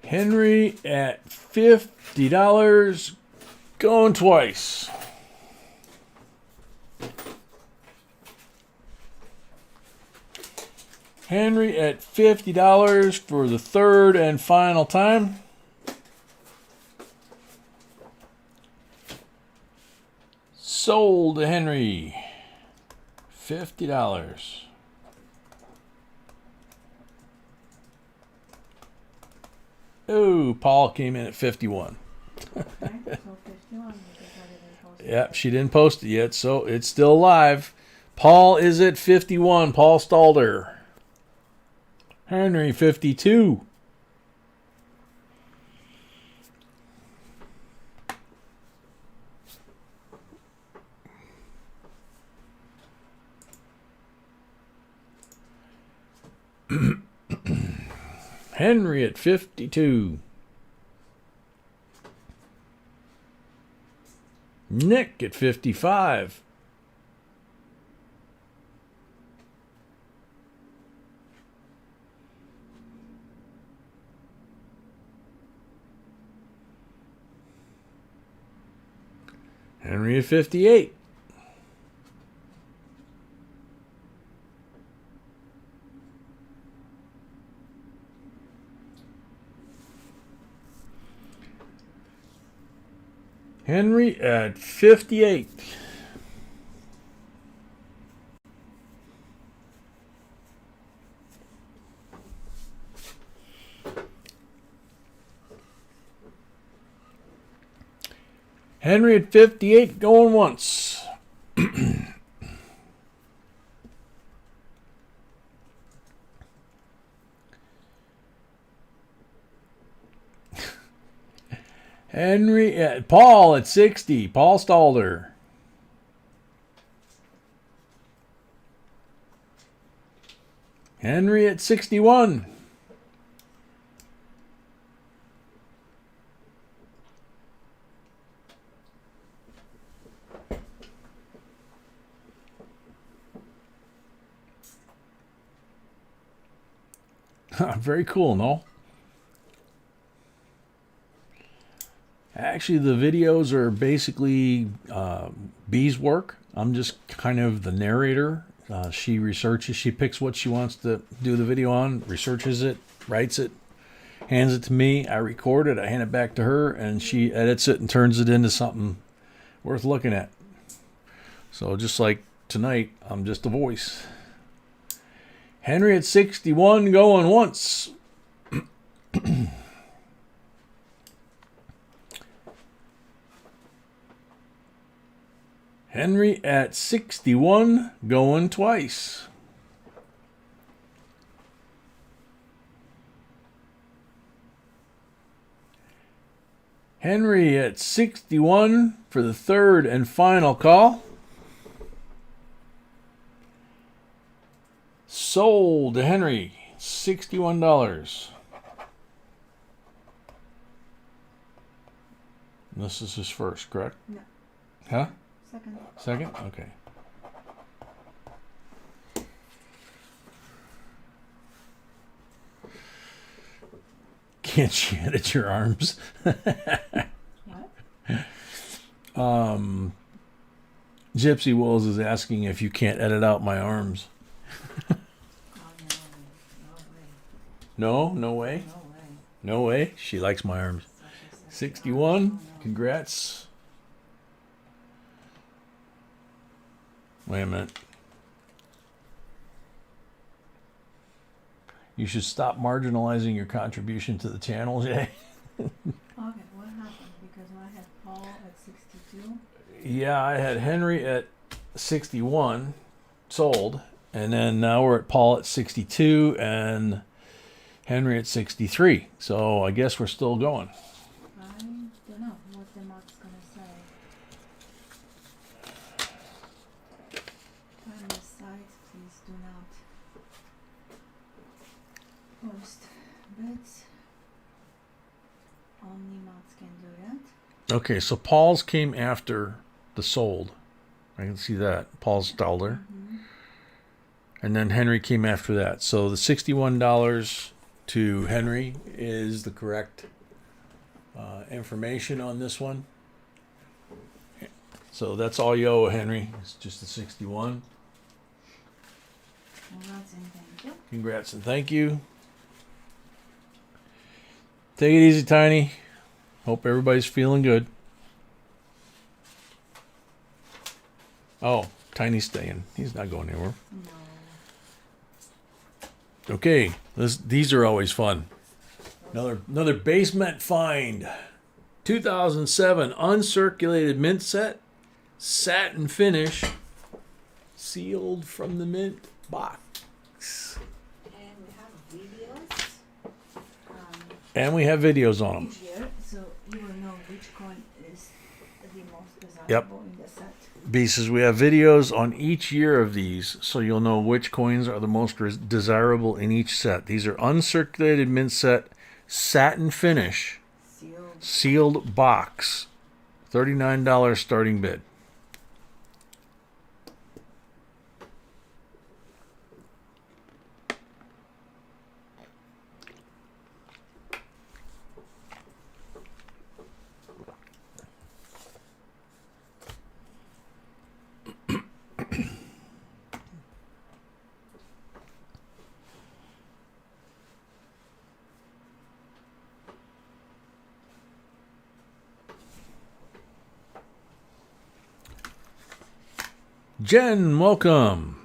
Speaker 2: Henry at $50. Going twice. Henry at $50 for the third and final time. Sold to Henry. $50. Oh, Paul came in at 51.
Speaker 3: Okay, so 51 because I didn't post it.
Speaker 2: Yep, she didn't post it yet, so it's still live. Paul is at 51. Paul Stalder. Henry 52. Henry at 52. Nick at 55. Henry at 58. Henry at 58. Henry at 58 going once. Henry at Paul at 60. Paul Stalder. Henry at 61. Very cool, no? Actually, the videos are basically B's work. I'm just kind of the narrator. She researches, she picks what she wants to do the video on, researches it, writes it, hands it to me. I record it, I hand it back to her, and she edits it and turns it into something worth looking at. So just like tonight, I'm just a voice. Henry at 61 going once. Henry at 61 going twice. Henry at 61 for the third and final call. Sold to Henry, $61. This is his first, correct?
Speaker 3: No.
Speaker 2: Huh?
Speaker 3: Second.
Speaker 2: Second? Okay. Can't you edit your arms?
Speaker 3: What?
Speaker 2: Gypsy Wills is asking if you can't edit out my arms.
Speaker 4: Oh,
Speaker 2: No? No way?
Speaker 4: no way.
Speaker 2: No way? She likes my arms. 61? Congrats. Wait a minute. You should stop marginalizing your contribution to the channel, Jay.
Speaker 3: Okay, what happened? Because I had Paul at 62.
Speaker 2: Yeah, I had Henry at 61, sold, and then now we're at Paul at 62 and Henry at 63. So I guess we're still going.
Speaker 3: I don't know what the mark's gonna say. On the site, please do not post bids. Only mods can do that.
Speaker 2: Okay, so Paul's came after the sold. I can see that. Paul's dollar. And then Henry came after that. So the $61 to Henry is the correct information on this one. So that's all you owe, Henry. It's just the 61.
Speaker 3: Congrats and thank you.
Speaker 2: Congrats and thank you. Take it easy, Tiny. Hope everybody's feeling good. Oh, Tiny's staying. He's not going anywhere.
Speaker 3: No.
Speaker 2: Okay, these are always fun. Another basement find. 2007 uncirculated mint set, satin finish, sealed from the mint box.
Speaker 4: And we have videos.
Speaker 2: And we have videos on them.
Speaker 3: Each year, so you will know which coin is the most desirable
Speaker 2: Yep.
Speaker 3: in the set.
Speaker 2: B says we have videos on each year of these, so you'll know which coins are the most desirable in each set. These are uncirculated mint set, satin finish,
Speaker 3: Sealed.
Speaker 2: sealed box, $39 starting bid. Jen, welcome.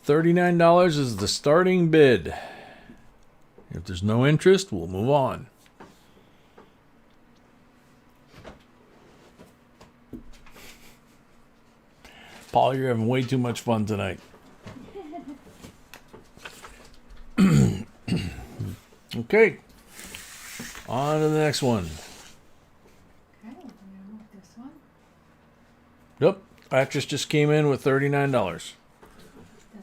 Speaker 2: $39 is the starting bid. If there's no interest, we'll move on. Paul, you're having way too much fun tonight. Okay. On to the next one.
Speaker 3: Okay, we remove this one.
Speaker 2: Yep. Actress just came in with $39.
Speaker 3: That's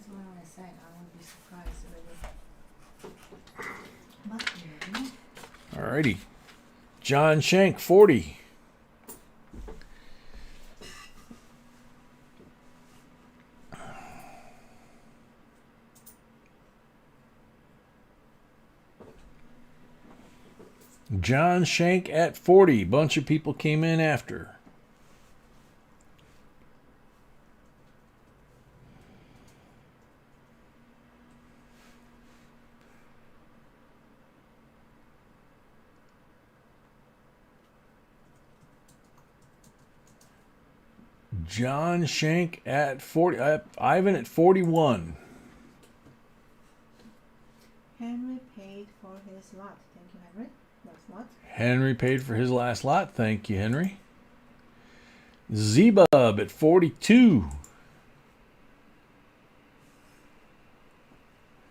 Speaker 3: what I said. I won't be surprised really. But maybe.
Speaker 2: Alrighty. John Shank, 40. John Shank at 40. Bunch of people came in after. John Shank at 40. Ivan at 41.
Speaker 4: Henry paid for his lot. Thank you, Henry. Last lot.
Speaker 2: Henry paid for his last lot. Thank you, Henry. Zebub at 42.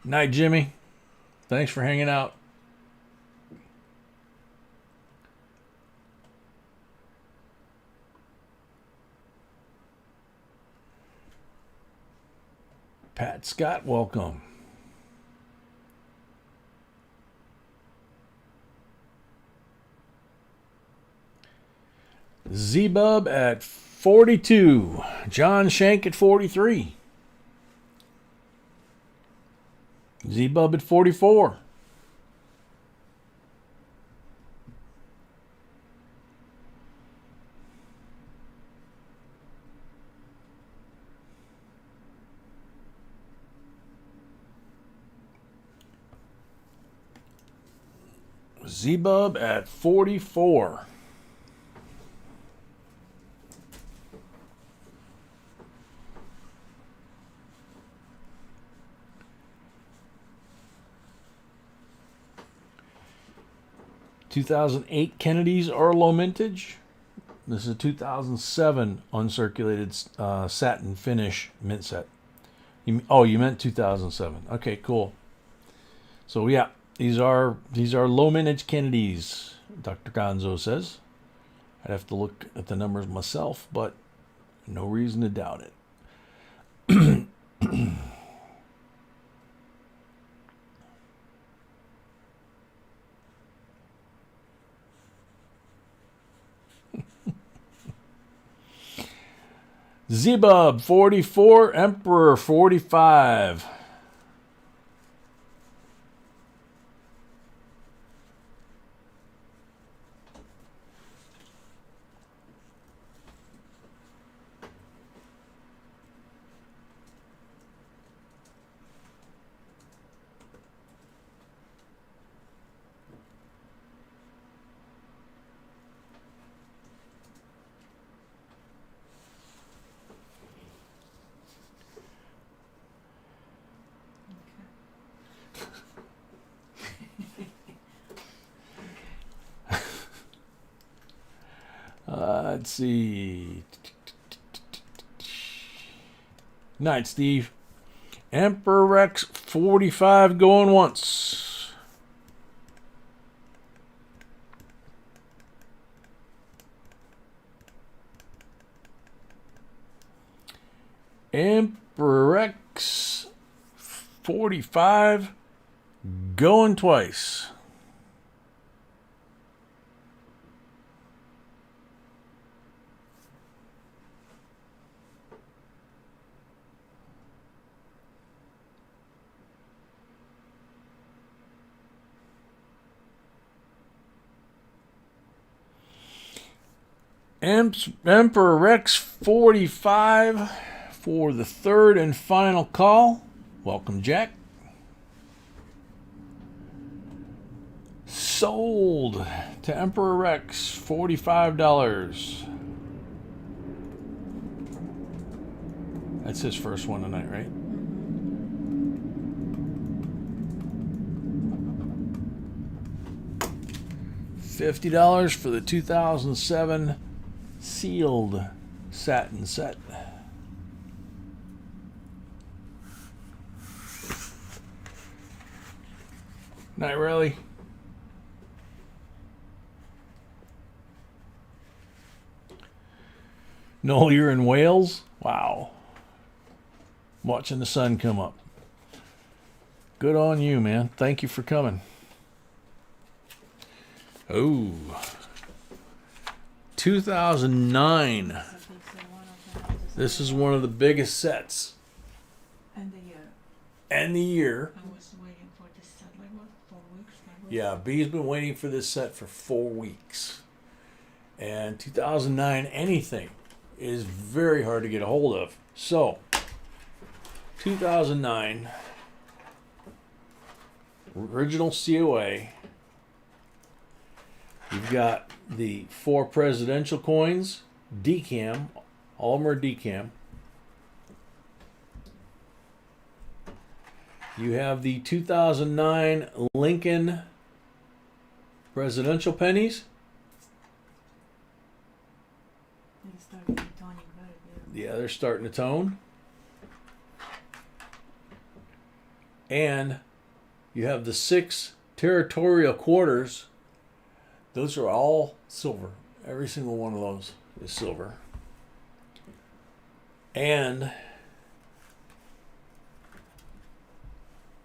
Speaker 2: Night, Jimmy. Thanks for hanging out. Pat Scott, welcome. Zebub at 42. John Shank at 43. Zebub at 44. Zebub at 44. (2008) Kennedys are low mintage. This is a 2007 uncirculated satin finish mint set. You meant 2007. Okay, cool. So yeah, these are low mintage Kennedys. Dr. Gonzo says. I'd have to look at the numbers myself, but no reason to doubt it. Zebub 44, Emperor 45. Let's see. Night, Steve. Emperor Rex 45 going once. Emperor Rex 45 going twice. Emperor Rex 45 for the third and final call. Welcome, Jack. Sold to Emperor Rex, $45. That's his first one tonight, right? $50 for the 2007 sealed satin set. Night, Riley. Noel, you're in Wales? Wow. Watching the sun come up. Good on you, man. Thank you for coming. Oh. 2009. This is one of the biggest sets.
Speaker 3: And the year.
Speaker 2: And the year.
Speaker 3: I was waiting for this set like what, 4 weeks, 5
Speaker 2: Yeah, B's been waiting for this set for 4 weeks. And 2009 anything is very hard to get a hold of. So, 2009 original COA. You've got the 4 presidential coins, decam. All of them are decam. You have the 2009 Lincoln presidential pennies.
Speaker 3: They started toning very beautiful.
Speaker 2: Yeah, they're starting to tone. And you have the 6 territorial quarters. Those are all silver. Every single one of those is silver. And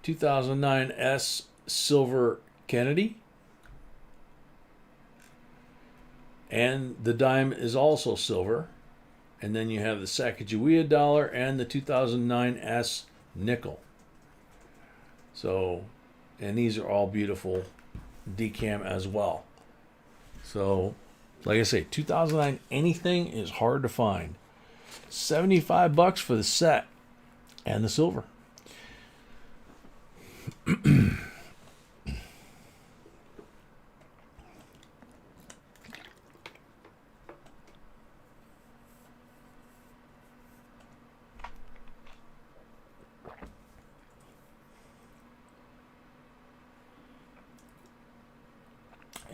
Speaker 2: 2009 S Silver Kennedy. And the dime is also silver. And then you have the Sacagawea dollar and the 2009 S nickel. So, and these are all beautiful decam as well. So, like I say, 2009 anything is hard to find. $75 for the set and the silver.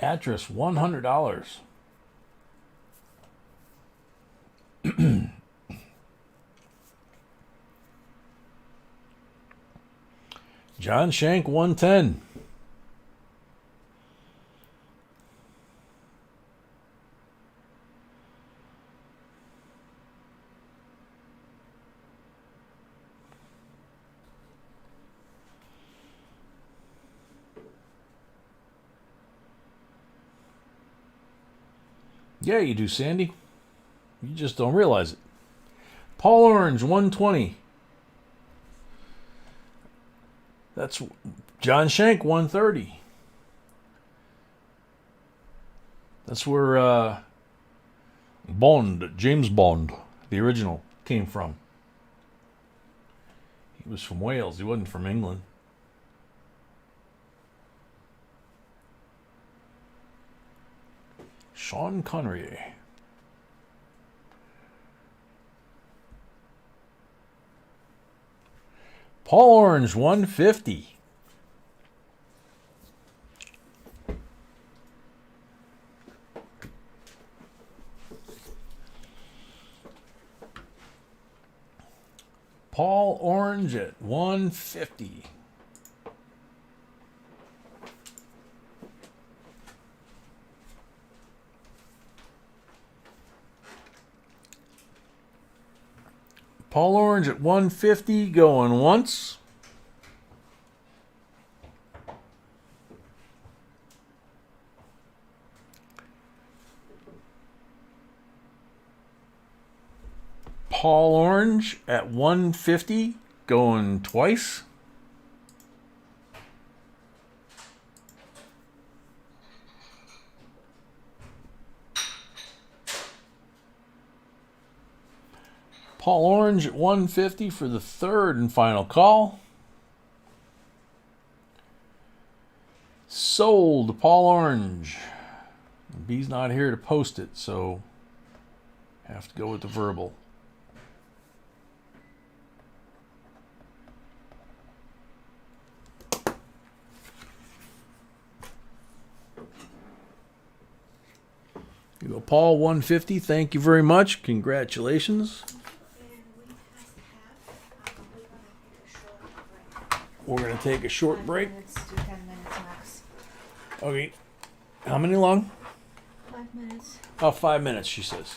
Speaker 2: Address $100. John Shank 110. Yeah, you do, Sandy. You just don't realize it. Paul Orange 120. That's John Shank 130. That's where Bond, James Bond, the original, came from. He was from Wales. He wasn't from England. Sean Connery. Paul Orange 150. Paul Orange at 150. Paul Orange at 150 going once. Paul Orange at 150 going twice. Paul Orange at 150 for the third and final call. Sold Paul Orange. B's not here to post it, so have to go with the verbal. You go, Paul 150. Thank you very much. Congratulations. We're going to take a short break.
Speaker 3: 5 minutes to 10 minutes max.
Speaker 2: Okay. How many long?
Speaker 3: 5 minutes.
Speaker 2: Oh, 5 minutes, she says.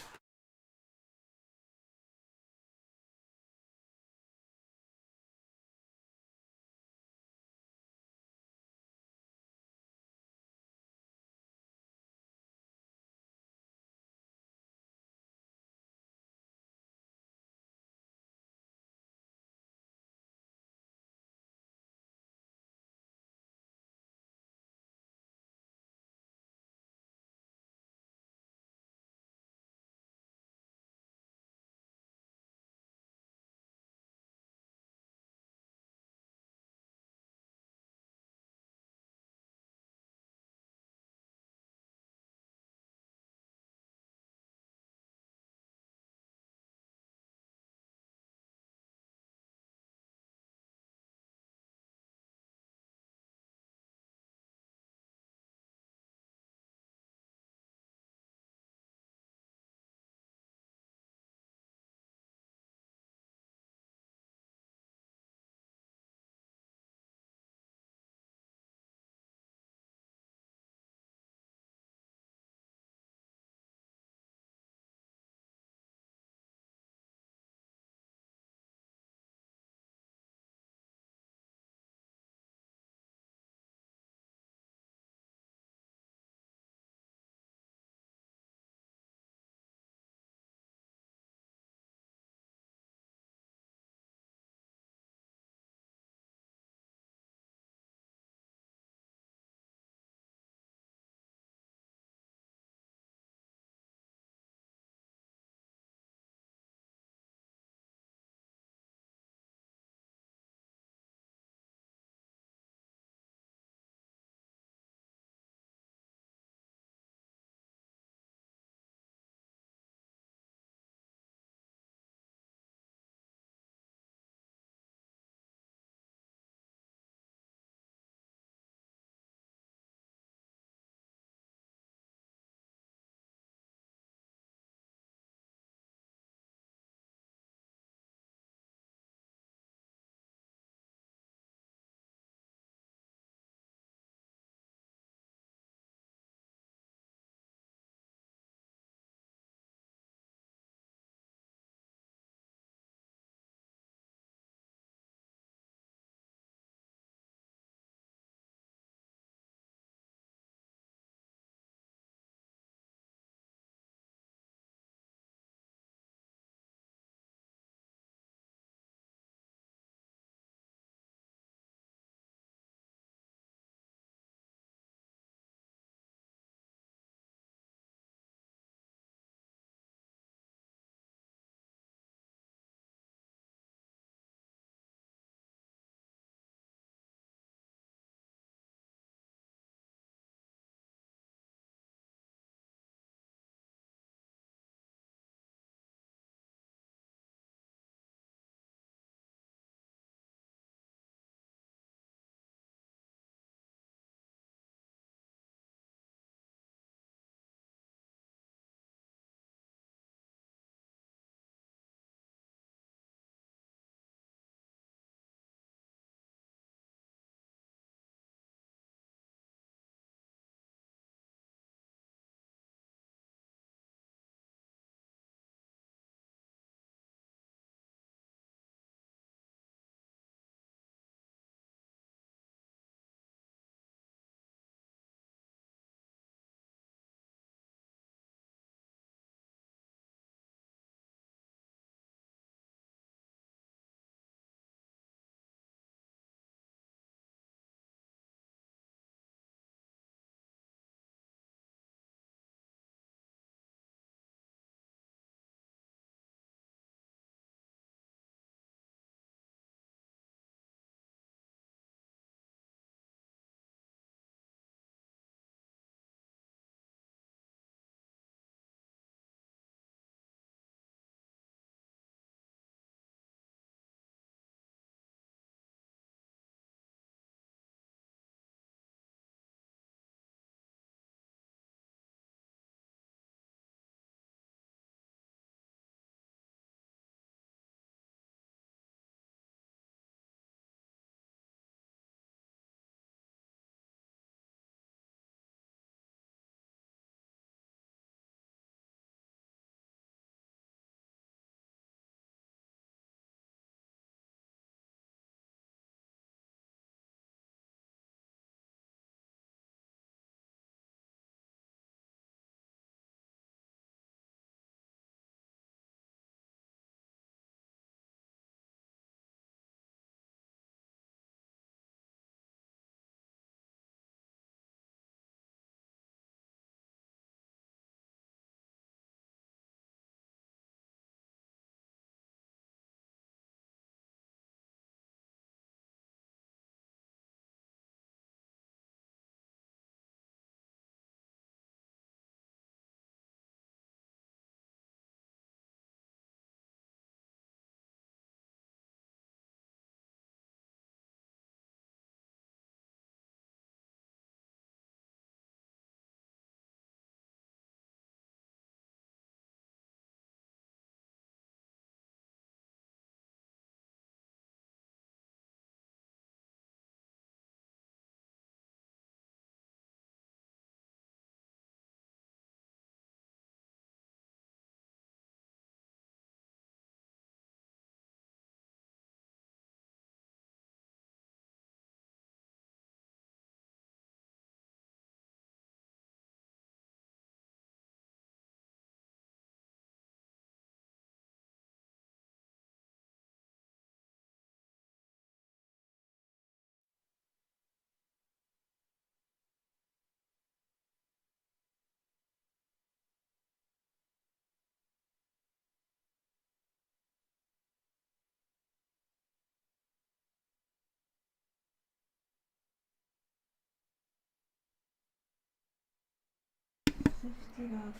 Speaker 4: $50.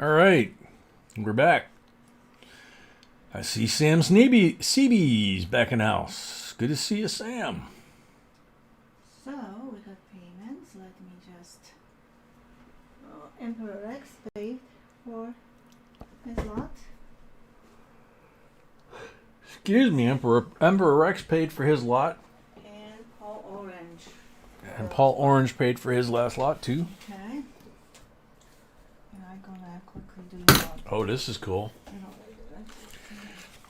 Speaker 2: All right, we're back. I see Sam CB's back in the house. Good to see you, Sam.
Speaker 4: So we got payments. Let me just. Emperor Rex paid for his lot.
Speaker 2: Excuse me, Emperor Rex paid for his lot.
Speaker 4: And Paul Orange.
Speaker 2: And Paul Orange paid for his last lot, too.
Speaker 4: Okay. And I'm gonna quickly do your lot.
Speaker 2: Oh, this is cool.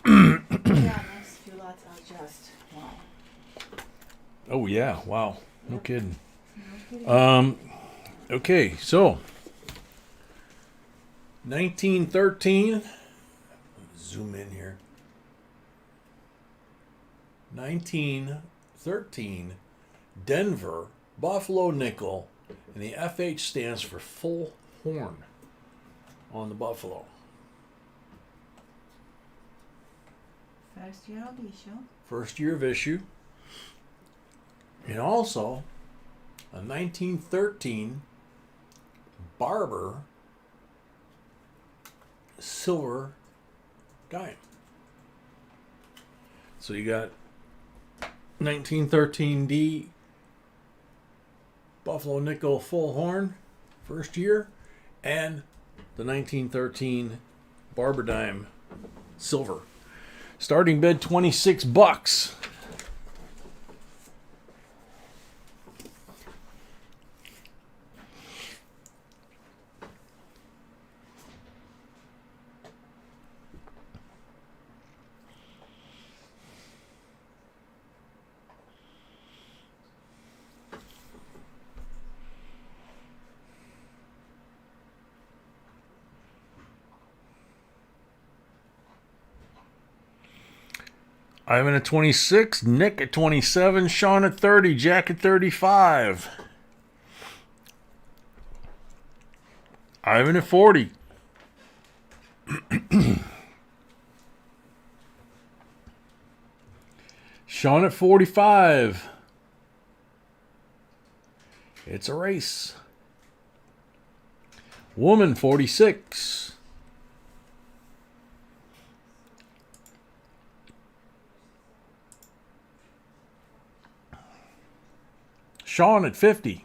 Speaker 4: Yeah, next few lots are just wow.
Speaker 2: Oh, yeah. Wow. No kidding.
Speaker 4: No kidding.
Speaker 2: Okay, so 1913. Zoom in here. 1913 Denver Buffalo nickel, and the FH stands for full horn on the buffalo.
Speaker 4: First year of issue.
Speaker 2: First year of issue. And also a 1913 Barber silver dime. So you got 1913D Buffalo nickel full horn first year, and the 1913 Barber dime silver. Starting bid $26. Ivan at 26, Nick at 27, Sean at 30, Jack at 35. Ivan at 40. Sean at 45. It's a race. Woman 46. Sean at 50.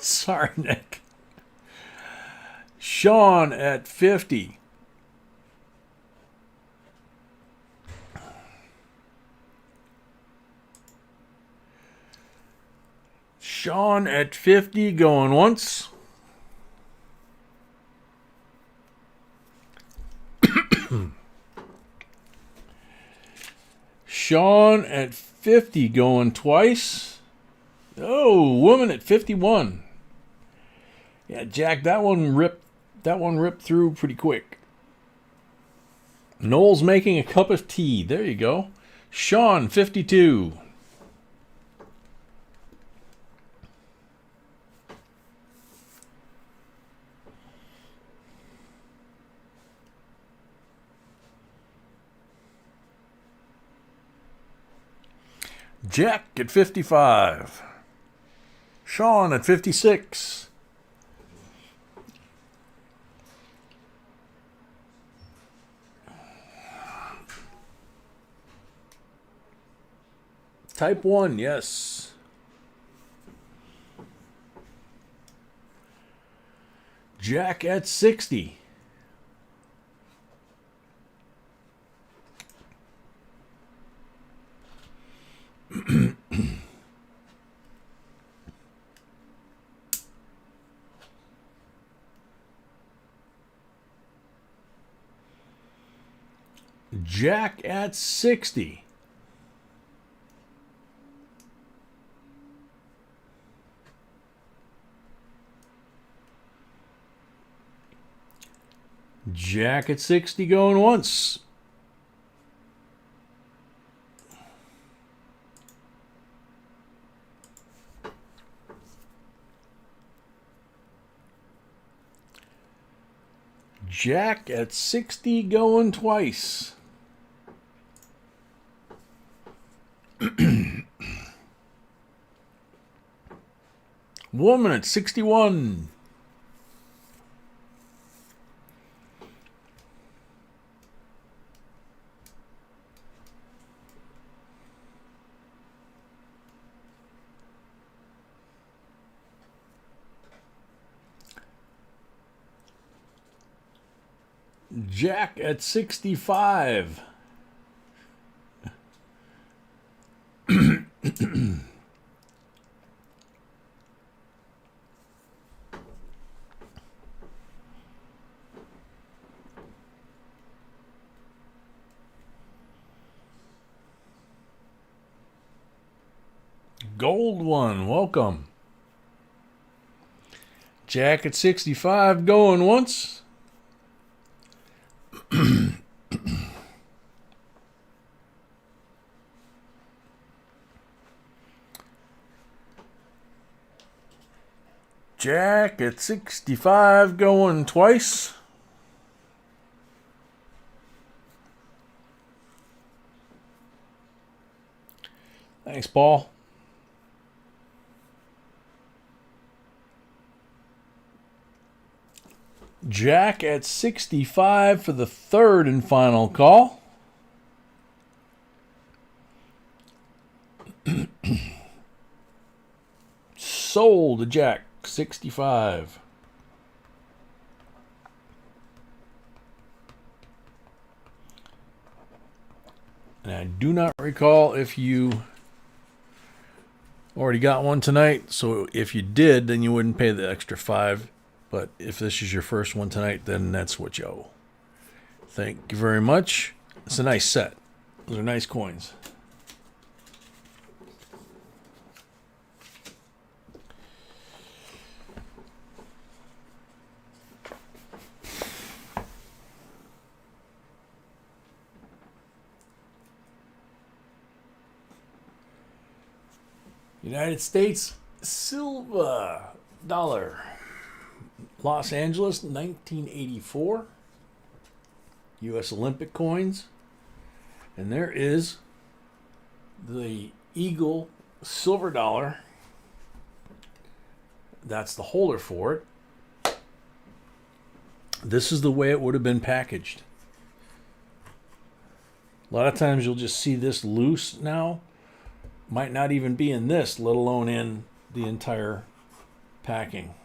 Speaker 2: Sorry, Nick. Sean at 50. Sean at 50 going once. Sean at 50 going twice. Oh, woman at 51. Yeah, Jack, that one ripped through pretty quick. Noel's making a cup of tea. There you go. Sean 52. Jack at 55. Sean at 56. Type 1, yes. Jack at 60. Jack at 60. Jack at 60 going once. Jack at 60 going twice. Woman at 61. Jack at 65. Gold one, welcome. Jack at 65 going once. Jack at 65 going twice. Thanks, Paul. Jack at 65 for the third and final call. Sold to Jack, 65. And I do not recall if you already got one tonight. So if you did, then you wouldn't pay the extra $5. But if this is your first one tonight, then that's what you owe. Thank you very much. It's a nice set. Those are nice coins. United States silver dollar. Los Angeles, 1984. U.S. Olympic coins. And there is the Eagle silver dollar. That's the holder for it. This is the way it would have been packaged. A lot of times you'll just see this loose now. Might not even be in this, let alone in the entire packing.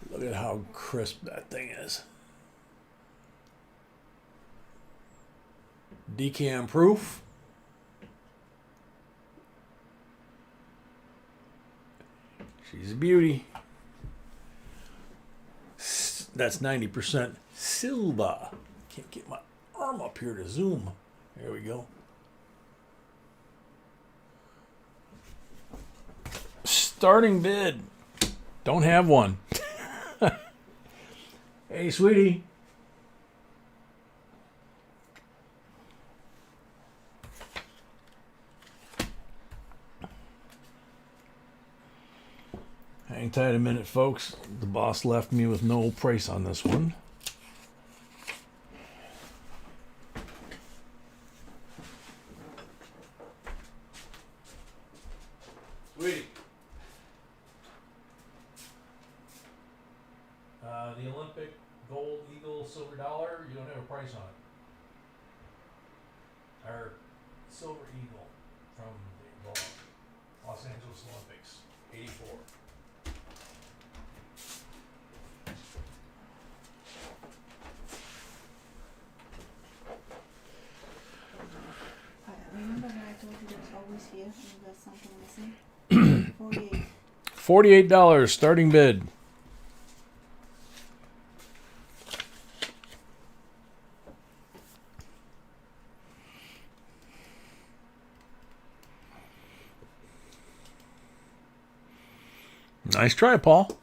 Speaker 2: Look at how crisp that thing is. Decam proof. She's a beauty. That's 90% silver. Can't get my arm up here to zoom. There we go. Starting bid. Don't have one. Hey, sweetie. Hang tight a minute, folks. The boss left me with no price on this one. Sweetie. The Olympic gold eagle silver dollar, you don't have a price on it. Our silver eagle from the Los Angeles Olympics, 84.
Speaker 4: Remember that I told you there's always here and there's something missing? 48.
Speaker 2: $48 starting bid. Nice try, Paul.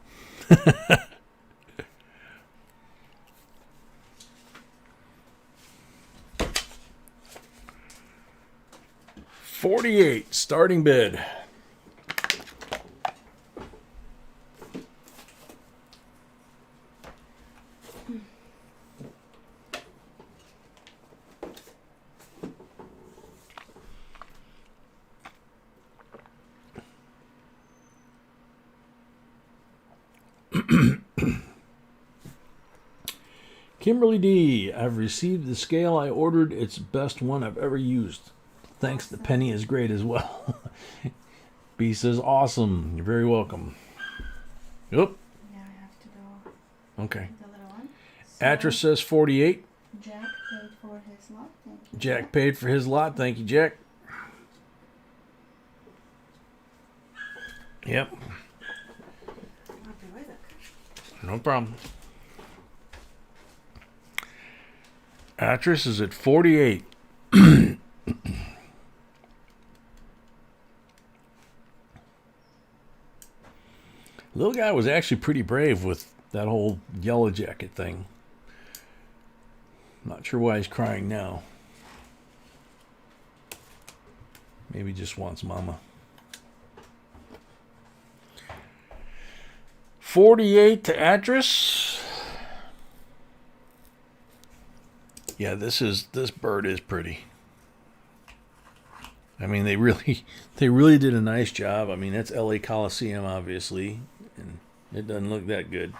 Speaker 2: $48 starting bid. Kimberly D, I've received the scale I ordered. It's the best one I've ever used. Thanks, the penny is great as well. B says, awesome. You're very welcome. Yep.
Speaker 3: Yeah, I have to go
Speaker 2: Okay.
Speaker 3: with the little one.
Speaker 2: Atris says 48.
Speaker 4: Jack paid for his lot. Thank you.
Speaker 2: Jack paid for his lot. Thank you, Jack. Yep.
Speaker 3: I'll be right back.
Speaker 2: No problem. Atris is at 48. Little guy was actually pretty brave with that whole yellow jacket thing. Not sure why he's crying now. Maybe just wants mama. 48 to Atris. Yeah, this bird is pretty. I mean, they really did a nice job. I mean, that's LA Coliseum, obviously, and it doesn't look that good.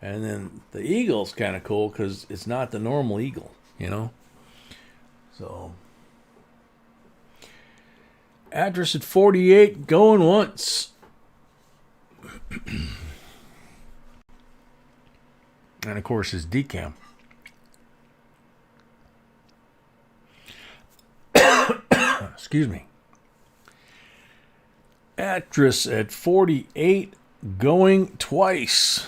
Speaker 2: And then the eagle's kind of cool because it's not the normal eagle, you know. So, address at 48, going once. And of course, his decam. Excuse me. Actress at 48, going twice.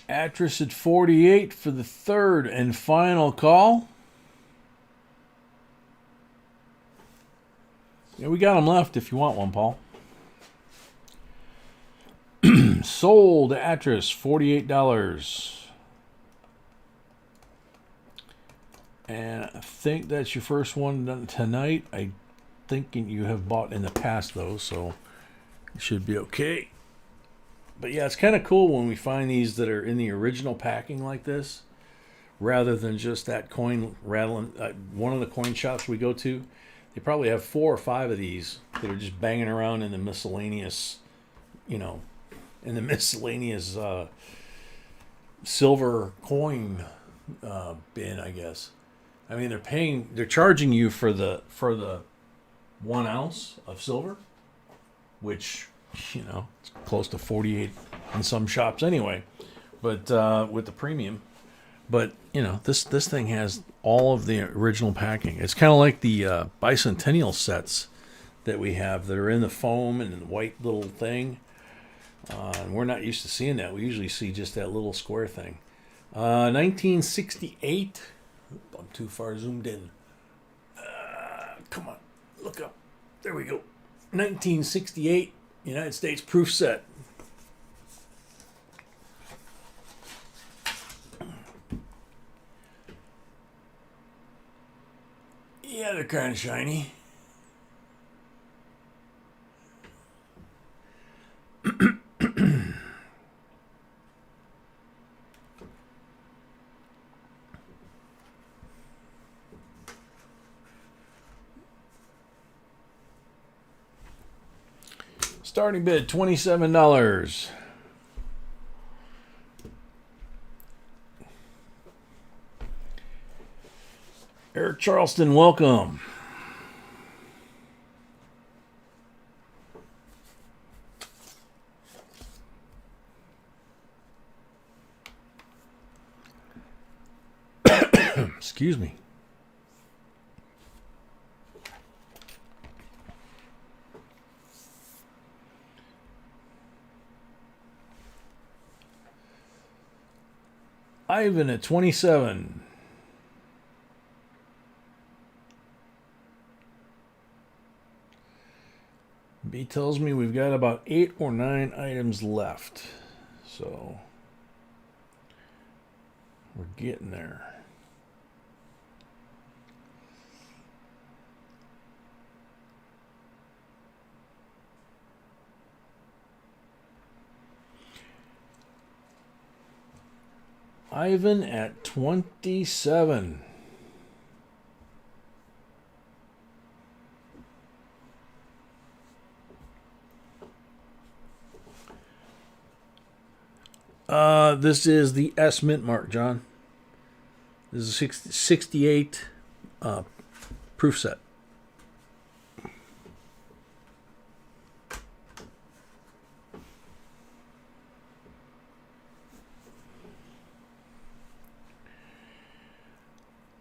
Speaker 2: Actress at 48 for the third and final call. Yeah, we got them left if you want one, Paul. Sold Actress, $48. And I think that's your first one done tonight. I think you have bought in the past, though, so it should be okay. But yeah, it's kind of cool when we find these that are in the original packing like this, rather than just that coin rattling. One of the coin shops we go to, they probably have 4 or 5 of these that are just banging around in the miscellaneous, silver coin bin, I guess. I mean, they're charging you for the 1 ounce of silver, which, it's close to 48 in some shops anyway, but with the premium. But, this thing has all of the original packing. It's kind of like the bicentennial sets that we have that are in the foam and in the white little thing. And we're not used to seeing that. We usually see just that little square thing. 1968. I'm too far zoomed in. Come on, look up. There we go. 1968 United States proof set. Yeah, they're kind of shiny. Starting bid, $27. Eric Charleston, welcome. Excuse me. Ivan at 27. B tells me we've got about 8 or 9 items left. So we're getting there. Ivan at 27. This is the S Mint mark, John. This is a 68 proof set.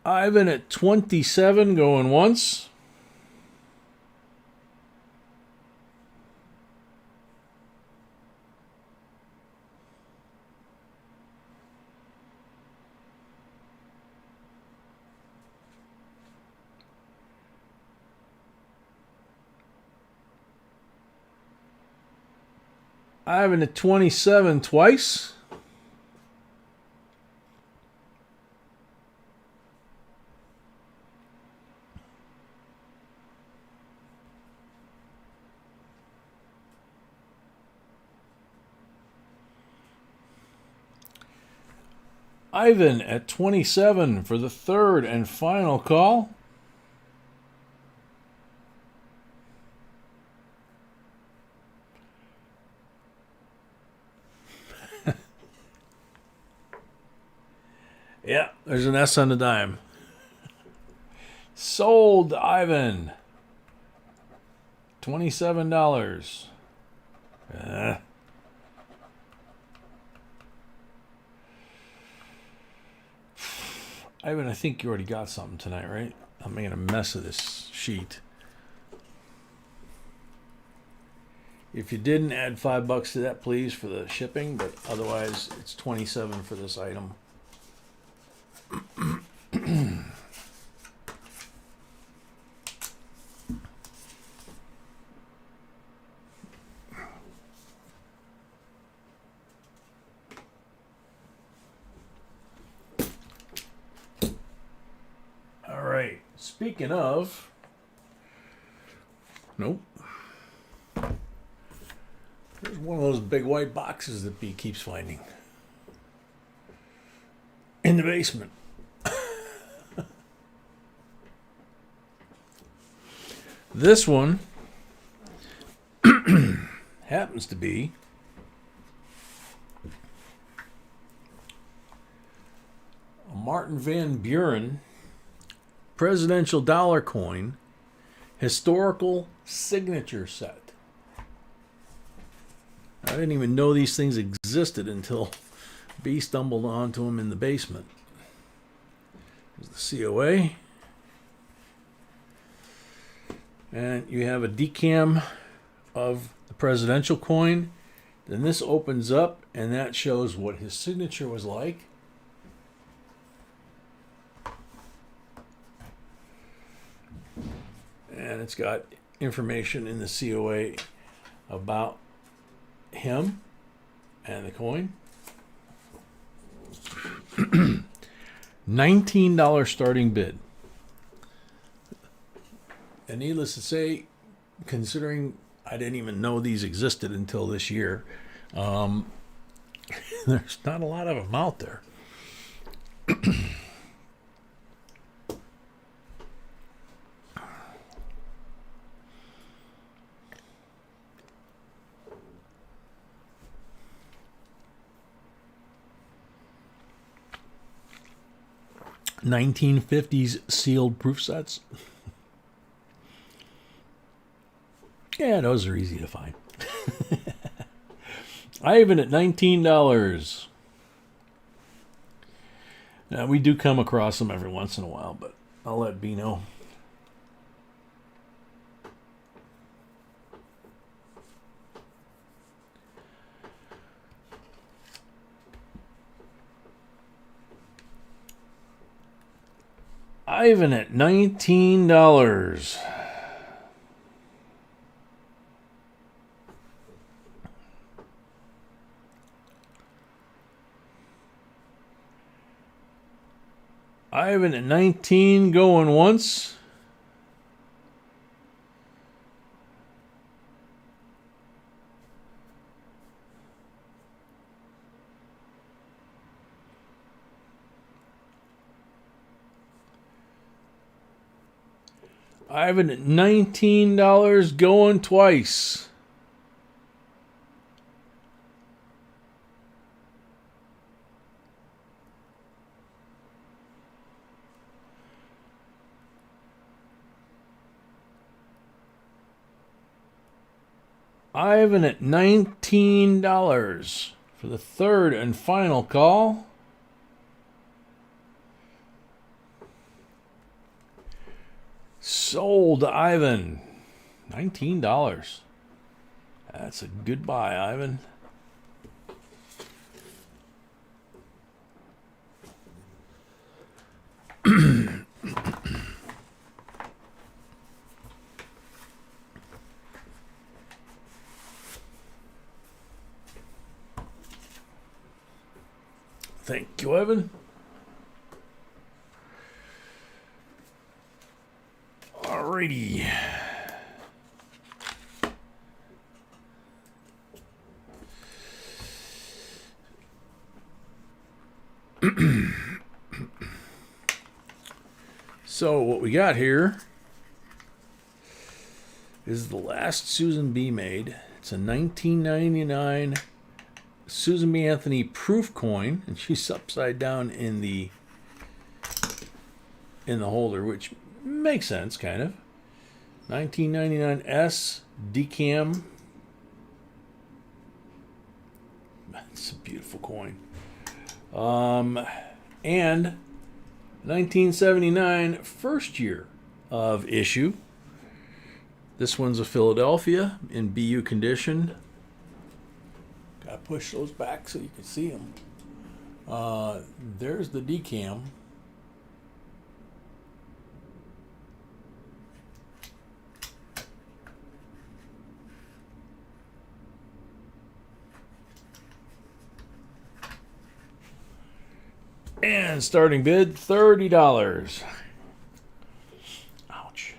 Speaker 2: Ivan at 27 going once. Ivan at 27 twice. Ivan at 27 for the third and final call. Yeah, there's an S on the dime. Sold, Ivan. $27. Ivan, I think you already got something tonight, right? I'm making a mess of this sheet. If you didn't, add $5 to that, please, for the shipping. But otherwise, it's $27 for this item. All right. Speaking of, nope. There's one of those big white boxes that B keeps finding in the basement. This one happens to be a Martin Van Buren presidential dollar coin historical signature set. I didn't even know these things existed until B stumbled onto them in the basement. There's the COA. And you have a decam of the presidential coin. Then this opens up, and that shows what his signature was like. And it's got information in the COA about him and the coin. $19 starting bid. And needless to say, considering I didn't even know these existed until this year, there's not a lot of them out there. (1950s) sealed proof sets. Yeah, those are easy to find. Ivan at $19. Now, we do come across them every once in a while, but I'll let B know. Ivan at $19. Ivan at 19 going once. Ivan at $19 going twice. Ivan at $19 for the third and final call. Sold Ivan. $19. That's a good buy, Ivan. Thank you, Evan. Alrighty. So what we got here is the last Susan B made. It's a 1999 Susan B. Anthony proof coin, and she's upside down in the holder, which makes sense, kind of. 1999 S decam. That's a beautiful coin. And 1979 first year of issue. This one's a Philadelphia in BU condition. Gotta push those back so you can see them. There's the decam. And starting bid, $30. Ouch.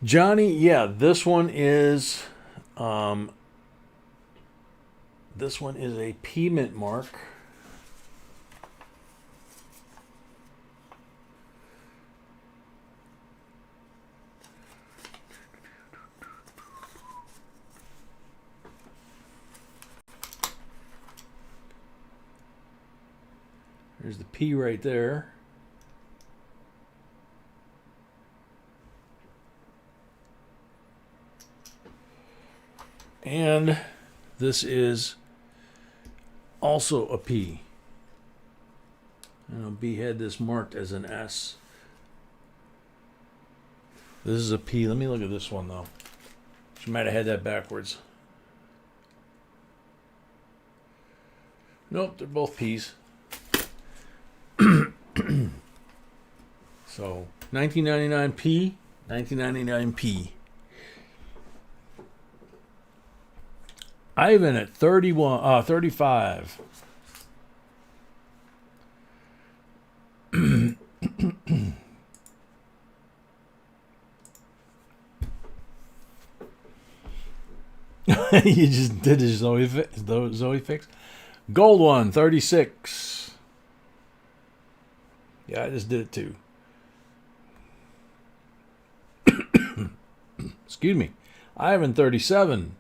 Speaker 2: Johnny, yeah, this one is a P mint mark. There's the P right there. And this is also a P. B had this marked as an S. This is a P. Let me look at this one, though. She might have had that backwards. Nope, they're both P's. So 1999P, 1999P. Ivan at 35. You just did a Zoe fix. Gold one, 36. Yeah, I just did it too. Excuse me. Ivan 37.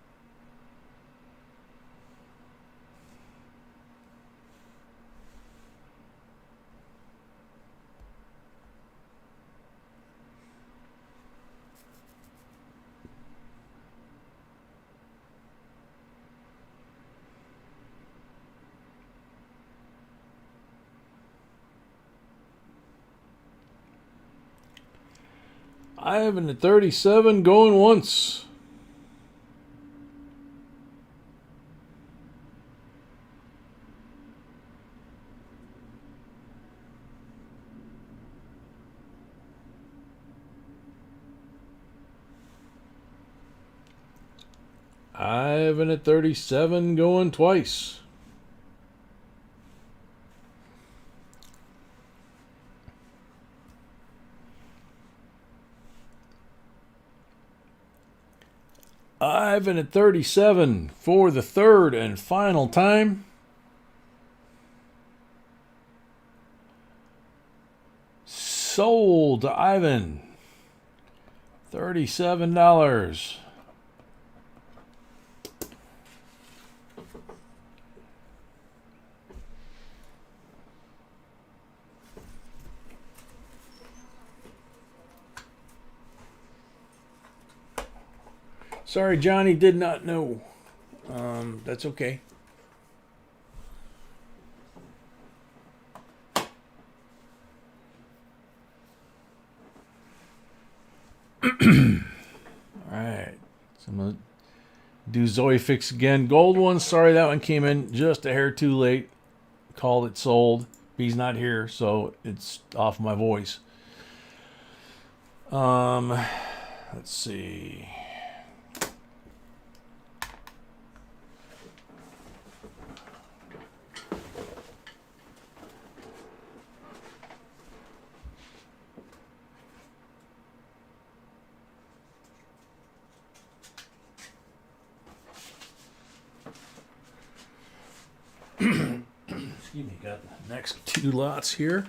Speaker 2: Ivan at 37 going once. Ivan at 37 going twice. Ivan at 37 for the third and final time. Sold to Ivan. $37. Sorry, Johnny did not know. That's okay. Alright. So I'm going to do Zoe Fix again. Gold one. Sorry, that one came in just a hair too late. Called it sold. He's not here, so it's off my voice. Let's see. Excuse me, got the next two lots here.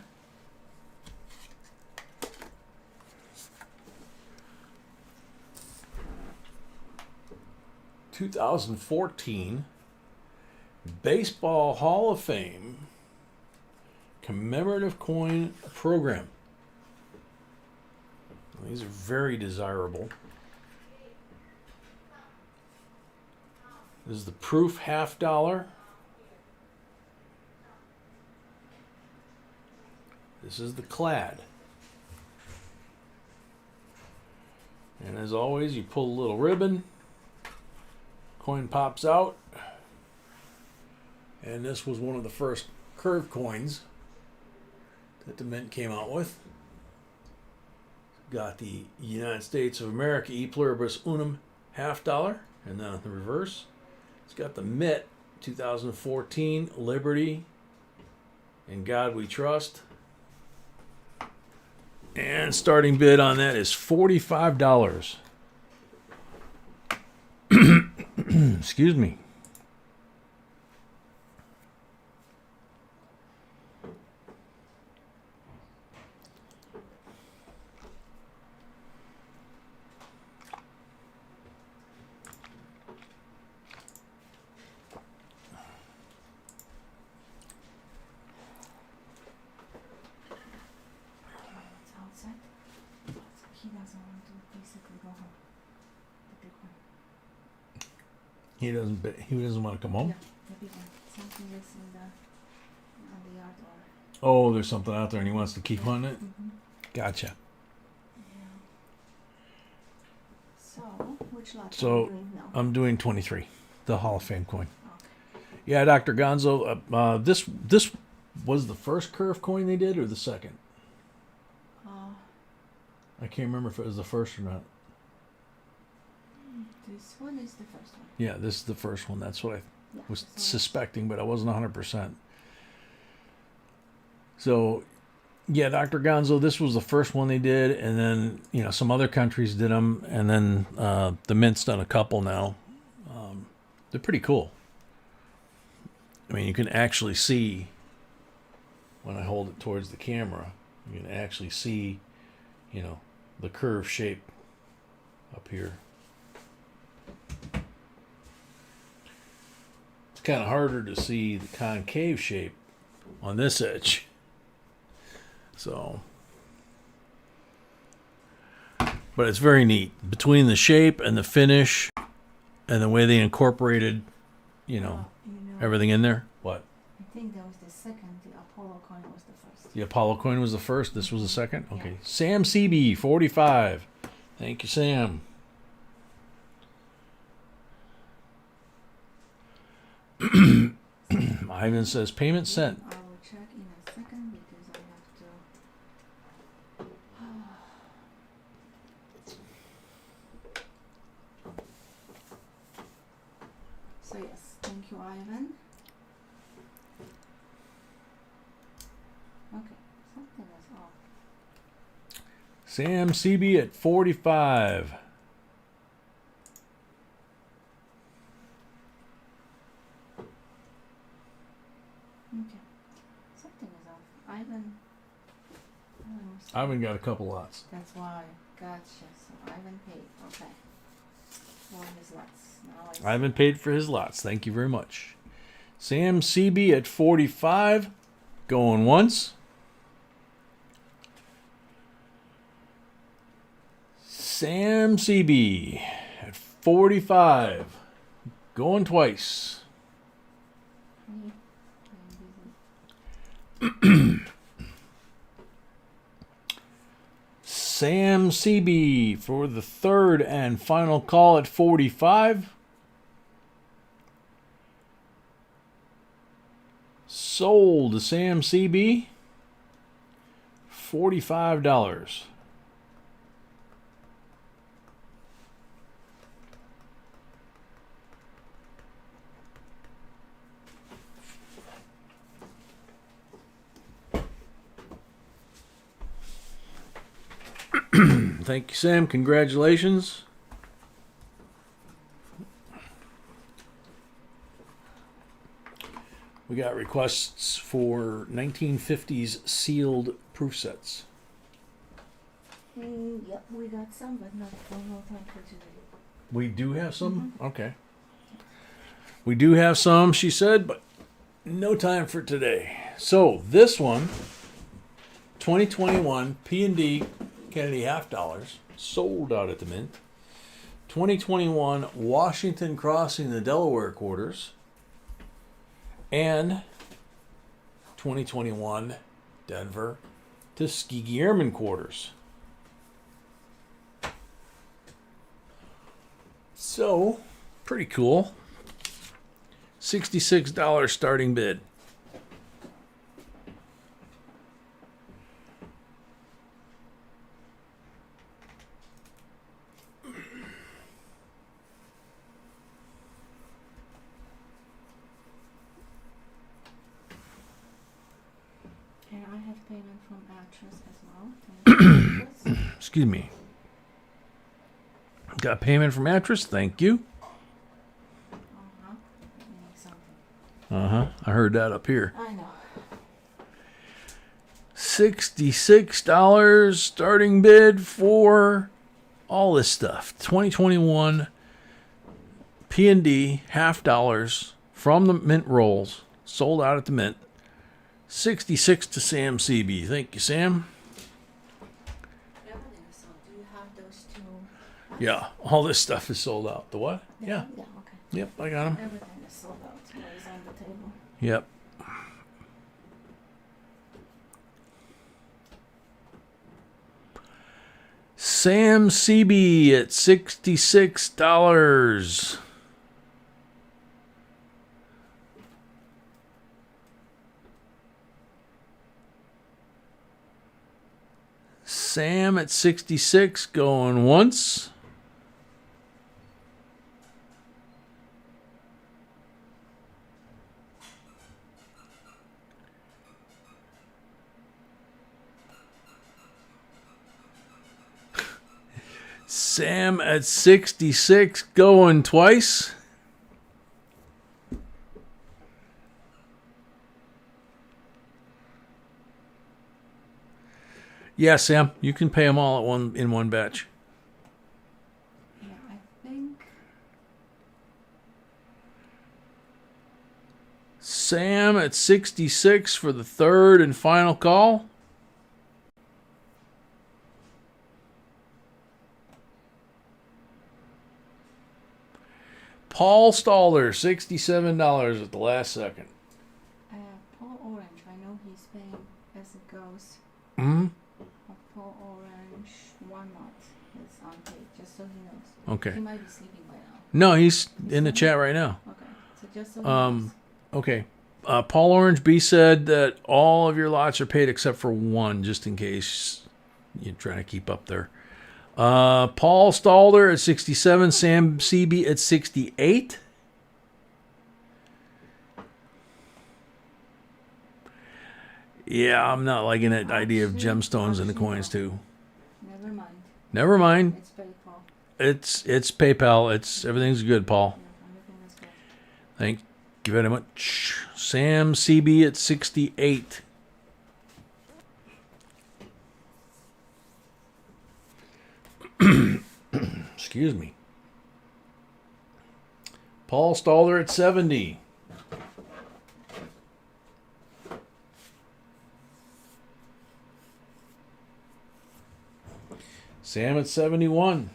Speaker 2: (2014) Baseball Hall of Fame commemorative coin program. These are very desirable. This is the proof $50. This is the clad. And as always, you pull a little ribbon, coin pops out, and this was one of the first curved coins that the mint came out with. Got the United States of America E pluribus unum $50, and then on the reverse, it's got the MIT 2014 Liberty in God We Trust. And starting bid on that is $45. Excuse me.
Speaker 3: He doesn't want to basically go home. The big one.
Speaker 2: He doesn't want to come home.
Speaker 3: Yeah, the big one. Something is in the on the yard or.
Speaker 2: Oh, there's something out there and he wants to keep on it.
Speaker 3: Mm-hmm.
Speaker 2: Gotcha.
Speaker 3: Yeah. So which lot
Speaker 2: So,
Speaker 3: are you doing now?
Speaker 2: I'm doing 23, the Hall of Fame coin.
Speaker 3: Okay.
Speaker 2: Yeah, Dr. Gonzo. This was the first curve coin they did or the second? I can't remember if it was the first or not.
Speaker 3: This one is the first one.
Speaker 2: Yeah, this is the first one. That's what I
Speaker 3: Yeah,
Speaker 2: was
Speaker 3: this one is-
Speaker 2: suspecting, but I wasn't 100%. So, yeah, Dr. Gonzo, this was the first one they did, and then some other countries did them, and then the Mint's done a couple now. They're pretty cool. I mean, you can actually see when I hold it towards the camera. You can actually see, the curve shape up here. It's kind of harder to see the concave shape on this edge. So, but it's very neat. Between the shape and the finish and the way they incorporated, everything in there. What?
Speaker 3: I think that was the second. The Apollo coin was the first.
Speaker 2: The Apollo coin was the first. This was the second? Okay.
Speaker 3: Yeah.
Speaker 2: Sam CB, 45. Thank you, Sam. Ivan says payment sent.
Speaker 3: I will check in a second because I have to. So yes, thank you, Ivan. Okay, something is off.
Speaker 2: Sam CB at 45.
Speaker 3: Ivan.
Speaker 2: Ivan got a couple lots.
Speaker 3: That's why. Gotcha. So Ivan paid. Okay. For his lots. Now I see.
Speaker 2: Ivan paid for his lots. Thank you very much. Sam CB at 45. Going once. Sam CB at 45. Going twice.
Speaker 3: Me. I'm busy.
Speaker 2: Sam CB for the third and final call at 45. Sold to Sam CB. $45. Thank you, Sam. Congratulations. We got requests for 1950s sealed proof sets.
Speaker 3: Yep, we got some, but not for no time for today.
Speaker 2: We do have some? Okay. We do have some, she said, but no time for today. So, this one, 2021 P&D Kennedy half dollars, sold out at the mint. 2021 Washington Crossing the Delaware quarters. And 2021 Denver Tuskegee Airmen quarters. So, pretty cool. $66 starting bid.
Speaker 3: And I have payment from actress as well. Thank you.
Speaker 2: Excuse me. Got payment from Actress. Thank you.
Speaker 3: Something.
Speaker 2: I heard that up here.
Speaker 3: I know.
Speaker 2: $66 starting bid for all this stuff. 2021 P&D half dollars from the mint rolls. Sold out at the mint. 66 to Sam CB. Thank you, Sam.
Speaker 3: So do you have those two?
Speaker 2: Yeah, all this stuff is sold out. The what? Yeah.
Speaker 3: Yeah, okay.
Speaker 2: Yep, I got them.
Speaker 3: Everything is sold out. What is on the table?
Speaker 2: Yep. Sam CB at $66. Sam at 66 going once. Sam at 66 going twice. Yeah, Sam, you can pay them all at in one batch.
Speaker 3: Yeah, I think.
Speaker 2: Sam at 66 for the third and final call. Paul Stalder, $67 at the last second.
Speaker 3: Paul Orange, I know he's paying as it goes.
Speaker 2: Hmm.
Speaker 3: Paul Orange, 1 month is unpaid, just so he knows.
Speaker 2: Okay.
Speaker 3: He might be sleeping by now.
Speaker 2: No, he's in the chat right now.
Speaker 3: Okay, so just so he knows.
Speaker 2: Okay. Paul Orange B said that all of your lots are paid except for one, just in case you're trying to keep up there. Paul Stalder at 67, Sam CB at 68. Yeah, I'm not liking that idea of gemstones in the coins too.
Speaker 3: Never mind.
Speaker 2: Never mind.
Speaker 3: It's PayPal.
Speaker 2: It's PayPal. Everything's good, Paul.
Speaker 3: Yeah, everything is good.
Speaker 2: Thank you very much. Sam CB at 68. Excuse me. Paul Stalder at 70. Sam at 71.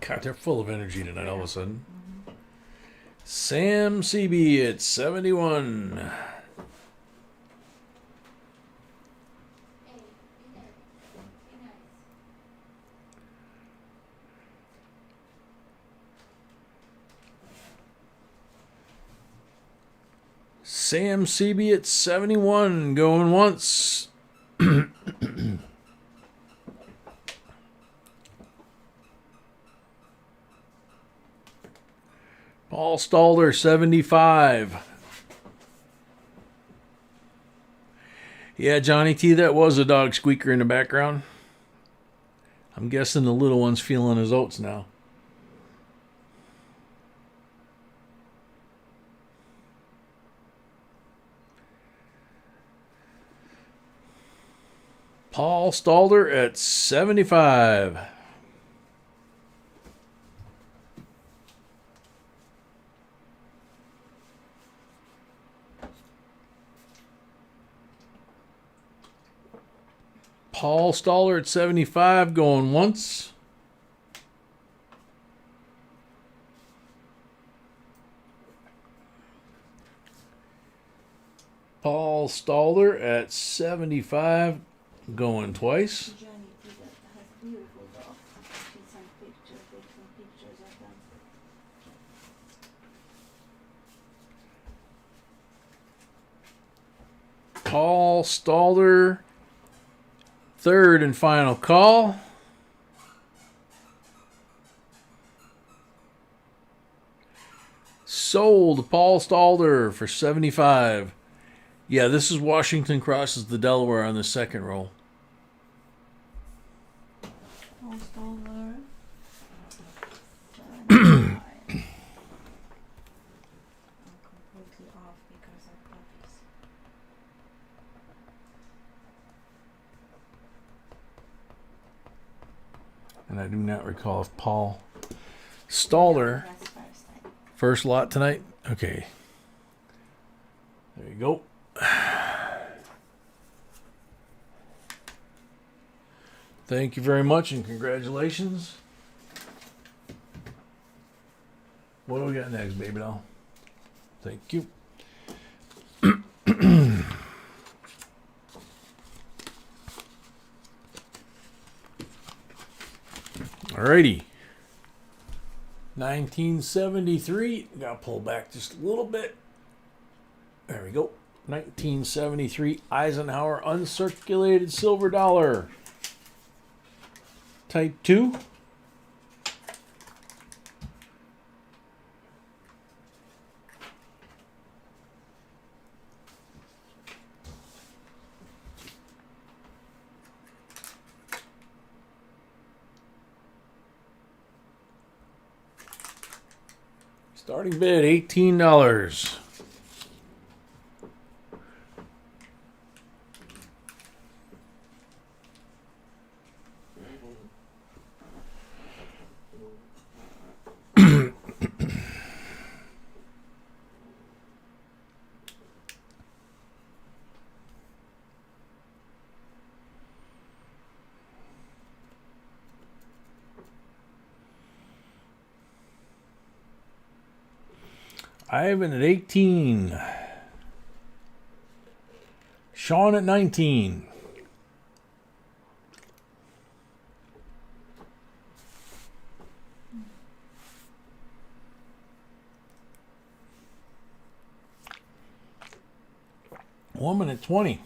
Speaker 2: God, they're full of energy tonight all of a sudden. Sam CB at 71. Sam CB at 71, going once. Paul Stalder, 75. Yeah, Johnny T, that was a dog squeaker in the background. I'm guessing the little one's feeling his oats now. Paul Stalder at 75. Paul Stalder at 75, going once. Paul Stalder at 75, going twice.
Speaker 4: Johnny T that has beautiful dogs. She sent pictures, take some pictures of them.
Speaker 2: Paul Stalder, third and final call. Sold Paul Stalder for 75. Yeah, this is Washington crosses the Delaware on the second roll.
Speaker 4: Post over. 75. I'm completely off because of puppies.
Speaker 2: And I do not recall if Paul Stalder,
Speaker 4: That's first time.
Speaker 2: first lot tonight. Okay. There you go. Thank you very much and congratulations. What do we got next, baby doll? Thank you. Alrighty. 1973. Gotta pull back just a little bit. There we go. 1973 Eisenhower uncirculated silver dollar. Type 2. Starting bid $18. Ivan at 18. Sean at 19. Woman at 20.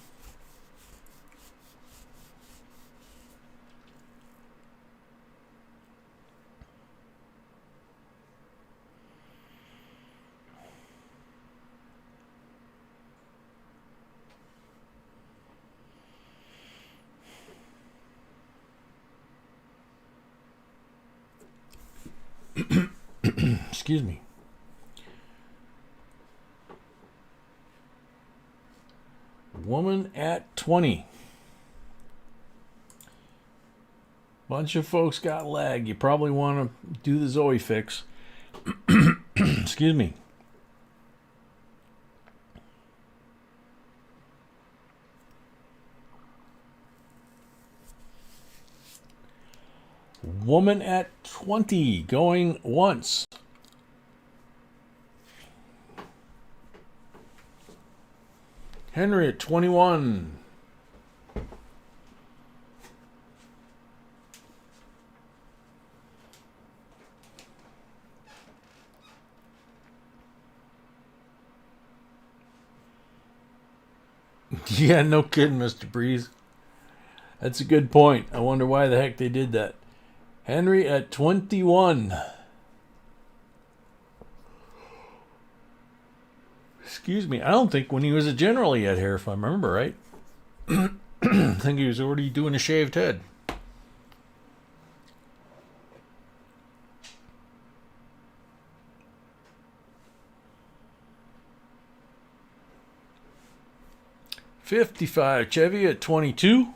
Speaker 2: Excuse me. Woman at 20. Bunch of folks got lag. You probably want to do the Zoe fix. Excuse me. Woman at 20 going once. Henry at 21. Yeah, no kidding, Mr. Breeze. That's a good point. I wonder why the heck they did that. Henry at 21. Excuse me. I don't think when he was a general he had hair, if I remember right. I think he was already doing a shaved head. $55. Chevy at 22.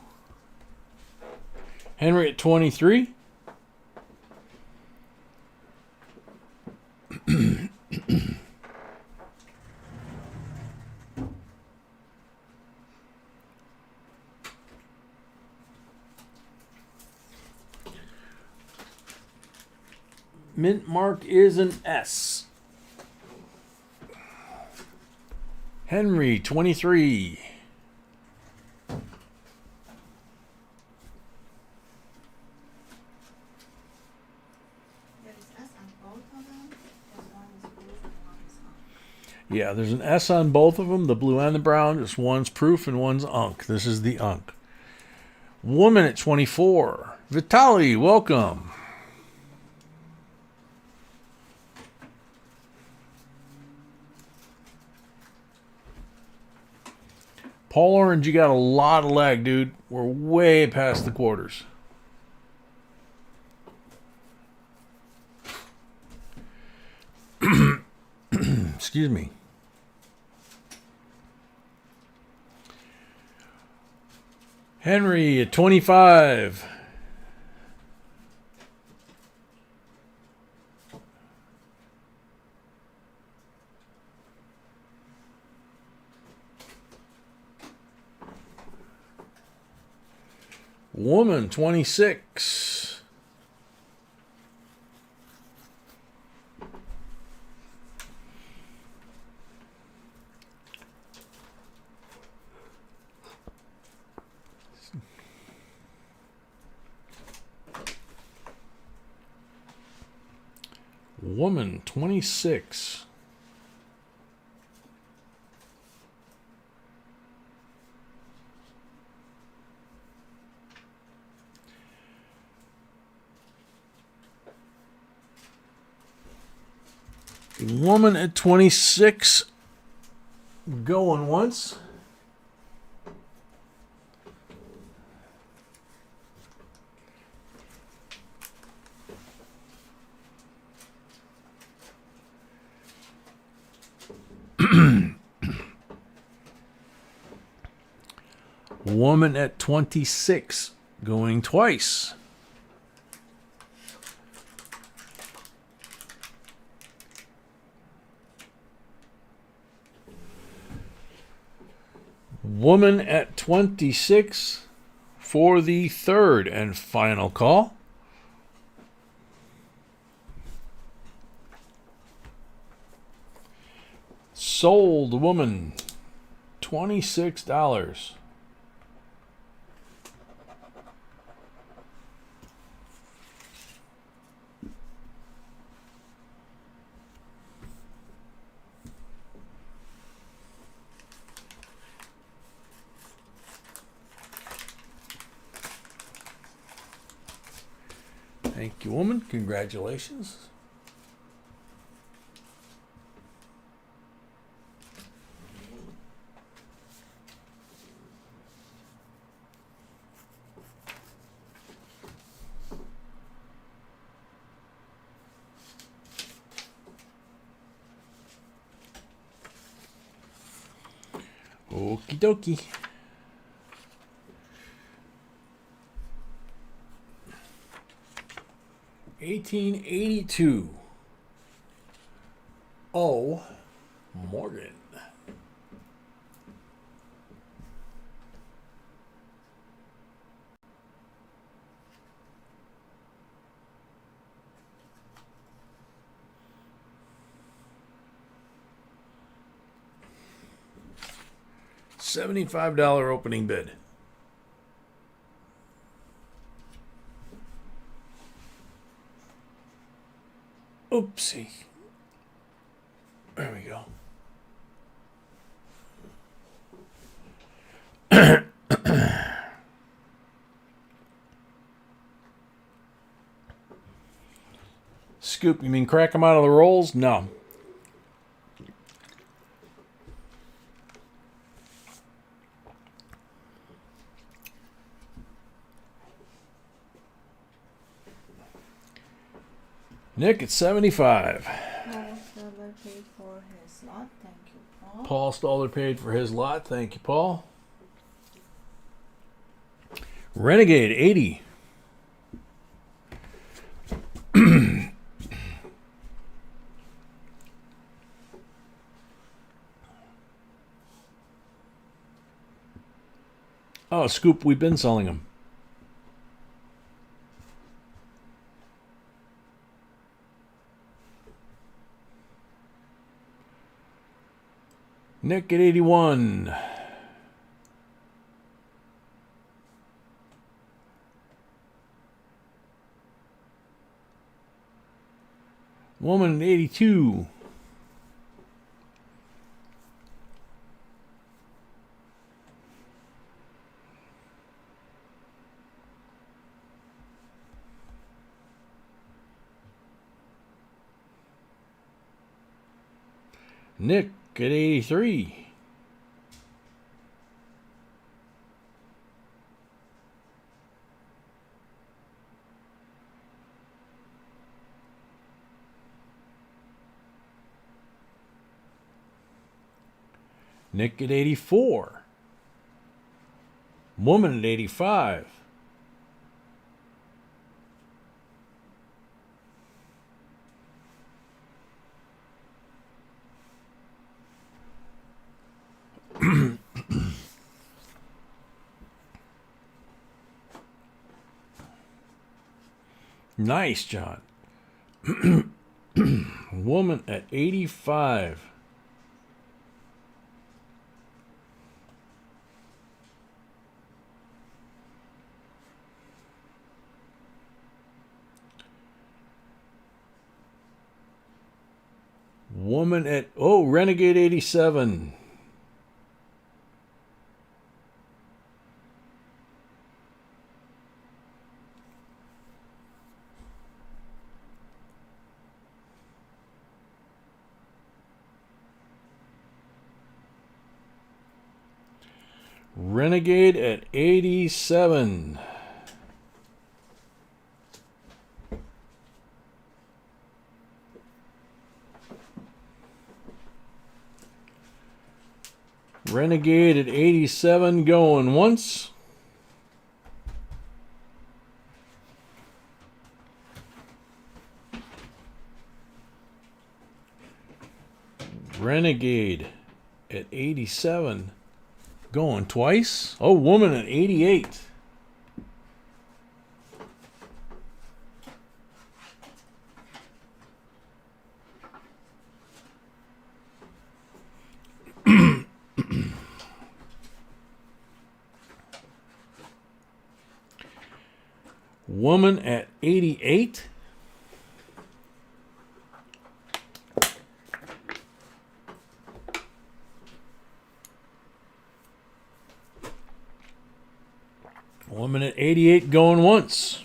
Speaker 2: Henry at 23. Mint mark is an S. Henry, 23. Yeah, there's an S on both of them, the blue and the brown. Just one's proof and one's unk. This is the unk. Woman at 24. Vitaly, welcome. Paul Orange, you got a lot of lag, dude. We're way past the quarters. Excuse me. Henry at 25. Woman, 26. Woman, 26. Woman at 26. Going once. Woman at 26 going twice. Woman at 26 for the third and final call. Sold woman, $26. Thank you, woman. Congratulations. Okie dokie. 1882. O. Morgan. $75 opening bid. Oopsie. There we go. Scoop, you mean crack them out of the rolls? No. Nick, it's 75.
Speaker 4: Paul Stoller paid for his lot. Thank you, Paul.
Speaker 2: Paul Stoller paid for his lot. Thank you, Paul. Renegade, 80. Oh, Scoop, we've been selling them. Nick at 81. Woman at 82. Nick at 83. Nick at 84. Woman at 85. Nice, John. Woman at 85. Woman at, oh, Renegade 87. Renegade at 87. Renegade at 87 going once. Renegade at 87 going twice. Oh, woman at 88. Woman at 88. Woman at 88 going once.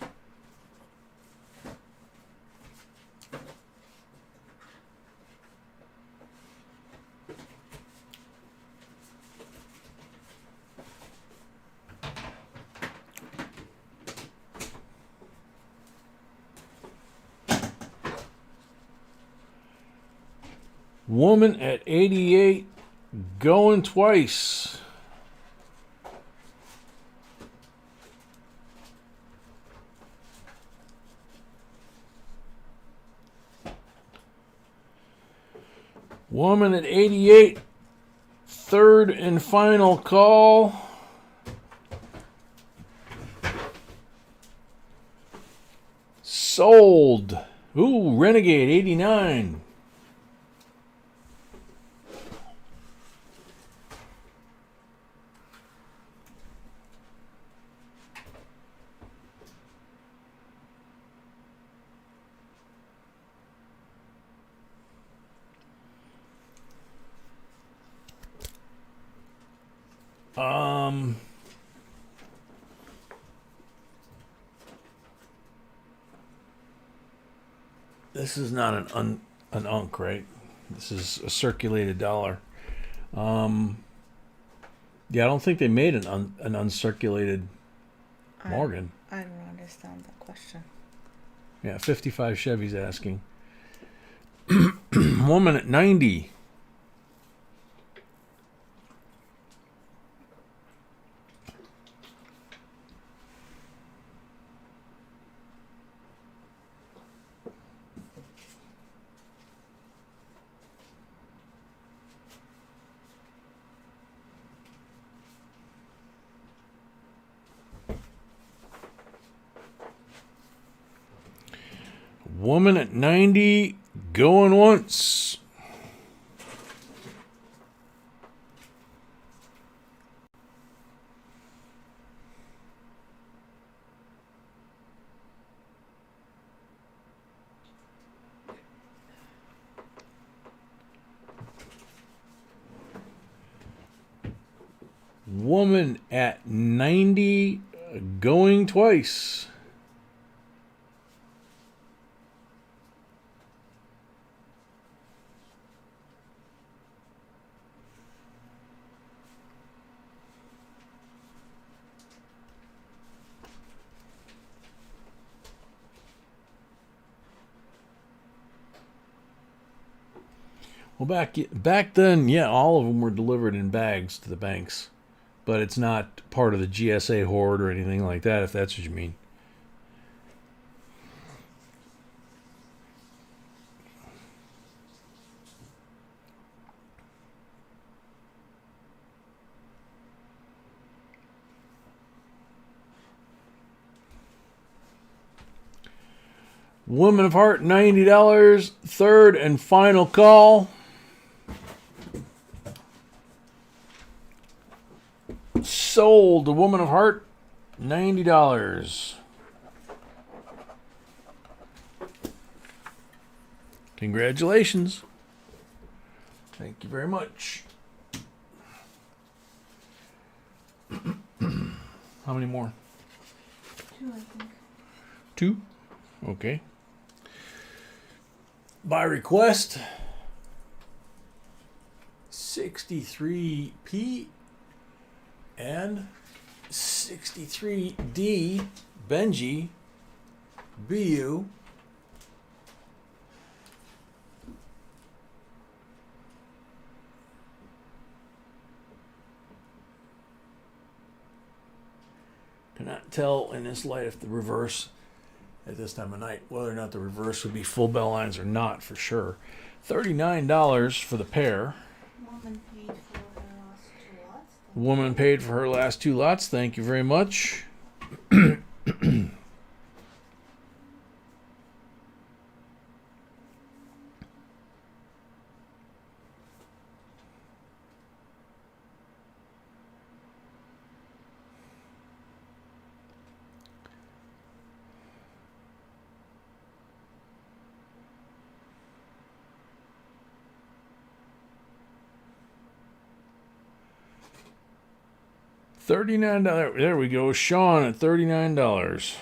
Speaker 2: Woman at 88 going twice. Woman at 88. Third and final call. Sold. Ooh, Renegade 89. This is not an unk, right? This is a circulated dollar. Yeah, I don't think they made an uncirculated Morgan.
Speaker 3: I don't understand that question.
Speaker 2: Yeah, 55 Chevy's asking. Woman at 90. Woman at 90, going once. Woman at 90, going twice. Well, back then, yeah, all of them were delivered in bags to the banks. But it's not part of the GSA hoard or anything like that, if that's what you mean. Woman of Heart, $90. Third and final call. Sold. The Woman of Heart, $90. Congratulations. Thank you very much. How many more?
Speaker 4: 2, I think.
Speaker 2: 2? Okay. By request, 63P and 63D, Benji, BU, cannot tell in this light if the reverse at this time of night, whether or not the reverse would be full bell lines or not for sure. $39 for the pair.
Speaker 4: Woman paid for her last 2 lots.
Speaker 2: Woman paid for her last 2 lots. Thank you very much. $39. There we go. Sean at $39.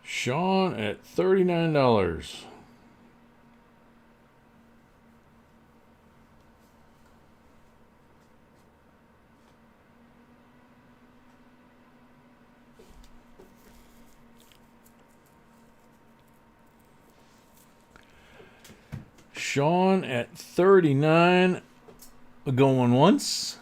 Speaker 2: Sean at $39. Sean at 39. going once.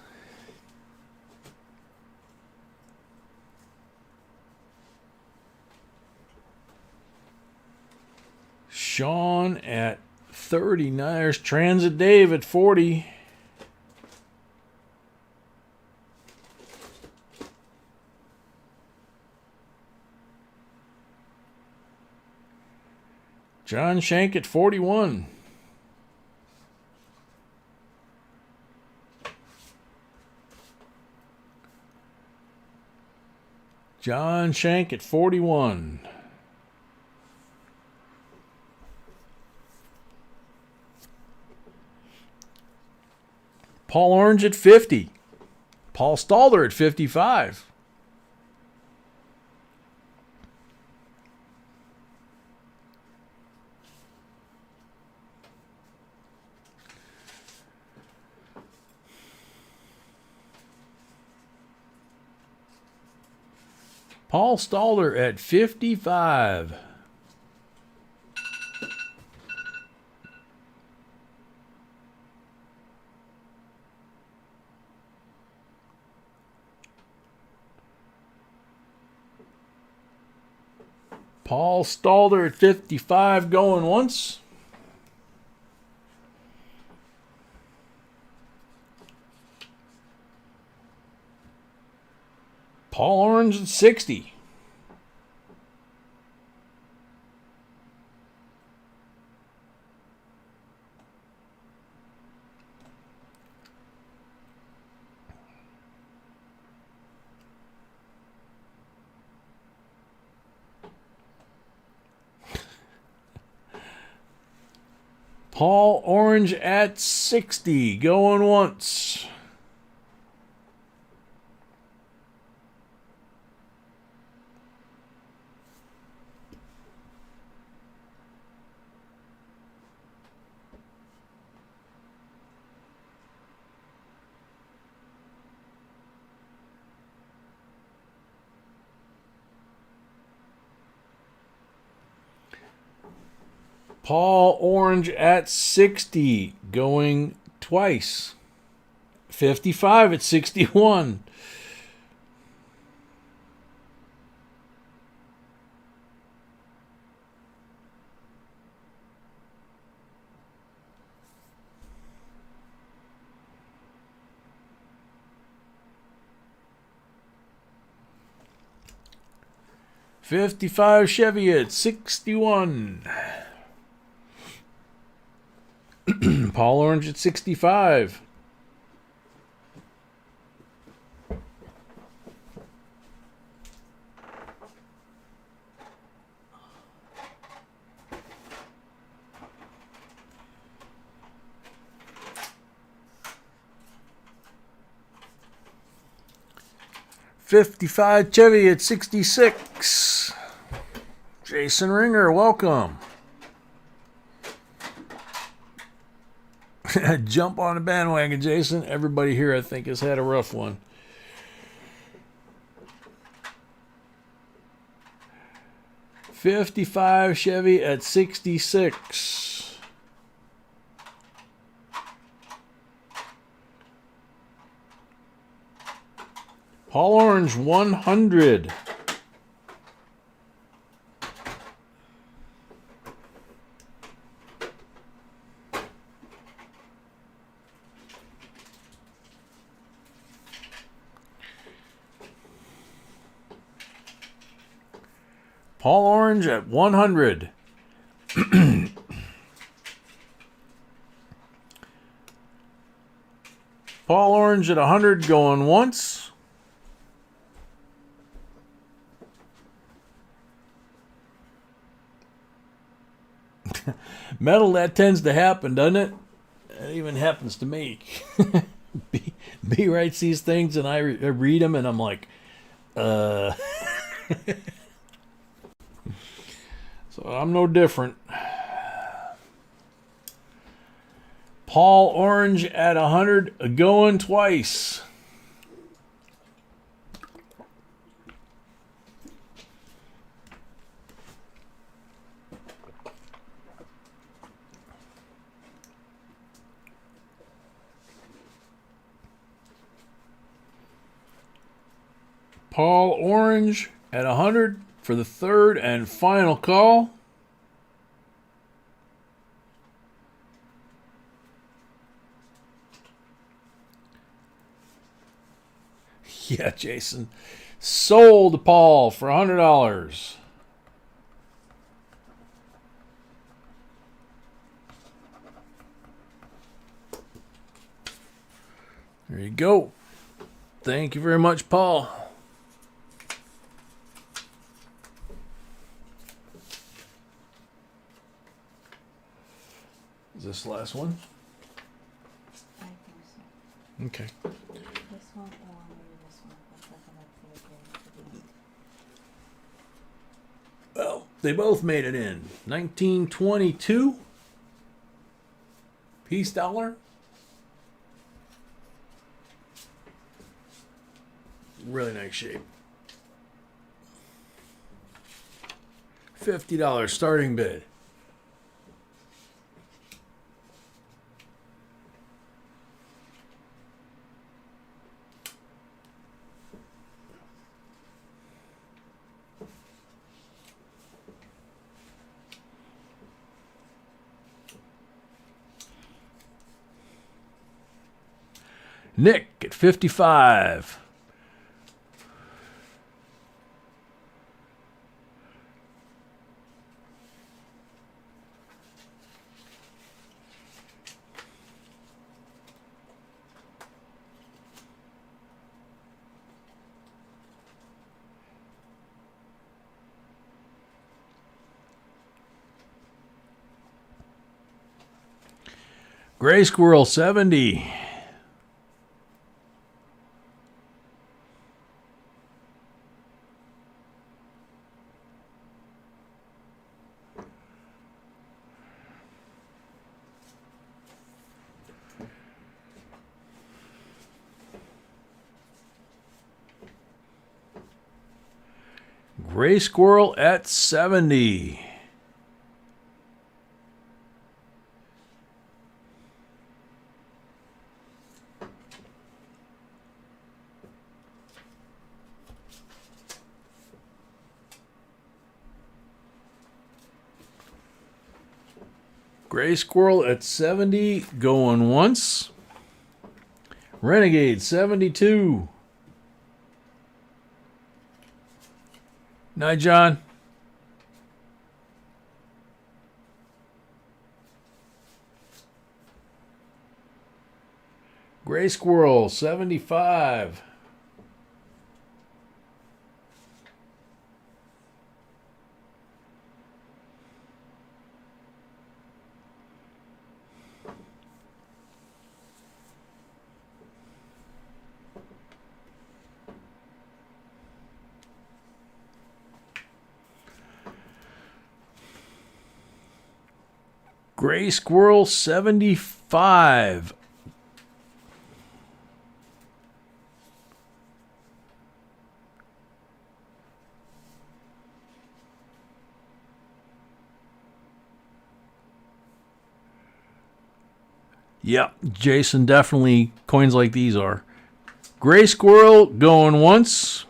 Speaker 2: Sean at 39. There's Transit Dave at 40. John Shank at 41. John Shank at 41. Paul Orange at 50. Paul Stalder at 55. Paul Stalder at 55. Paul Stalder at 55 going once. Paul Orange at 60. Paul Orange at 60 going once. Paul Orange at 60 going twice. 55 at 61. '55 Chevy at 61. Paul Orange at 65. '55 Chevy at 66. Jason Ringer, welcome. Jump on the bandwagon, Jason. Everybody here, I think, has had a rough one. '55 Chevy at 66. Paul Orange 100. Paul Orange at 100. Paul Orange at 100 going once. Metal, that tends to happen, doesn't it? It even happens to me. B writes these things and I read them and I'm like, So I'm no different. Paul Orange at 100 going twice. Paul Orange at 100 for the third and final call. Yeah, Jason. Sold to Paul for $100. There you go. Thank you very much, Paul. Is this the last one?
Speaker 3: I think so.
Speaker 2: Okay.
Speaker 3: This one or maybe this one. But definitely okay.
Speaker 2: Well, they both made it in. 1922. Peace dollar. Really nice shape. $50 starting bid. Nick at 55. Gray Squirrel 70. Gray Squirrel at 70. Gray Squirrel at 70, going once. Renegade 72. Night, John. Gray Squirrel 75. Gray Squirrel 75. Yep, Jason, definitely coins like these are. Gray Squirrel going once.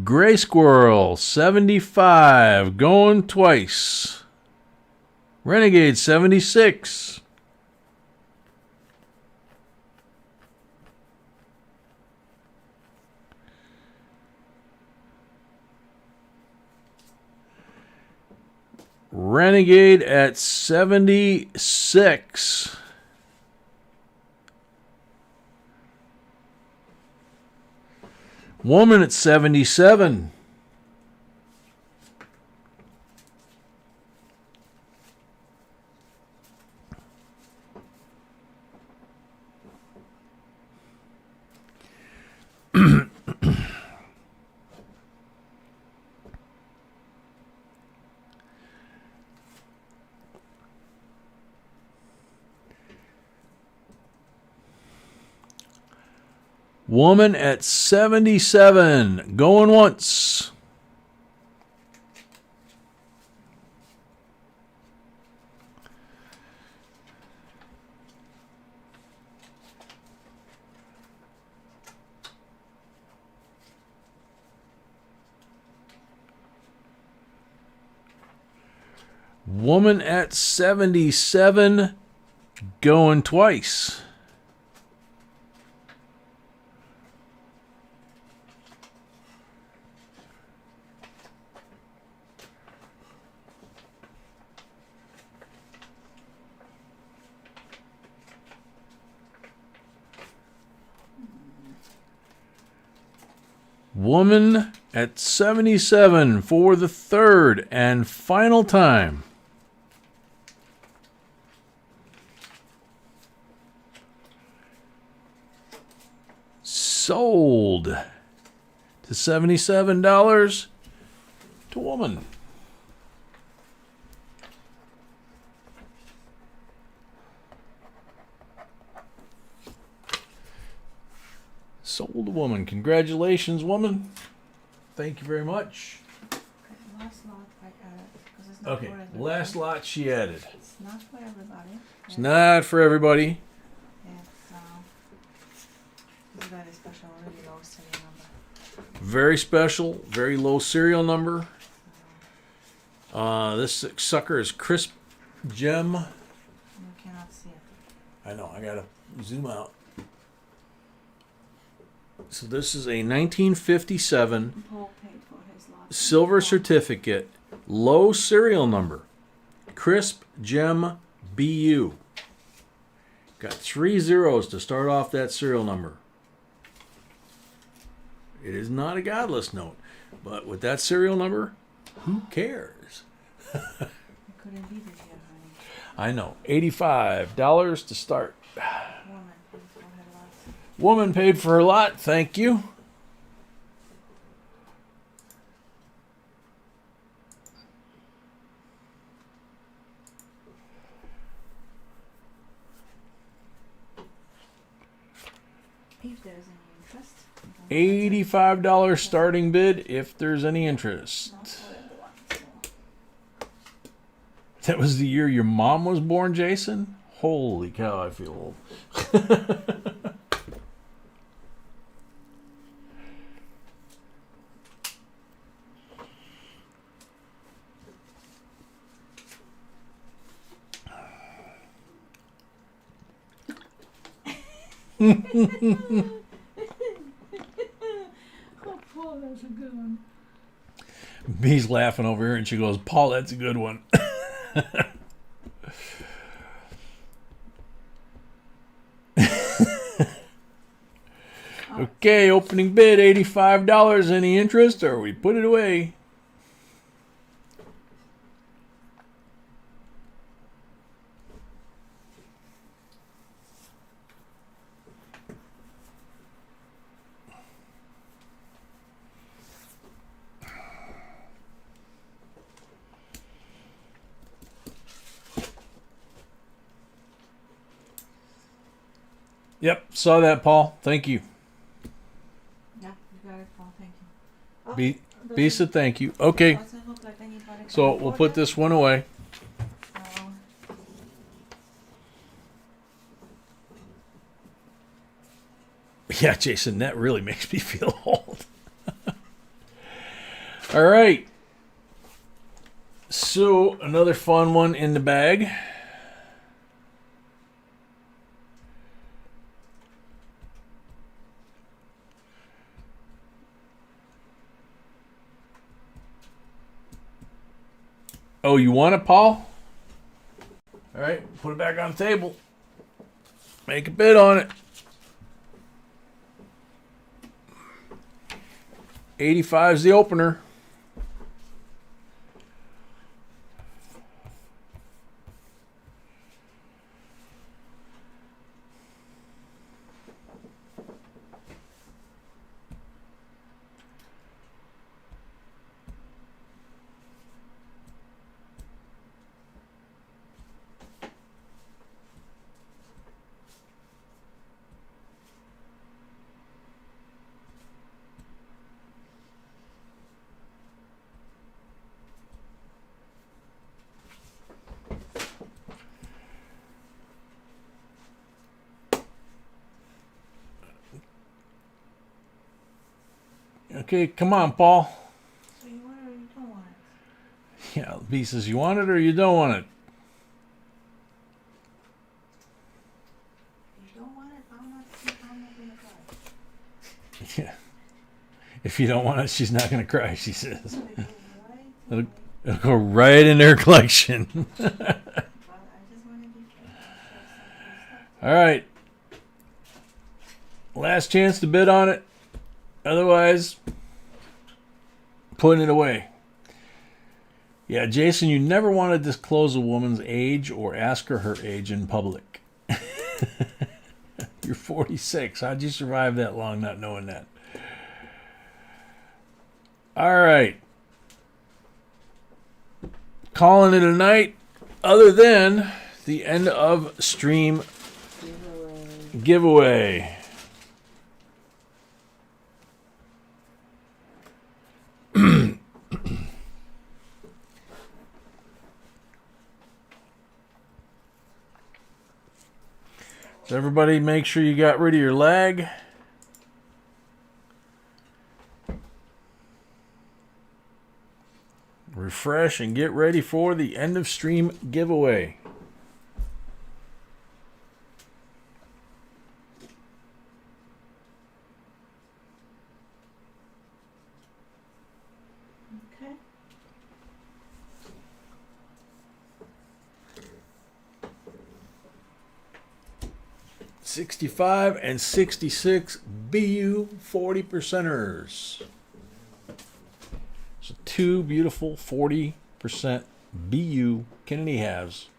Speaker 2: Gray Squirrel 75 going twice. Renegade 76. Renegade at 76. Woman at 77. Woman at 77, going once. Woman at 77 going twice. Woman at 77 for the third and final time. Sold to $77 to woman. Sold a woman. Congratulations, woman. Thank you very much.
Speaker 3: Last lot I added because it's not
Speaker 2: Okay,
Speaker 3: for everybody.
Speaker 2: last lot she added.
Speaker 3: It's not for everybody.
Speaker 2: It's not for everybody.
Speaker 3: It's very special, really low serial number.
Speaker 2: Very special, very low serial number. This sucker is crisp gem.
Speaker 3: You cannot see it.
Speaker 2: I know, I gotta zoom out. So this is a 1957
Speaker 3: Paul paid for his lot.
Speaker 2: silver certificate, low serial number, crisp gem BU. Got 3 zeros to start off that serial number. It is not a godless note, but with that serial number, who cares?
Speaker 3: You couldn't beat it here, honey.
Speaker 2: I know, $85 to start.
Speaker 3: Woman paid for her lot.
Speaker 2: Woman paid for her lot, thank you.
Speaker 3: If there's any interest.
Speaker 2: $85 starting bid if there's any interest.
Speaker 3: Not for everyone. So.
Speaker 2: That was the year your mom was born, Jason? Holy cow, I feel old.
Speaker 3: Oh, Paul, that's a good one.
Speaker 2: Bee's laughing over here and she goes, Paul, that's a good one. Okay, opening bid, $85. Any interest or we put it away? Yep, saw that, Paul. Thank you.
Speaker 3: Yeah, you got it, Paul. Thank you. Oh,
Speaker 2: B said thank you. Okay,
Speaker 3: doesn't look like anybody
Speaker 2: so
Speaker 3: can
Speaker 2: we'll
Speaker 3: afford
Speaker 2: put
Speaker 3: it.
Speaker 2: this one away. Yeah, Jason, that really makes me feel old. All right. So, another fun one in the bag. Oh, you want it, Paul? All right, put it back on the table. Make a bid on it. 85 is the opener. Okay, come on, Paul.
Speaker 3: So you want it or you don't want it?
Speaker 2: Yeah, B says, you want it or you don't want it?
Speaker 4: If you don't want it, I'm not gonna cry.
Speaker 2: Yeah. If you don't want it, she's not going to cry, she says.
Speaker 4: Right?
Speaker 2: It'll go right in their collection.
Speaker 4: But I just want to be
Speaker 2: All right. Last chance to bid on it. Otherwise, putting it away. Yeah, Jason, you never want to disclose a woman's age or ask her her age in public. You're 46. How'd you survive that long not knowing that? All right. Calling it a night, other than the end of stream giveaway. So everybody make sure you got rid of your lag. Refresh and get ready for the end of stream giveaway.
Speaker 4: Okay.
Speaker 2: 65 and 66 BU 40 percenters. So two beautiful 40% BU Kennedy halves.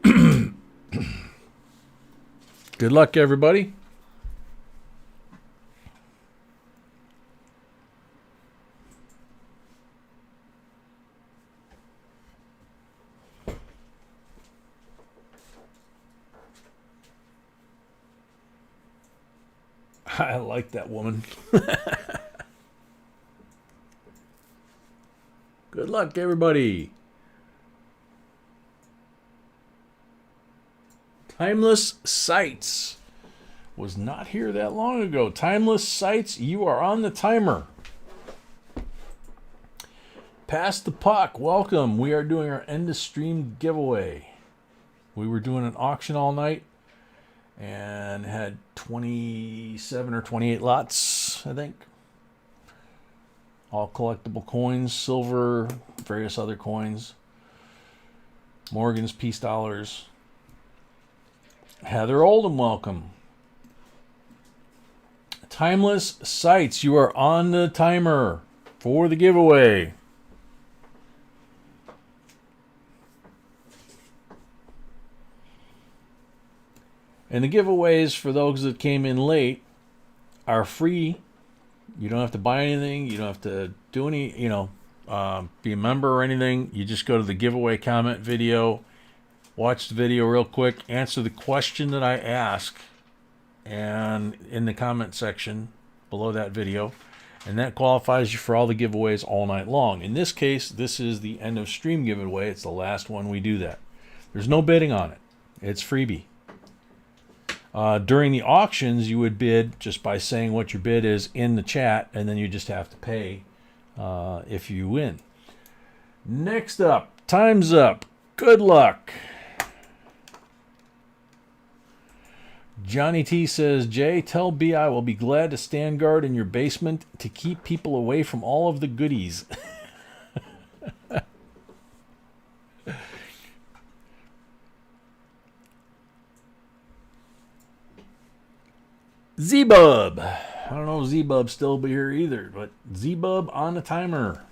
Speaker 2: Good luck, everybody. I like that woman. Good luck, everybody. Timeless Sights was not here that long ago. Timeless Sights, you are on the timer. Pass the puck. Welcome. We are doing our end of stream giveaway. We were doing an auction all night and had 27 or 28 lots, I think. All collectible coins, silver, various other coins. Morgan's Peace Dollars. Heather Oldham, welcome. Timeless Sights, you are on the timer for the giveaway. And the giveaways, for those that came in late, are free. You don't have to buy anything. You don't have to do any, be a member or anything. You just go to the giveaway comment video, watch the video real quick, answer the question that I ask, and in the comment section below that video, and that qualifies you for all the giveaways all night long. In this case, this is the end of stream giveaway. It's the last one we do that. There's no bidding on it. It's freebie. During the auctions, you would bid just by saying what your bid is in the chat, and then you just have to pay if you win. Next up, time's up. Good luck. Johnny T says, Jay, tell B I will be glad to stand guard in your basement to keep people away from all of the goodies. Z-Bub. I don't know if Z-Bub's still be here either, but Z-Bub on the timer.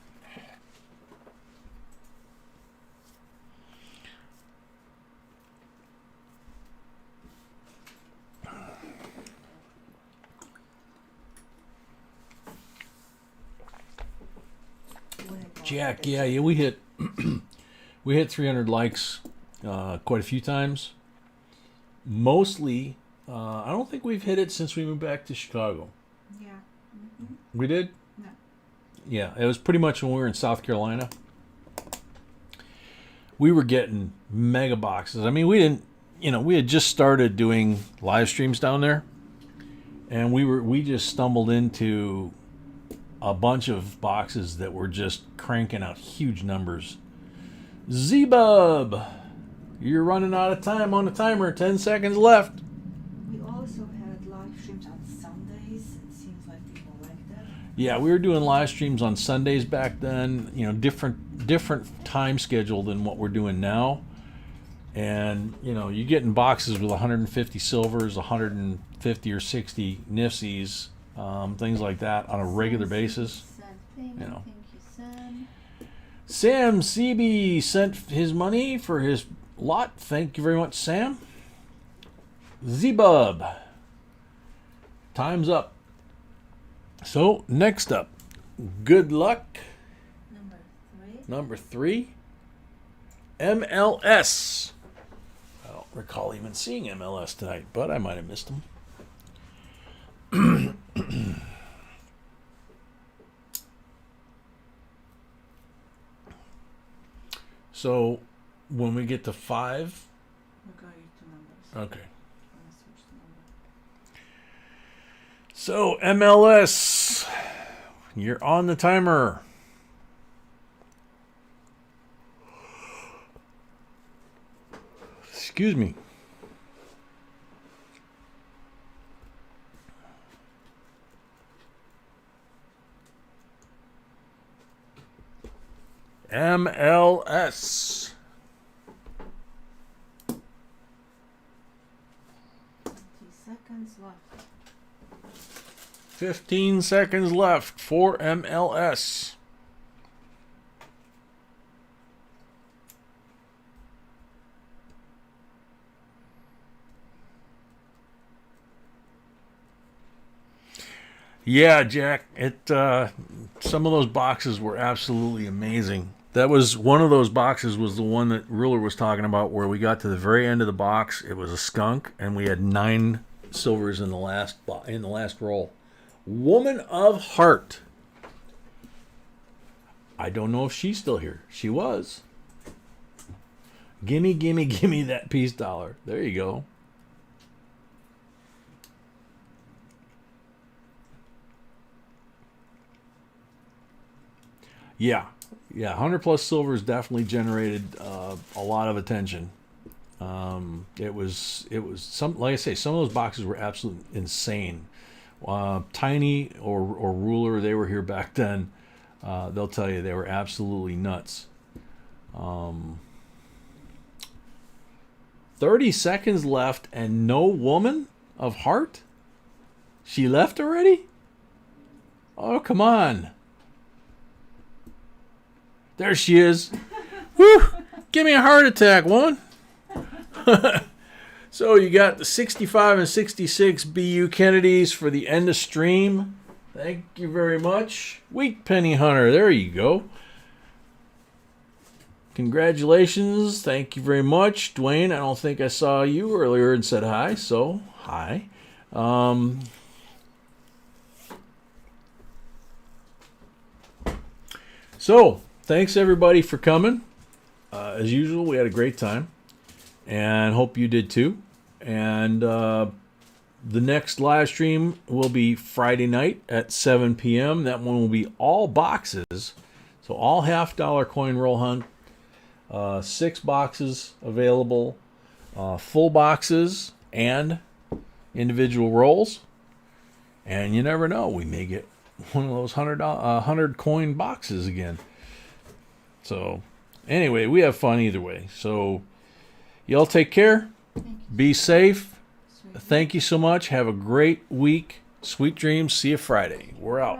Speaker 2: Jack, yeah, we hit we hit 300 likes quite a few times. Mostly, I don't think we've hit it since we moved back to Chicago.
Speaker 4: Yeah. Mm-hmm.
Speaker 2: We did?
Speaker 4: No.
Speaker 2: Yeah, it was pretty much when we were in South Carolina. We were getting mega boxes. I mean, we didn't, we had just started doing live streams down there, and we just stumbled into a bunch of boxes that were just cranking out huge numbers. Z-Bub, you're running out of time on the timer. 10 seconds left.
Speaker 4: We also had live streams on Sundays. It seems like people like that.
Speaker 2: Yeah, we were doing live streams on Sundays back then. You know, different time schedule than what we're doing now. And you know, you're getting boxes with 150 silvers, 150 or 60 nifsies, things like that on a regular basis. You know.
Speaker 4: Thank you, Sam.
Speaker 2: Sam CB sent his money for his lot. Thank you very much, Sam. Z-Bub. Time's up. So, next up, good luck. Number three, MLS. I don't recall even seeing MLS tonight, but I might have missed them. So, when we get to 5,
Speaker 4: We're going to numbers.
Speaker 2: okay.
Speaker 4: I'm gonna switch the number.
Speaker 2: So, MLS, you're on the timer. Excuse me. MLS.
Speaker 4: 20 seconds left.
Speaker 2: 15 seconds left for MLS. Yeah, Jack. Some of those boxes were absolutely amazing. That was one of those boxes. Was the one that Ruler was talking about, where we got to the very end of the box. It was a skunk, and we had 9 silvers in the last roll. Woman of Heart. I don't know if she's still here. She was. Gimme, gimme, gimme that peace dollar. There you go. Yeah, 100 plus silvers definitely generated a lot of attention. It was some, like I say, some of those boxes were absolutely insane. Tiny or Ruler, they were here back then. They'll tell you they were absolutely nuts. 30 seconds left and no Woman of Heart? She left already? Oh, come on. There she is. Woo! Give me a heart attack, woman. So you got the 65 and 66 BU Kennedys for the end of stream. Thank you very much. Wheat Penny Hunter, there you go. Congratulations. Thank you very much. Dwayne, I don't think I saw you earlier and said hi, so hi. So, thanks everybody for coming. As usual, we had a great time, and hope you did too. And the next live stream will be Friday night at 7 p.m. That one will be all boxes, so all $50 coin roll hunt. 6 boxes available, full boxes and individual rolls. And you never know, we may get one of those 100 coin boxes again. So anyway, we have fun either way. So y'all take care. Be safe. Thank you so much. Have a great week. Sweet dreams. See you Friday. We're out.